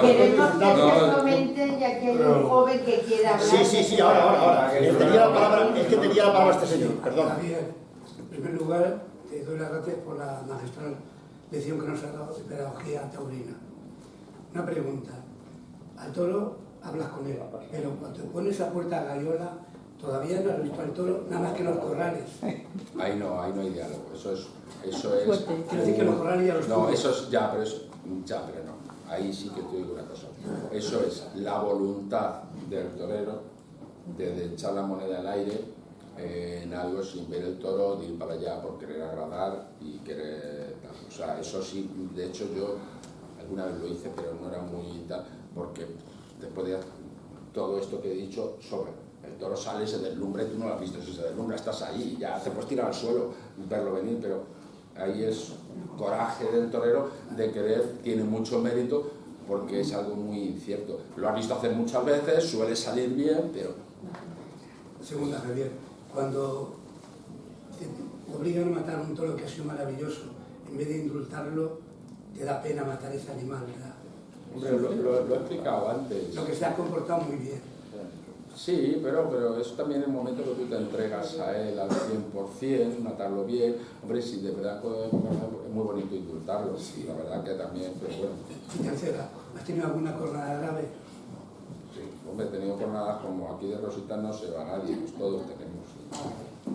Queremos que comenten, ya que hay un joven que quiere hablar. Sí, ahora. Tenía la palabra, es que tenía la palabra este señor, perdón. En primer lugar, te doy las gracias por la magistral lección que nos ha dado de pedagogía taurina. Una pregunta. Al toro hablas con él, pero cuando te pones a puerta Gayola, todavía no has visto al toro, nada más que los corrales. Ahí no hay diálogo, eso es Quiero decir que los corrales ya los no, eso es pero no. Ahí sí que te digo una cosa. Eso es la voluntad del torero de echar la moneda al aire en algo sin ver el toro, de ir para allá por querer agradar y querer tal. O sea, eso sí, de hecho yo alguna vez lo hice, pero no era muy tal, porque después de todo esto que he dicho, sobre el toro sale y se deslumbra y tú no lo has visto, si se deslumbra estás ahí, ya te puedes tirar al suelo y verlo venir, pero ahí es coraje del torero de querer, tiene mucho mérito porque es algo muy incierto. Lo has visto hacer muchas veces, suele salir bien, pero... Segunda, Javier, cuando te obligan a matar un toro que ha sido maravilloso, en vez de indultarlo, te da pena matar ese animal, ¿verdad? Hombre, lo he explicado antes. Lo que se ha comportado muy bien. Sí, pero es también el momento que tú te entregas a él al 100%, matarlo bien. Hombre, si de verdad es muy bonito indultarlo, sí, la verdad que también, pero bueno. Y tercera, ¿has tenido alguna cornada grave? Sí, hombre, he tenido jornadas como aquí de Rosita no se va nadie, pues todos tenemos.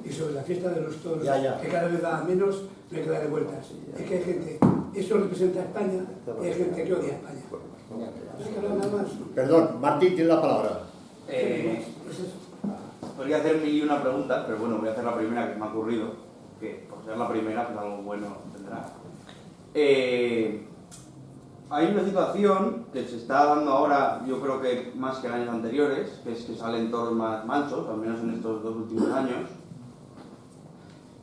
Y sobre la fiesta de los toros, Ya. que cada vez va menos, no hay que darle vueltas. Es que hay gente, eso representa a España, y hay gente que odia a España. Es que no, nada más. Perdón, Martín tiene la palabra. Podría hacer mil y una preguntas, pero bueno, voy a hacer la primera que me ha ocurrido, que por ser la primera, pues algo bueno tendrá. Hay una situación que se está dando ahora, yo creo que más que en años anteriores, que es que salen toros más mansos, al menos en estos 2 últimos años.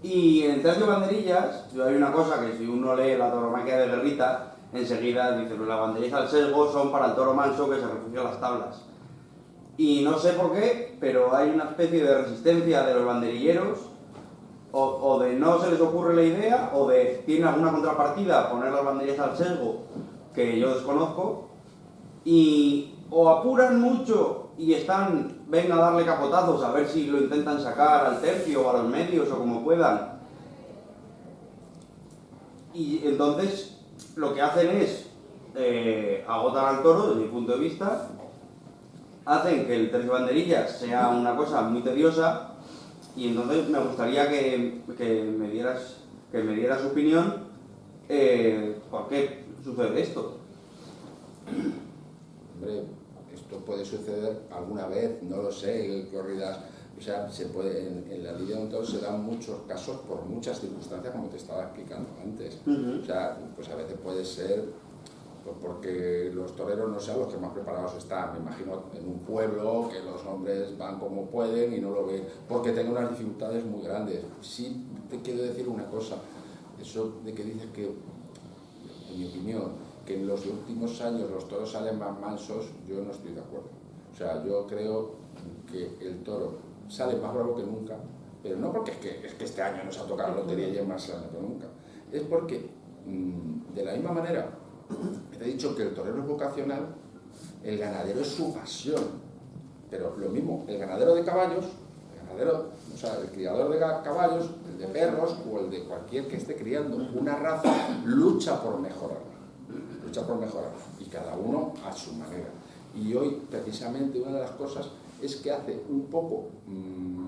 Y en el tercio de banderillas, hay una cosa que si uno lee la tauromaquia de Guerrita, enseguida dice, pues las banderillas al sesgo son para el toro manso que se refugia en las tablas. Y no sé por qué, pero hay una especie de resistencia de los banderilleros, o de no se les ocurre la idea, o de tienen alguna contrapartida, poner las banderillas al sesgo, que yo desconozco, y o apuran mucho y están, ven a darle capotazos a ver si lo intentan sacar al tercio o a los medios o como puedan. Y entonces lo que hacen es agotar al toro, desde mi punto de vista, hacen que el tercio de banderillas sea una cosa muy tediosa, y entonces me gustaría que me dieras su opinión, ¿por qué sucede esto? Hombre, esto puede suceder alguna vez, no lo sé, corridas, o sea, se puede, en la lidia de un toro se dan muchos casos por muchas circunstancias, como te estaba explicando antes. O sea, pues a veces puede ser pues porque los toreros no sean los que más preparados están, me imagino en un pueblo que los hombres van como pueden y no lo ven, porque tengan unas dificultades muy grandes. Sí te quiero decir una cosa, eso de que dices que, en mi opinión, que en los últimos años los toros salen más mansos, yo no estoy de acuerdo. O sea, yo creo que el toro sale más bravo que nunca, pero no porque es que este año nos ha tocado la lotería y es más sano que nunca. Es porque, de la misma manera, te he dicho que el torero es vocacional, el ganadero es su pasión. Pero lo mismo, el ganadero de caballos, o sea, el criador de caballos, el de perros o el de cualquier que esté criando una raza, lucha por mejorarla. Y cada uno a su manera. Y hoy, precisamente, una de las cosas es que hace un poco,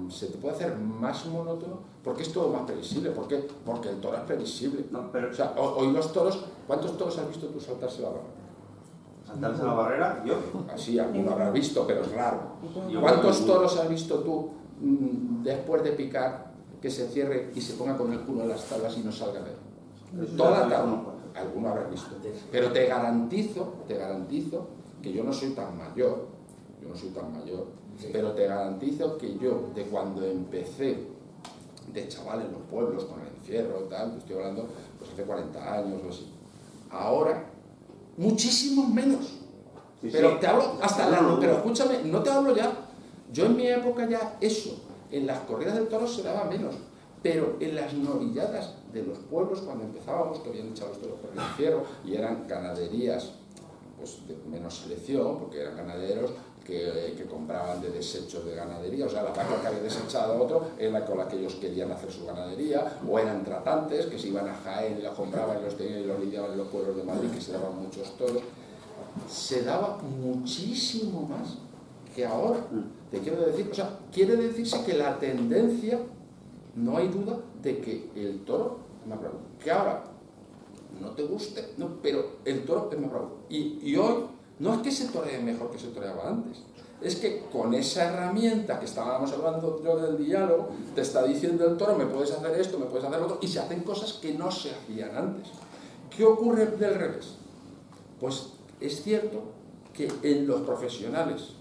se te puede hacer más monótono, porque es todo más previsible. ¿Por qué? Porque el toro es previsible. No, pero... O sea, hoy los toros, ¿cuántos toros has visto tú saltarse la barrera? ¿Saltarse la barrera? Yo. Así, alguno habrás visto, pero es raro. ¿Cuántos toros has visto tú después de picar que se cierre y se ponga con el culo en las tablas y no salga de él? Toda la tarde. Alguno habrás visto. Pero te garantizo que yo no soy tan mayor, pero te garantizo que yo, de cuando empecé de chaval en los pueblos con el encierro y tal, estoy hablando pues hace 40 años o así, ahora muchísimos menos. Sí, pero sí. te hablo hasta pero escúchame, no te hablo ya, yo en mi época ya eso, en las corridas del toro se daba menos, pero en las novilladas de los pueblos cuando empezábamos, que habían echado los toros por el encierro y eran ganaderías pues de menos selección, porque eran ganaderos que compraban de desechos de ganadería, o sea, la vaca que había desechado a otro era con la que ellos querían hacer su ganadería, o eran tratantes que se iban a Jaén y la compraban y los tenían y los lidiaban en los pueblos de Madrid, que se daban muchos toros. Se daba muchísimo más que ahora. Te quiero decir, o sea, quiere decirse que la tendencia, no hay duda de que el toro es más bravo. Que ahora no te guste, no, pero el toro es más bravo. Y hoy no es que se toree mejor que se toreaba antes, es que con esa herramienta que estábamos hablando yo del diálogo, te está diciendo el toro, me puedes hacer esto, me puedes hacer lo otro, y se hacen cosas que no se hacían antes. ¿Qué ocurre del revés? Pues es cierto que en los profesionales,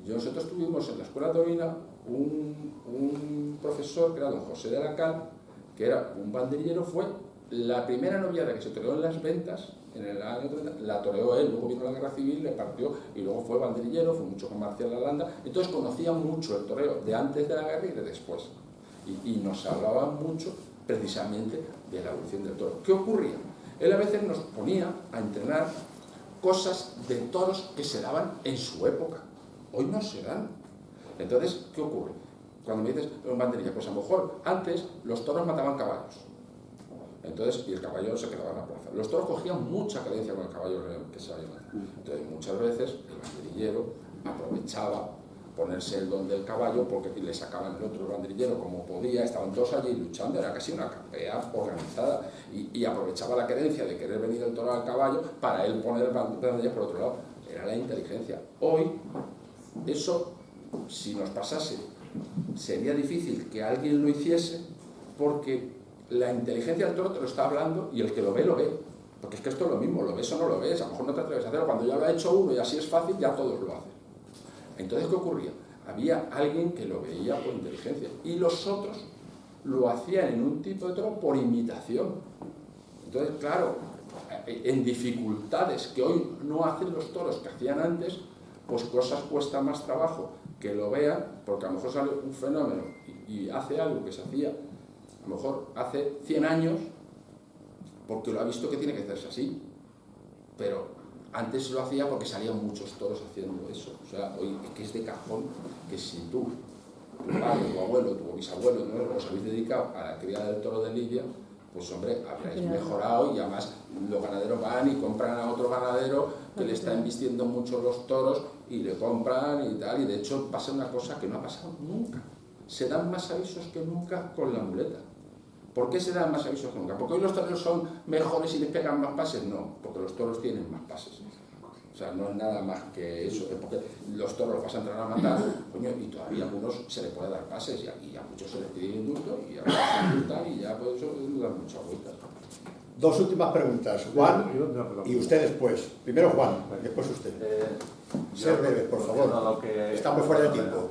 nosotros tuvimos en la escuela taurina un profesor que era don José de la Cal, que era un banderillero, fue la primera noviada que se toreó en las ventas, en el año 30, la toreó él, luego vino la guerra civil, le partió y luego fue banderillero, fue mucho con Marcial Alanda, entonces conocía mucho el toreo de antes de la guerra y de después. Y nos hablaba mucho precisamente de la evolución del toro. ¿Qué ocurría? Él a veces nos ponía a entrenar cosas de toros que se daban en su época. Hoy no se dan. Entonces, ¿qué ocurre? Cuando me dices un banderilla, pues a lo mejor antes los toros mataban caballos. Entonces, y el caballo se quedaba en la plaza. Los toros cogían mucha cadencia con el caballo que se había matado. Entonces, muchas veces el banderillero aprovechaba ponerse el don del caballo porque le sacaban el otro banderillero como podía, estaban todos allí luchando, era casi una pelea organizada y aprovechaba la querencia de querer venir el toro al caballo para él poner el banderillero por otro lado. Era la inteligencia. Hoy, eso, si nos pasase, sería difícil que alguien lo hiciese porque la inteligencia del toro te lo está hablando y el que lo ve, porque es que esto es lo mismo, lo ves o no lo ves, a lo mejor no te atreves a hacerlo, cuando ya lo ha hecho uno y así es fácil, ya todos lo hacen. Entonces, ¿qué ocurría? Había alguien que lo veía por inteligencia y los otros lo hacían en un tipo de toro por imitación. Entonces, claro, en dificultades que hoy no hacen los toros que hacían antes, pues cosas cuesta más trabajo que lo vean, porque a lo mejor sale un fenómeno y hace algo que se hacía a lo mejor hace 100 años, porque lo ha visto que tiene que hacerse así, pero antes lo hacía porque salían muchos toros haciendo eso. O sea, hoy es que es de cajón que si tu padre, tu abuelo, tu bisabuelo, ¿no?, os habéis dedicado a la cría del toro de lidia, pues hombre, habréis mejorado y además los ganaderos van y compran a otro ganadero que le está embistiendo mucho los toros y le compran y tal, y de hecho pasa una cosa que no ha pasado nunca. Se dan más avisos que nunca con la muleta. ¿Por qué se dan más avisos que nunca? ¿Porque hoy los toreros son mejores y les pegan más pases? No, porque los toros tienen más pases. O sea, no es nada más que eso, es porque los toros los vas a entrar a matar, coño, y todavía a algunos se les puede dar pases y a muchos se les pide indulto y a otros se indultan y ya por eso dan muchas vueltas. Dos últimas preguntas, Juan y usted después. Primero Juan, después usted. Ser breve, por favor. Estamos fuera de tiempo.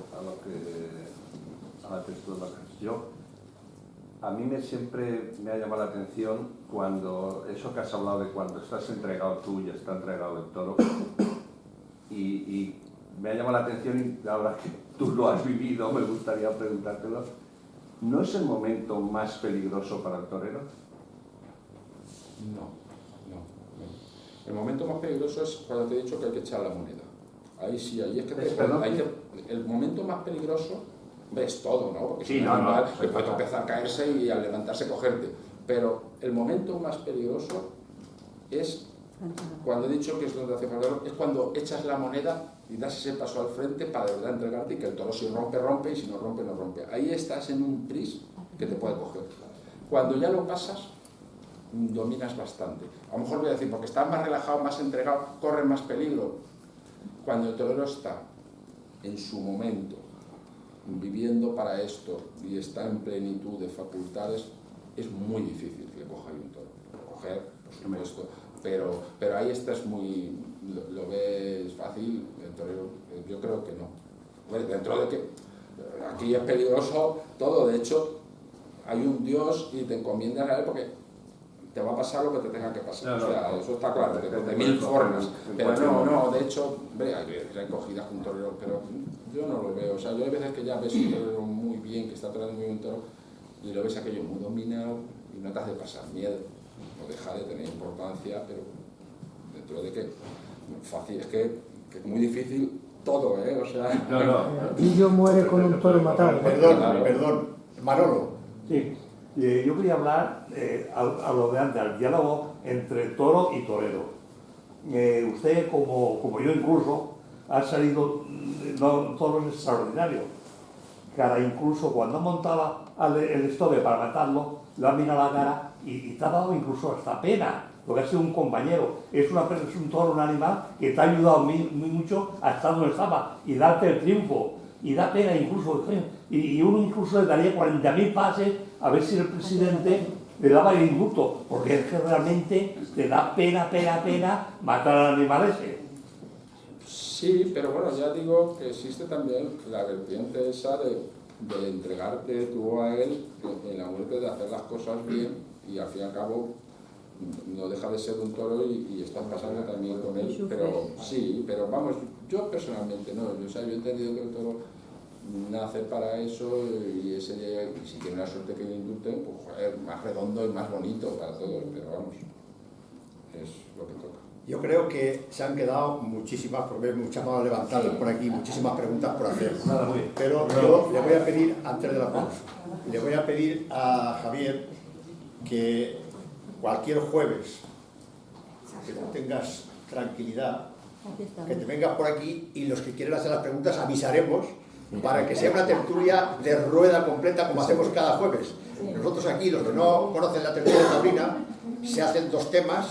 A mí siempre me ha llamado la atención cuando, eso que has hablado de cuando estás entregado tú y está entregado el toro, y me ha llamado la atención, y ahora que tú lo has vivido, me gustaría preguntártelo, ¿no es el momento más peligroso para el torero? No. El momento más peligroso es cuando te he dicho que hay que echar la moneda. Ahí sí, ahí es que el momento más peligroso ves todo, ¿no? Porque sí, que puede empezar a caerse y al levantarse cogerte. Pero el momento más peligroso es cuando he dicho que es donde hace falta, es cuando echas la moneda y das ese paso al frente para de verdad entregarte y que el toro si rompe, rompe y si no rompe, no rompe. Ahí estás en un tris que te puede coger. Cuando ya lo pasas, dominas bastante. A lo mejor voy a decir, porque estás más relajado, más entregado, corre más peligro. Cuando el torero está en su momento, viviendo para esto y está en plenitud de facultades, es muy difícil que le coja un toro. Coger, por supuesto, pero ahí estás muy... lo ves fácil, el torero, yo creo que no. Bueno, dentro de que aquí es peligroso todo, de hecho, hay un Dios y te encomiendas a él porque te va a pasar lo que te tenga que pasar. O sea, eso está claro, de mil formas. Pero no, de hecho, hombre, hay recogidas con un torero, pero yo no lo veo. O sea, yo hay veces que ya ves un torero muy bien, que está toreando muy bien un toro, y lo ves aquello muy dominado y no te hace pasar miedo. No deja de tener importancia, pero dentro de que fácil, es que es muy difícil todo, ¿eh? O sea... Pillo muere con un toro matado. Perdón, Manolo. Sí. Yo quería hablar a lo de antes, al diálogo entre toro y torero. Usted, como yo incluso, ha salido toros extraordinarios. Cara, incluso cuando montaba el estoque para matarlo, le ha mirado la cara y te ha dado incluso hasta pena, porque ha sido un compañero. Es un toro, un animal que te ha ayudado muy mucho a estar donde estaba y darte el triunfo. Y da pena incluso, y uno incluso le daría 40.000 pases a ver si el presidente le daba el indulto, porque es que realmente te da pena matar al animal ese. Sí, pero bueno, ya digo que existe también la vertiente esa de entregarte tú a él en la muerte, de hacer las cosas bien y al fin y al cabo no deja de ser un toro y estás pasando también con él, pero sí, pero vamos, yo personalmente no, yo he entendido que el toro nace para eso y ese día, si tiene la suerte que le indulten, pues joder, más redondo y más bonito para todos, pero vamos, es lo que toca. Yo creo que se han quedado muchísimas, por ver muchas manos levantadas por aquí, muchísimas preguntas por hacer. Pero yo le voy a pedir, antes de la pausa, le voy a pedir a Javier que cualquier jueves que tú tengas tranquilidad, que te vengas por aquí y los que quieren hacer las preguntas avisaremos para que sea una tertulia de rueda completa como hacemos cada jueves. Nosotros aquí, los que no conocen la tertulia taurina, se hacen 2 temas.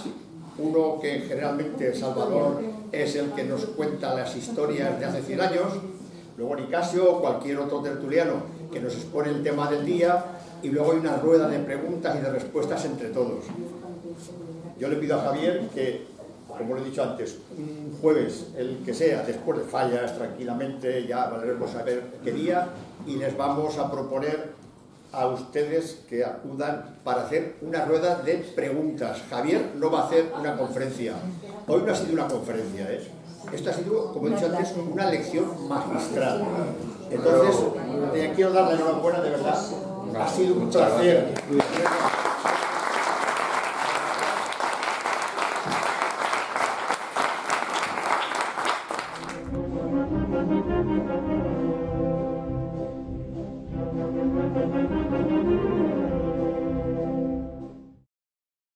Uno que generalmente Salvador es el que nos cuenta las historias de hace 100 años, luego Nicasio o cualquier otro tertuliano que nos expone el tema del día, y luego hay una rueda de preguntas y de respuestas entre todos. Yo le pido a Javier que, como lo he dicho antes, un jueves, el que sea, después de fallas, tranquilamente, ya valoremos a ver qué día, y les vamos a proponer a ustedes que acudan para hacer una rueda de preguntas. Javier no va a hacer una conferencia. Hoy no ha sido una conferencia, ¿eh? Esto ha sido, como he dicho antes, una lección magistral. Entonces, quiero darle enhorabuena, de verdad. Ha sido un placer.